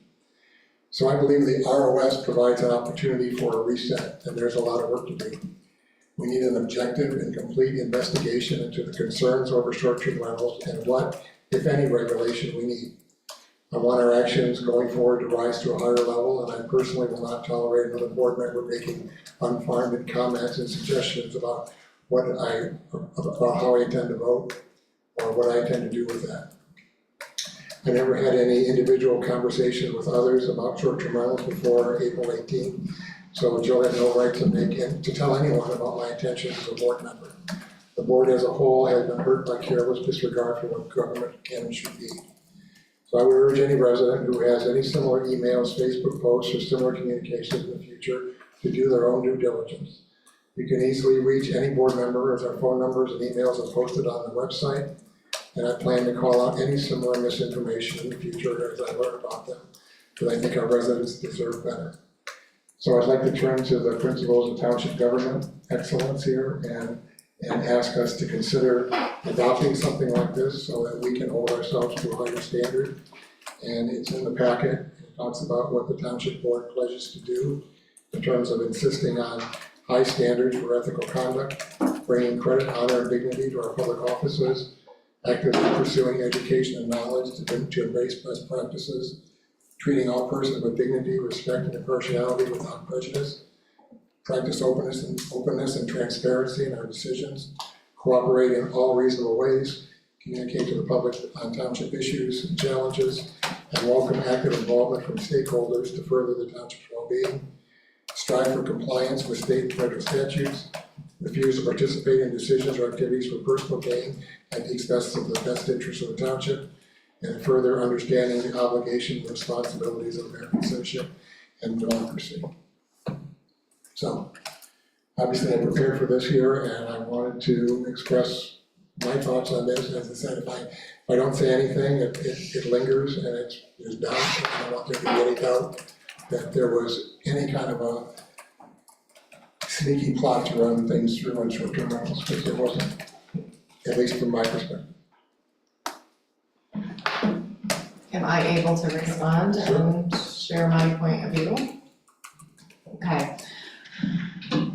So I believe the ROS provides an opportunity for a reset, and there's a lot of work to do. We need an objective and complete investigation into the concerns over short-term rentals and what, if any, regulation we need. I want our actions going forward to rise to a higher level, and I personally will not tolerate another board member making unfounded comments and suggestions about about how I intend to vote or what I intend to do with that. I never had any individual conversations with others about short-term rentals before April 18th, so Joe had no right to tell anyone about my intentions as a board member. The board as a whole has been hurt by careless disregard for what government can and should be. So I would urge any resident who has any similar emails, Facebook posts, or similar communications in the future to do their own due diligence. You can easily reach any board member as our phone numbers and emails are posted on the website, and I plan to call out any similar misinformation in the future as I learn about them, because I think our residents deserve better. So I'd like to turn to the principles of township government excellence here and ask us to consider adopting something like this so that we can hold ourselves to a higher standard. And it's in the packet. It talks about what the township board pledges to do in terms of insisting on high standards for ethical conduct, bringing credit, honor, and dignity to our public offices, actively pursuing education and knowledge to embrace best practices, treating all persons with dignity, respect, and impartiality without prejudice, practice openness and transparency in our decisions, cooperate in all reasonable ways, communicate to the public on township issues and challenges, and welcome active involvement from stakeholders to further the township's well-being, strive for compliance with state and federal statutes, refuse to participate in decisions or activities for personal gain at the expense of the best interests of the township, and further understanding the obligations and responsibilities of American citizenship and democracy. So, obviously I prepared for this here and I wanted to express my thoughts on this. As I said, if I don't say anything, it lingers and it's done. I don't want there to be any doubt that there was any kind of a sneaky plot to run things through on short-term rentals, because there wasn't, at least from my perspective. Am I able to respond and share my point of view? Okay.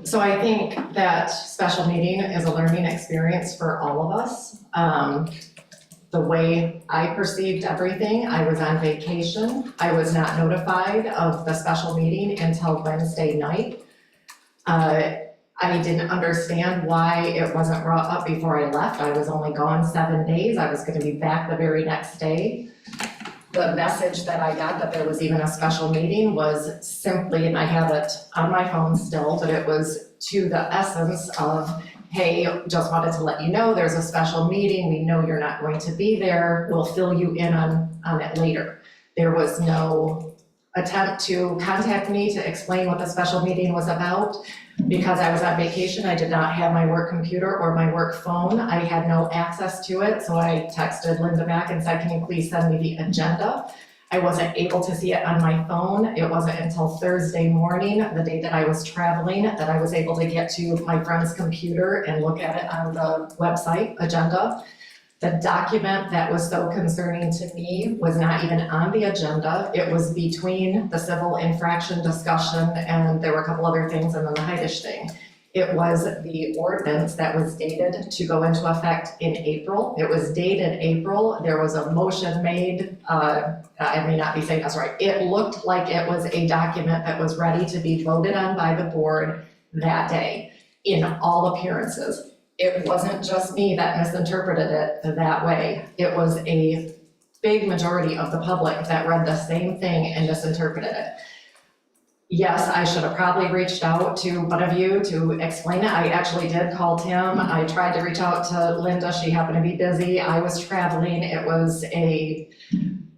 So I think that special meeting is a learning experience for all of us. The way I perceived everything, I was on vacation. I was not notified of the special meeting until Wednesday night. I didn't understand why it wasn't brought up before I left. I was only gone 7 days. I was gonna be back the very next day. The message that I got that there was even a special meeting was simply, and I have it on my phone still, but it was to the essence of, hey, just wanted to let you know there's a special meeting. We know you're not going to be there. We'll fill you in on it later. There was no attempt to contact me to explain what the special meeting was about. Because I was on vacation, I did not have my work computer or my work phone. I had no access to it, so I texted Linda back and said, can you please send me the agenda? I wasn't able to see it on my phone. It wasn't until Thursday morning, the day that I was traveling, that I was able to get to my friend's computer and look at it on the website agenda. The document that was so concerning to me was not even on the agenda. It was between the civil infraction discussion and there were a couple other things and then the Heidish thing. It was the ordinance that was dated to go into effect in April. It was dated April. There was a motion made. I may not be saying that's right. It looked like it was a document that was ready to be voted on by the board that day in all appearances. it wasn't just me that misinterpreted it that way. It was a big majority of the public that read the same thing and misinterpreted it. Yes, I should have probably reached out to one of you to explain it. I actually did call Tim. I tried to reach out to Linda. She happened to be busy. I was traveling. It was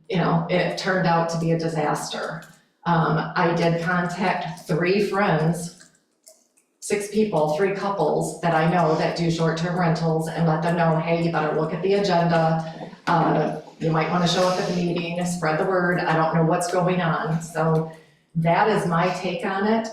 it turned out to be a disaster. I did contact 3 friends, 6 people, 3 couples that I know that do short-term rentals and let them know, hey, you better look at the agenda. You might want to show up at the meeting, spread the word. I don't know what's going on. So that is my take on it.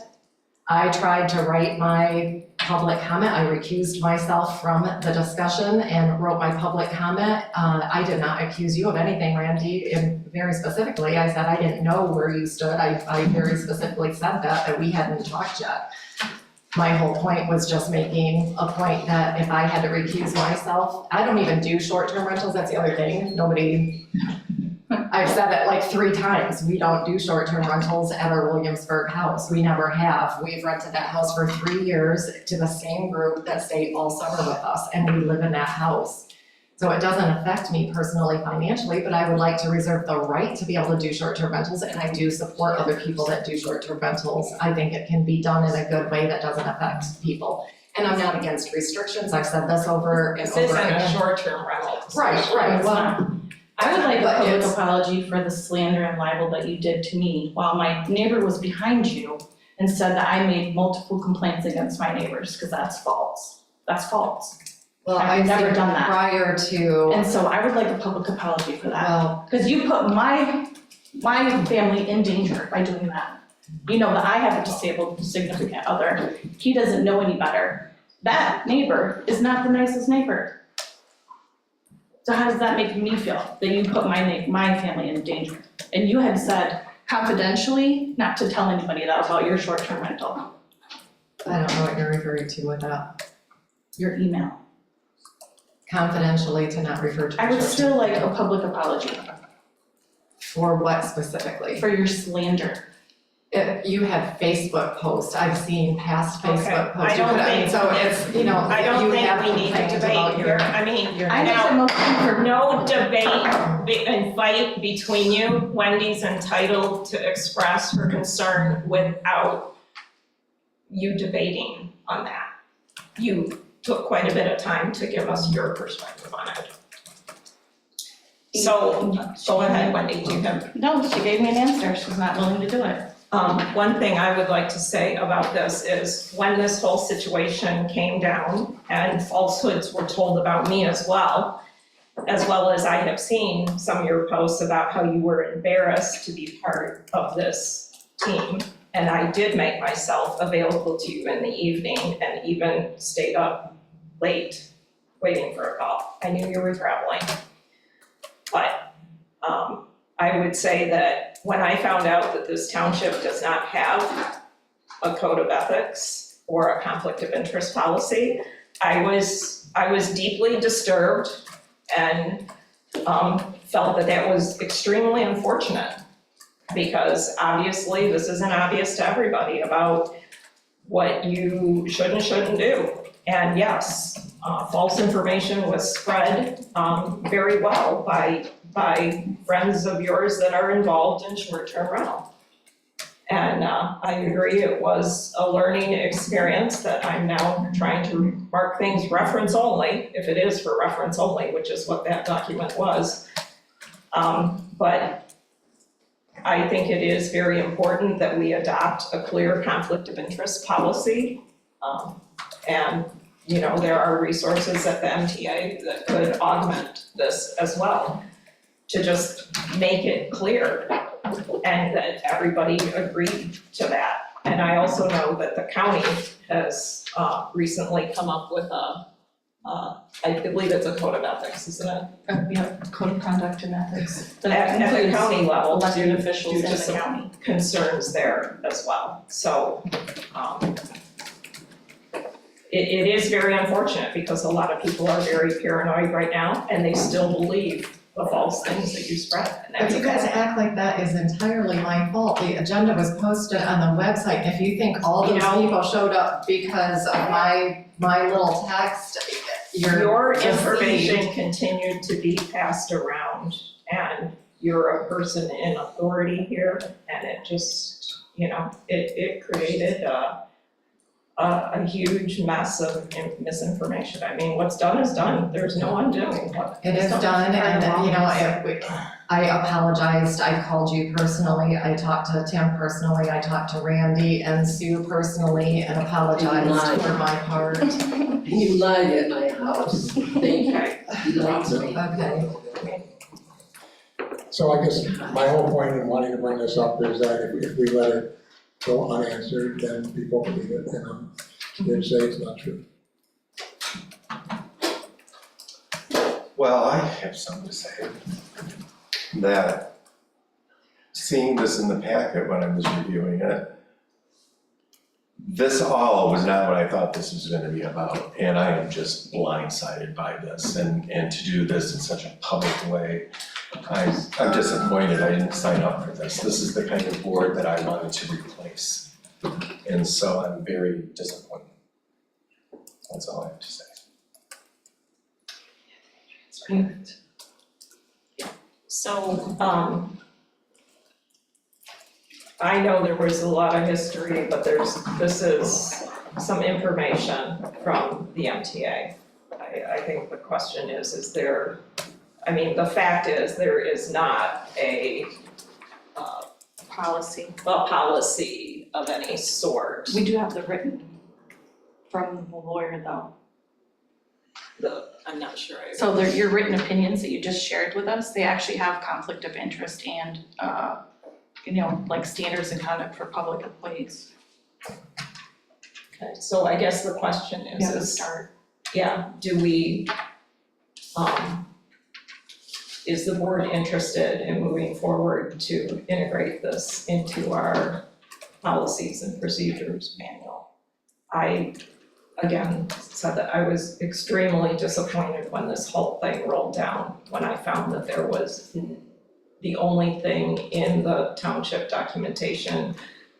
I tried to write my public comment. I recused myself from the discussion and wrote my public comment. I did not accuse you of anything, Randy, and very specifically, I said I didn't know where you stood. I very specifically said that we hadn't talked yet. My whole point was just making a point that if I had to recuse myself, I don't even do short-term rentals, that's the other thing. I've said it like 3 times, we don't do short-term rentals at our Williamsburg house. We never have. We've rented that house for 3 years to the same group that stayed all summer with us, and we live in that house. So it doesn't affect me personally financially, but I would like to reserve the right to be able to do short-term rentals, and I do support other people that do short-term rentals. I think it can be done in a good way that doesn't affect people. And I'm not against restrictions, I've said this over and This over isn't again. a short-term rental. Right, well. I would like a But public it's- apology for the slander and libel that you did to me while my neighbor was behind you and said that I made multiple complaints against my neighbors, because that's false. That's false. Well, I've never done that. Prior to. And so I would like a public apology for that. Well, Because you put my family in danger by doing that. You know that I have a disabled significant other. He doesn't know any better. That neighbor is not the nicest neighbor. So how does that make me feel, that you put my family in danger? And you had said confidentially not to tell anybody that about your short-term rental. I don't know what you're referring to with that. Your email. Confidentially to not refer to. I would still like a public apology. For what specifically? For your slander. You had Facebook posts, I've seen past Okay, Facebook posts. I don't think, So it's, I don't you think have we need to complained debate about here. I mean, I make a motion for no debate and fight between you. Wendy's entitled to express her concern without you debating on that. You took quite a bit of time to give us your perspective on it. So, go ahead, Wendy, do you have? No, she gave me an answer, she's not willing to do it. One thing I would like to say about this is when this whole situation came down and falsehoods were told about me as well as I have seen some of your posts about how you were embarrassed to be part of this team. And I did make myself available to you in the evening and even stayed up late waiting for a call. I knew you were traveling. But I would say that when I found out that this township does not have a code of ethics or a conflict of interest policy, I was deeply disturbed and felt that was extremely unfortunate, because obviously this isn't obvious to everybody about what you should and shouldn't do. And yes, false information was spread very well by friends of yours that are involved in short-term rental. And I agree, it was a learning experience that I'm now trying to mark things reference only, if it is for reference only, which is what that document was. But I think it is very important that we adopt a clear conflict of interest policy. And, there are resources at the MTA that could augment this as well, to just make it clear and that everybody agreed to that. And I also know that the county has recently come up with I believe it's a code of ethics, isn't it? We have code of conduct and ethics. At the county level, Elected due officials in to the some county. concerns there as well. So it is very unfortunate, because a lot of people are very paranoid right now and they still believe the false things that you spread, and But that's you guys okay. act like that is entirely my fault. The agenda was posted on the website. If you think all You those know- people showed up because of my little text, Your deceived. information continued to be passed around, and you're a person in authority here, and it just, it created a huge mess of misinformation. I mean, what's done is done, there's no undoing what It is done, and, I apologized, I called you personally, I talked to Tim personally, I talked to Randy and Sue personally, and apologized for my part. You lied at my house. Thank you. You lied to me. Okay. So I guess my whole point in wanting to bring this up is that if we let it go unanswered, then people believe it, and I'm here to say it's not true. Well, I have something to say. That seeing this in the packet when I was reviewing it, this all was not what I thought this was gonna be about, and I am just blindsided by this, and to do this in such a public way. I'm disappointed I didn't sign up for this. This is the kind of board that I wanted to replace. And so I'm very disappointed. That's all I have to say. So, I know there was a lot of history, but this is some information from the MTA. I think the question is there, the fact is, there is not a Policy. policy of any sort. We do have the written from the lawyer though. I'm not sure. So your written opinions that you just shared with us, they actually have conflict of interest and, like standards and conduct for public employees. Okay, so I guess the question is. Yeah, to start. Yeah, do we, is the board interested in moving forward to integrate this into our policies and procedures manual? I, again, said that I was extremely disappointed when this whole thing rolled down, when I found that there was the only thing in the township documentation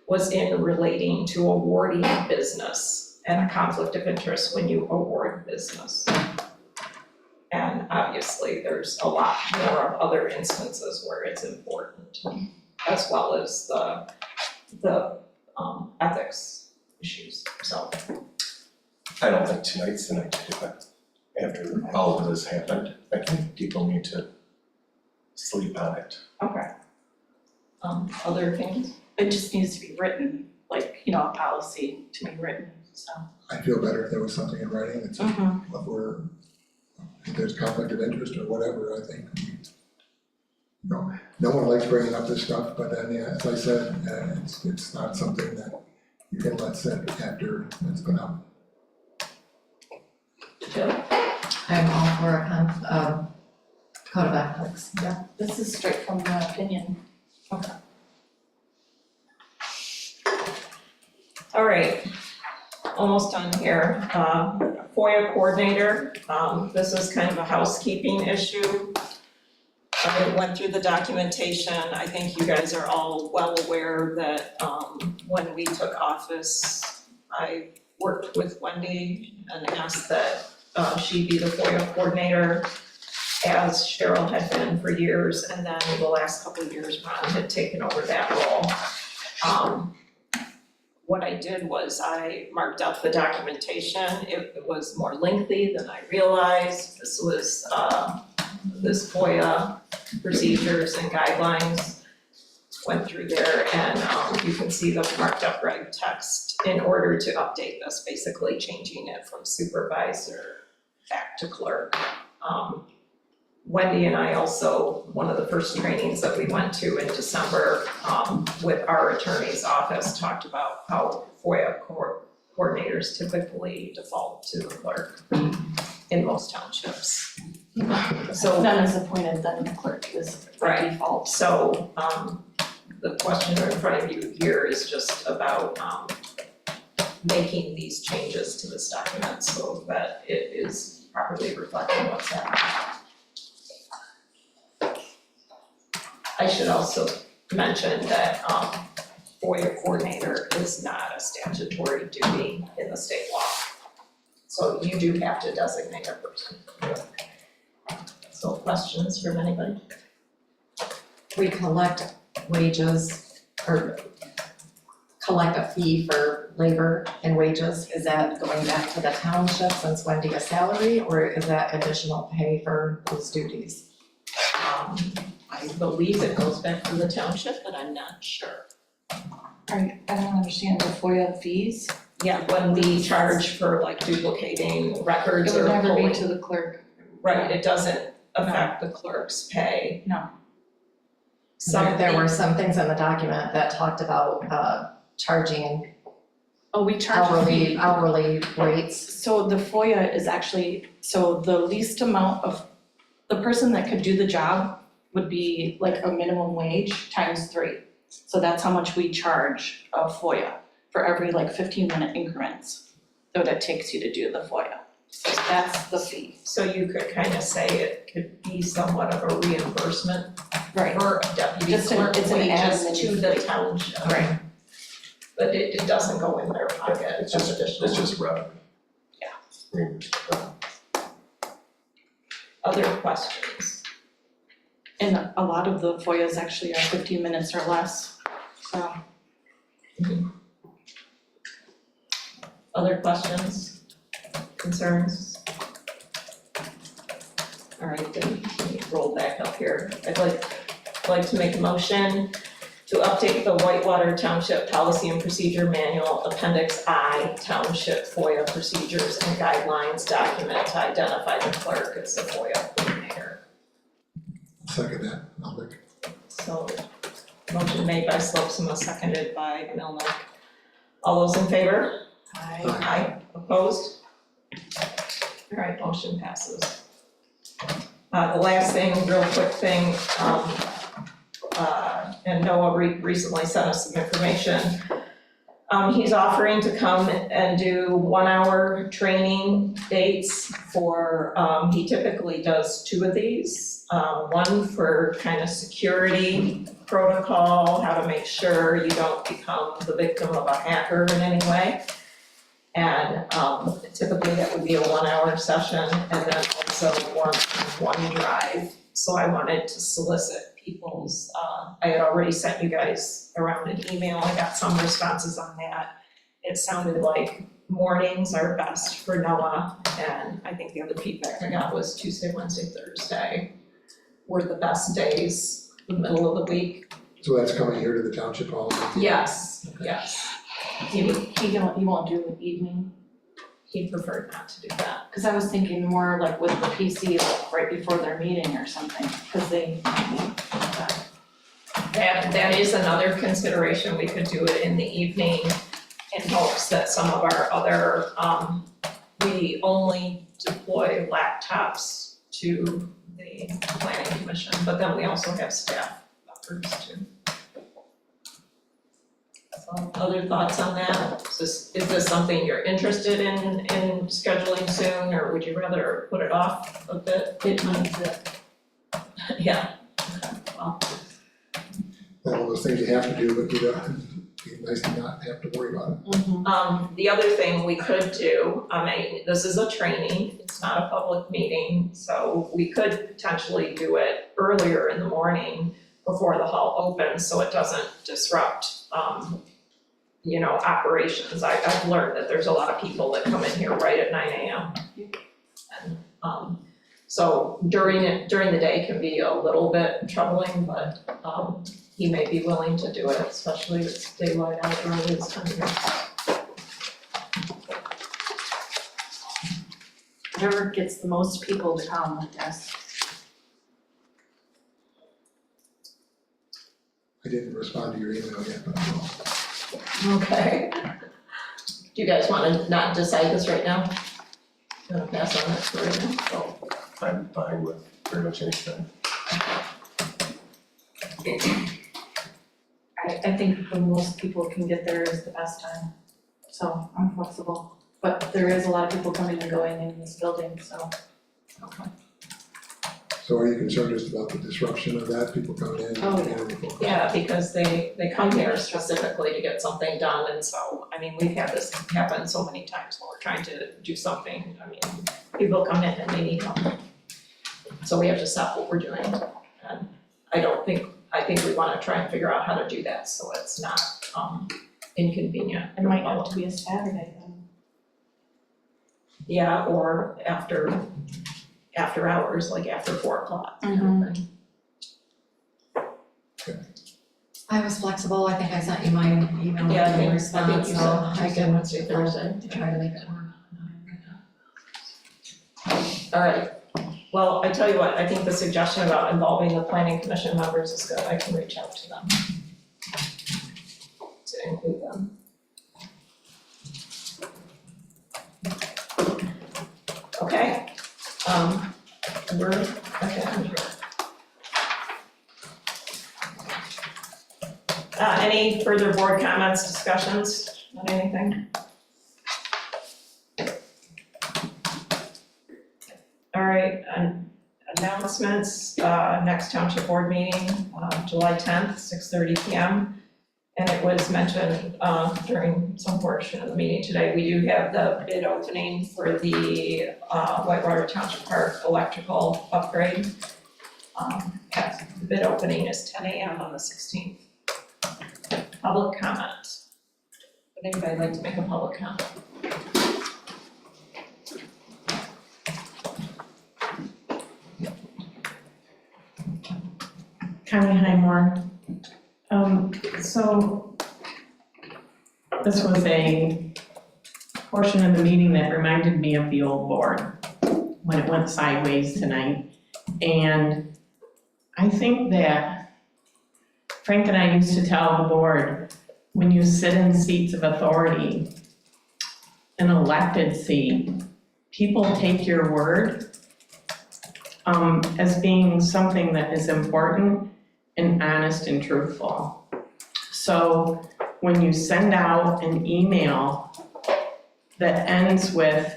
was in relating to awarding business and a conflict of interest when you award business. And obviously, there's a lot more of other instances where it's important, as well as the ethics issues, so. I don't think tonight's the night to do that. After all of this happened, I think people need to sleep on it. Okay. Other things? It just needs to be written, like, a policy to be written, so. I'd feel better if there was something in writing that said, if there's conflict of interest or whatever, I think. No one likes bringing up this stuff, but then, yeah, as I said, it's not something that you can let sit after it's been out. I'm all for a code of ethics. Yeah, this is straight from the opinion. Okay. All right, almost done here. FOIA coordinator, this is kind of a housekeeping issue. I went through the documentation. I think you guys are all well aware that when we took office, I worked with Wendy and asked that she be the FOIA coordinator, as Cheryl had been for years, and then the last couple of years, Ron had taken over that role. What I did was I marked up the documentation. It was more lengthy than I realized. This was this FOIA procedures and guidelines. Went through there, and you can see the marked up reg text in order to update this, basically changing it from supervisor back to clerk. Wendy and I also, one of the first trainings that we went to in December with our attorney's office, talked about how FOIA coordinators typically default to the clerk in most townships. So Then is appointed, then the clerk is by default. So the question in front of you here is just about making these changes to this document so that it is properly reflecting what's happening. I should also mention that, FOIA coordinator is not a statutory duty in the state law. So you do have to designate a person. So questions from anybody? We collect wages or collect a fee for labor and wages. Is that going back to the township since Wendy a salary, or is that additional pay for those duties? I believe it goes back to the township, but I'm not sure. I don't understand the FOIA fees. Yeah, when we charge for like duplicating records It or would never pulling. be to the clerk. Right, it doesn't affect the clerk's pay. No. There were some things in the document that talked about charging Oh, we charge a fee. hourly rates. So the FOIA is actually, so the least amount of, the person that could do the job would be like a minimum wage times 3. So that's how much we charge a FOIA for every like 15-minute increments that it takes you to do the FOIA. So that's the fee. So you could kind of say it could be somewhat of a reimbursement Right. for deputy Just clerk it's an wages admin to the fee. township. Right. But it doesn't go in their pocket, it's just additional. It's just revenue. Yeah. Other questions? And a lot of the FOIAs actually are 15 minutes or less, so. Other questions, concerns? All right, then let me roll back up here. I'd like to make a motion to update the Whitewater Township Policy and Procedure Manual, Appendix I, Township FOIA Procedures and Guidelines document to identify the clerk as the FOIA coordinator. Second that, I'll make. So, motion made by Slopsma, seconded by Milnick. All those in favor? Aye. Opposed? All right, motion passes. The last thing, real quick thing, and Noah recently sent us some information. He's offering to come and do 1-hour training dates for, he typically does 2 of these. One for kind of security protocol, how to make sure you don't become the victim of a hacker in any way. And typically that would be a 1-hour session, and then also one drive. So I wanted to solicit people's, I had already sent you guys around an email, I got some responses on that. It sounded like mornings are best for Noah, and I think the other feedback I got was Tuesday, Wednesday, Thursday were the best days, the middle of the week. So that's coming here to the township hall? Yes, yes. He won't do an evening, He preferred not to do that. because I was thinking more like with the PC, like right before their meeting or something, because they. That is another consideration, we could do it in the evening in hopes that some of our other, we only deploy laptops to the planning commission, but then we also have staff members too. So, other thoughts on that? Is this something you're interested in scheduling soon, or would you rather put it off a bit? It means that. Yeah, okay, well. One of those things you have to do, but you don't, it'd be nice to not have to worry about it. The other thing we could do, I mean, this is a training, it's not a public meeting, so we could potentially do it earlier in the morning before the hall opens, so it doesn't disrupt, operations. I've learned that there's a lot of people that come in here right at 9 a.m. And, so during the day can be a little bit troubling, but, he may be willing to do it, especially if it's daylight out early this time of year. Whatever gets the most people to come, I guess. I didn't respond to your email yet, but I will. Okay. Do you guys wanna not decide this right now? You wanna pass on this for right now? So I'm fine with pretty much anything. I think when most people can get there is the best time, so I'm flexible. But there is a lot of people coming and going in this building, so. Okay. So are you concerned just about the disruption of that, people coming in and getting the phone calls? Yeah, because they come here specifically to get something done, and so, I mean, we've had this happen so many times when we're trying to do something, I mean, people come in and they need help. So we have to stop what we're doing, and I think we wanna try and figure out how to do that, so it's not, inconvenient. It might have to be a Saturday then. Yeah, or after hours, like after 4:00. I was flexible, I think I sent you my email Yeah, I in think response, you so said I Tuesday, can Wednesday, Thursday. try to make it work. All right, well, I tell you what, I think the suggestion about involving the planning commission members is good, I can reach out to them. To include them. Okay, we're, okay, I'm here. Any further board comments, discussions on anything? All right, announcements, next township board meeting, July 10th, 6:30 PM. And it was mentioned during some portion of the meeting today, we do have the bid opening for the Whitewater Township Park electrical upgrade. The bid opening is 10 AM on the 16th. Public comment. Would anybody like to make a public comment? Connie Highmore. So this was a portion of the meeting that reminded me of the old board when it went sideways tonight. And I think that Frank and I used to tell the board, when you sit in seats of authority, an elected seat, people take your word as being something that is important and honest and truthful. So when you send out an email that ends with,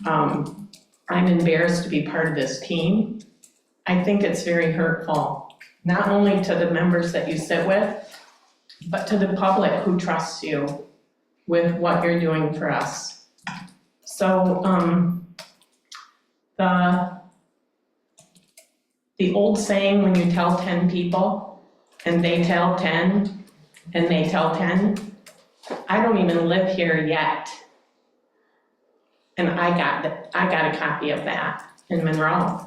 I'm embarrassed to be part of this team, I think it's very hurtful, not only to the members that you sit with, but to the public who trusts you with what you're doing for us. So, the old saying, when you tell 10 people and they tell 10 and they tell 10, I don't even live here yet. And I got a copy of that in Monroe.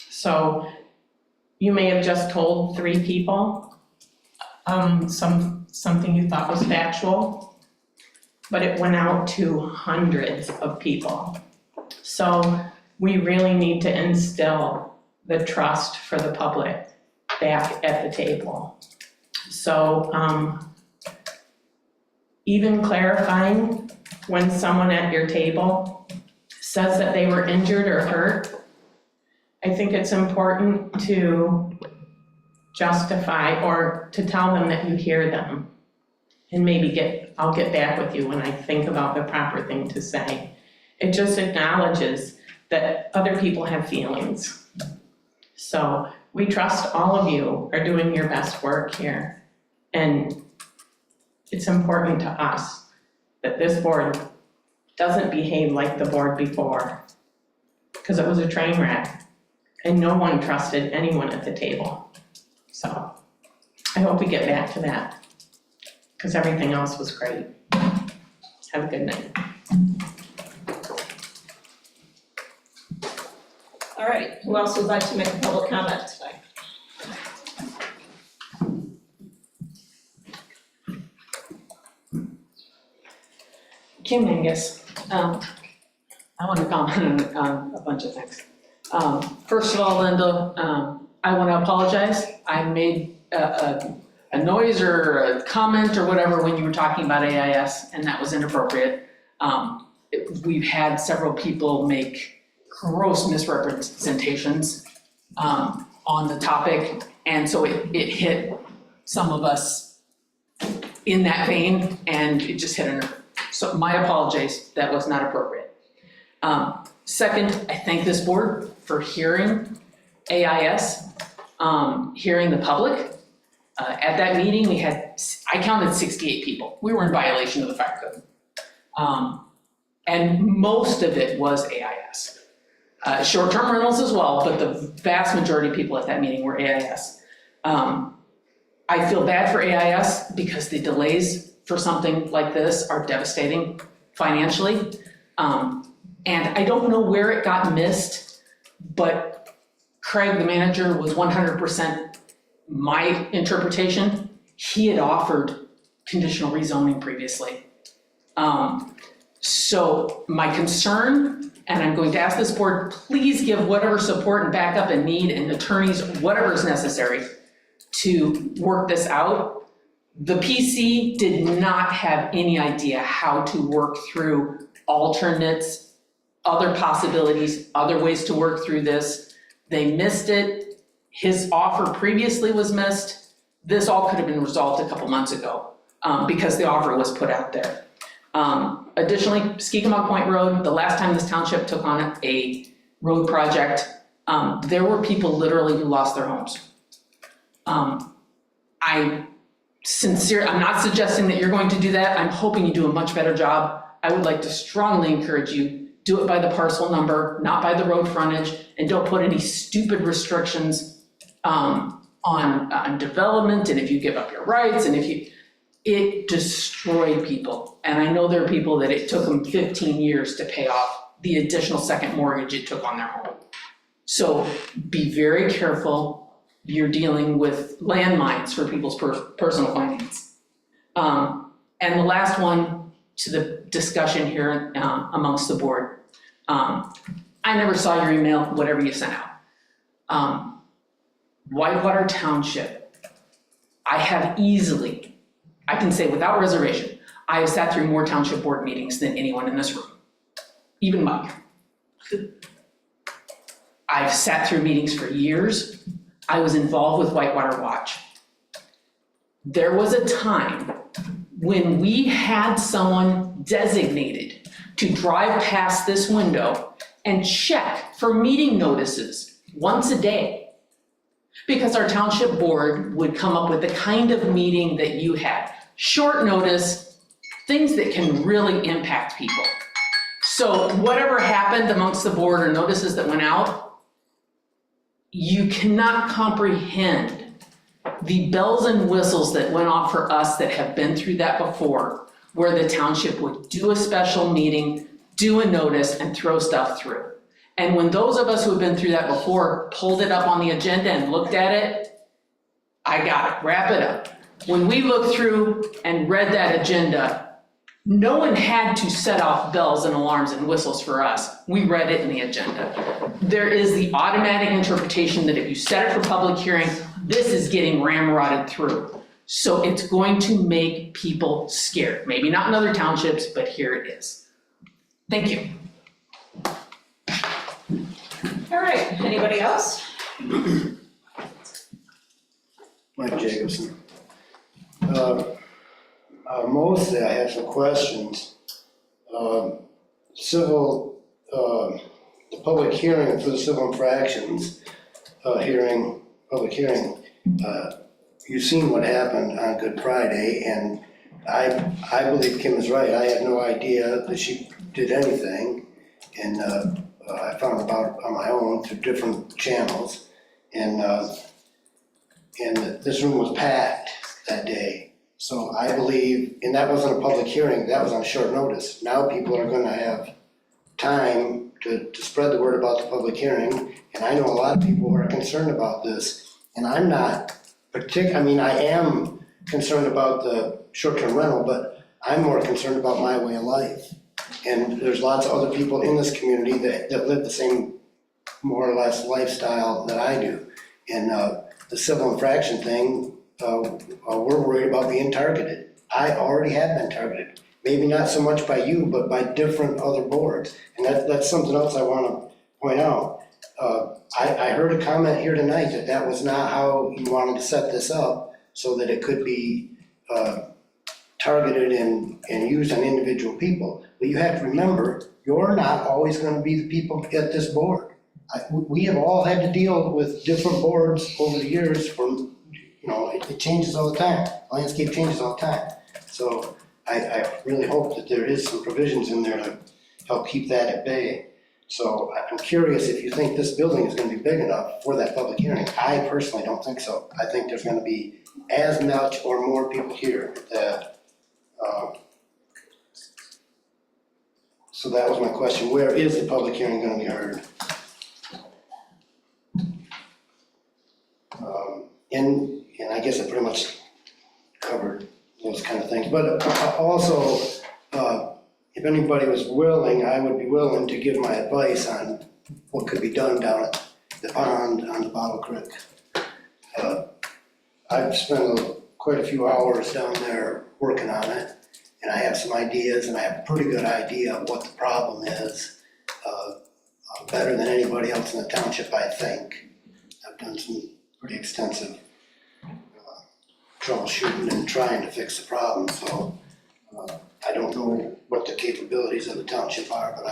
So you may have just told 3 people something you thought was factual, but it went out to hundreds of people. So we really need to instill the trust for the public back at the table. So even clarifying when someone at your table says that they were injured or hurt, I think it's important to justify or to tell them that you hear them. And maybe I'll get back with you when I think about the proper thing to say. It just acknowledges that other people have feelings. So we trust all of you are doing your best work here. And it's important to us that this board doesn't behave like the board before, because it was a train wreck and no one trusted anyone at the table. So I hope we get back to that, because everything else was great. Have a good night. All right, who else would like to make a public comment tonight? Kim Angus, I want to comment on a bunch of things. First of all, Linda, I want to apologize. I made a noise or a comment or whatever when you were talking about AIS, and that was inappropriate. We've had several people make gross misrepresentations on the topic, and so it hit some of us in that vein, and it just hit a nerve. So my apologies, that was not appropriate. Second, I thank this board for hearing AIS, hearing the public. At that meeting, we had, I counted 68 people. We were in violation of the fire code. And most of it was AIS. Short-term rentals as well, but the vast majority of people at that meeting were AIS. I feel bad for AIS because the delays for something like this are devastating financially. And I don't know where it got missed, but Craig, the manager, was 100% my interpretation. He had offered conditional rezoning previously. So my concern, and I'm going to ask this board, please give whatever support and backup and need and attorneys, whatever is necessary to work this out. The PC did not have any idea how to work through alternates, other possibilities, other ways to work through this. They missed it. His offer previously was missed. This all could have been resolved a couple months ago because the offer was put out there. Additionally, Skikemog Point Road, the last time this township took on a road project, there were people literally who lost their homes. I'm not suggesting that you're going to do that. I'm hoping you do a much better job. I would like to strongly encourage you, do it by the parcel number, not by the road frontage, and don't put any stupid restrictions on development, and if you give up your rights, and it destroyed people. And I know there are people that it took them 15 years to pay off the additional second mortgage it took on their home. So be very careful. You're dealing with landmines for people's personal finance. And the last one to the discussion here amongst the board. I never saw your email, whatever you sent out. Whitewater Township, I can say without reservation, I have sat through more township board meetings than anyone in this room, even Mike. I've sat through meetings for years. I was involved with Whitewater Watch. There was a time when we had someone designated to drive past this window and check for meeting notices once a day. Because our township board would come up with the kind of meeting that you had. Short notice, things that can really impact people. So whatever happened amongst the board or notices that went out, you cannot comprehend the bells and whistles that went off for us that have been through that before, where the township would do a special meeting, do a notice, and throw stuff through. And when those of us who have been through that before pulled it up on the agenda and looked at it, I got it, wrap it up. When we looked through and read that agenda, no one had to set off bells and alarms and whistles for us. We read it in the agenda. There is the automatic interpretation that if you set it for public hearing, this is getting ramrodded through. So it's going to make people scared. Maybe not in other townships, but here it is. Thank you. All right, anybody else? Mike Jacobson. Mostly I have some questions. The public hearing for the civil infractions, public hearing, you've seen what happened on Good Friday, and I believe Kim is right. I had no idea that she did anything, and I found about it on my own through different channels, and this room was packed that day. So I believe, and that wasn't a public hearing, that was on short notice. Now people are gonna have time to spread the word about the public hearing, and I know a lot of people who are concerned about this. And I'm not I am concerned about the short-term rental, but I'm more concerned about my way of life. And there's lots of other people in this community that live the same, more or less, lifestyle that I do. And the civil infraction thing, we're worried about being targeted. I already have been targeted. Maybe not so much by you, but by different other boards. And that's something else I want to point out. I heard a comment here tonight that was not how you wanted to set this up, so that it could be targeted and used on individual people. But you have to remember, you're not always going to be the people at this board. we have all had to deal with different boards over the years from, it changes all the time. Landscape changes all the time. So I really hope that there is some provisions in there to help keep that at bay. So I'm curious if you think this building is gonna be big enough for that public hearing. I personally don't think so. I think there's gonna be as much or more people here that, so that was my question. Where is the public hearing gonna be heard? And I guess I pretty much covered those kind of things. But also, if anybody was willing, I would be willing to give my advice on what could be done down at the pond on the Bottle Creek. I've spent quite a few hours down there working on it, and I have some ideas, and I have a pretty good idea of what the problem is, better than anybody else in the township, I think. I've done some pretty extensive troubleshooting and trying to fix the problem, so I don't know what the capabilities of the township are, but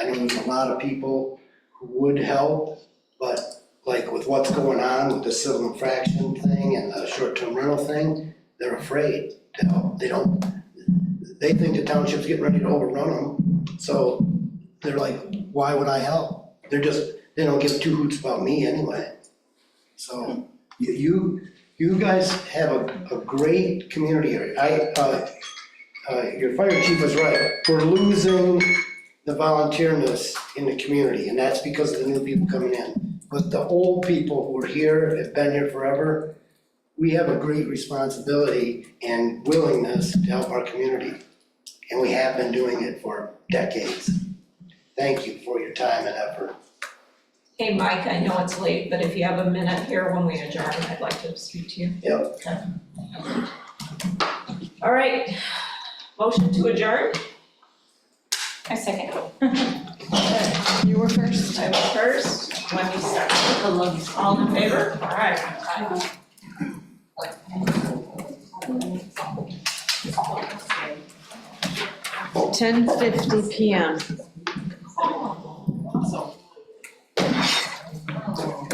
I know there's a lot of people who would help, but like with what's going on with the civil infraction thing and the short-term rental thing, they're afraid to help. They think the township's getting ready to overrun them, so they're like, why would I help? They don't give two hoots about me anyway. So you guys have a great community area. Your fire chief was right. We're losing the volunteerness in the community, and that's because of the new people coming in. But the old people who are here, have been here forever, we have a great responsibility and willingness to help our community. And we have been doing it for decades. Thank you for your time and effort. Hey, Mike, I know it's late, but if you have a minute here when we adjourn, I'd like to speak to you. Yep. Okay. All right, motion to adjourn? I second. You were first. I was first, Wendy second. All in favor? All right. 10:50 PM.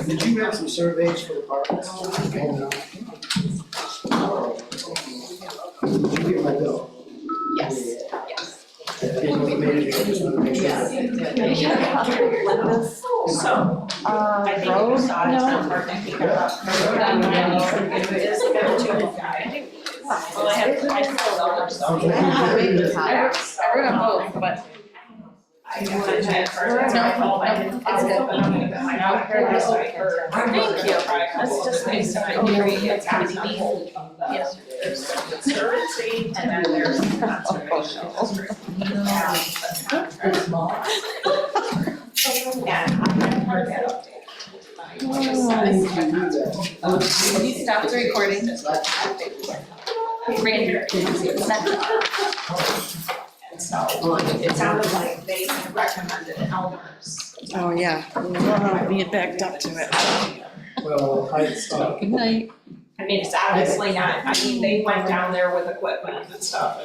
Did you have some surveys for the park? Did you get my bill? Yes. I didn't know you made it, I just wanted to make sure. So, I think you saw it, it's not perfect. It is a go-to guide. Well, I filled out some. I read the I wrote them both, but. I wanted to at first, I didn't follow, but I'm gonna go find out. Thank you. That's just nice to agree, it's gonna be whole. Yes. There's the conservancy and then there's the conservation district. And I'm gonna mark that update. You stopped the recording. Right here. And so it sounded like they recommended Elmer's. Oh, yeah. We'll be backed up to it. Well, Good night. I mean, it's obviously not, I mean, they went down there with equipment and stuff,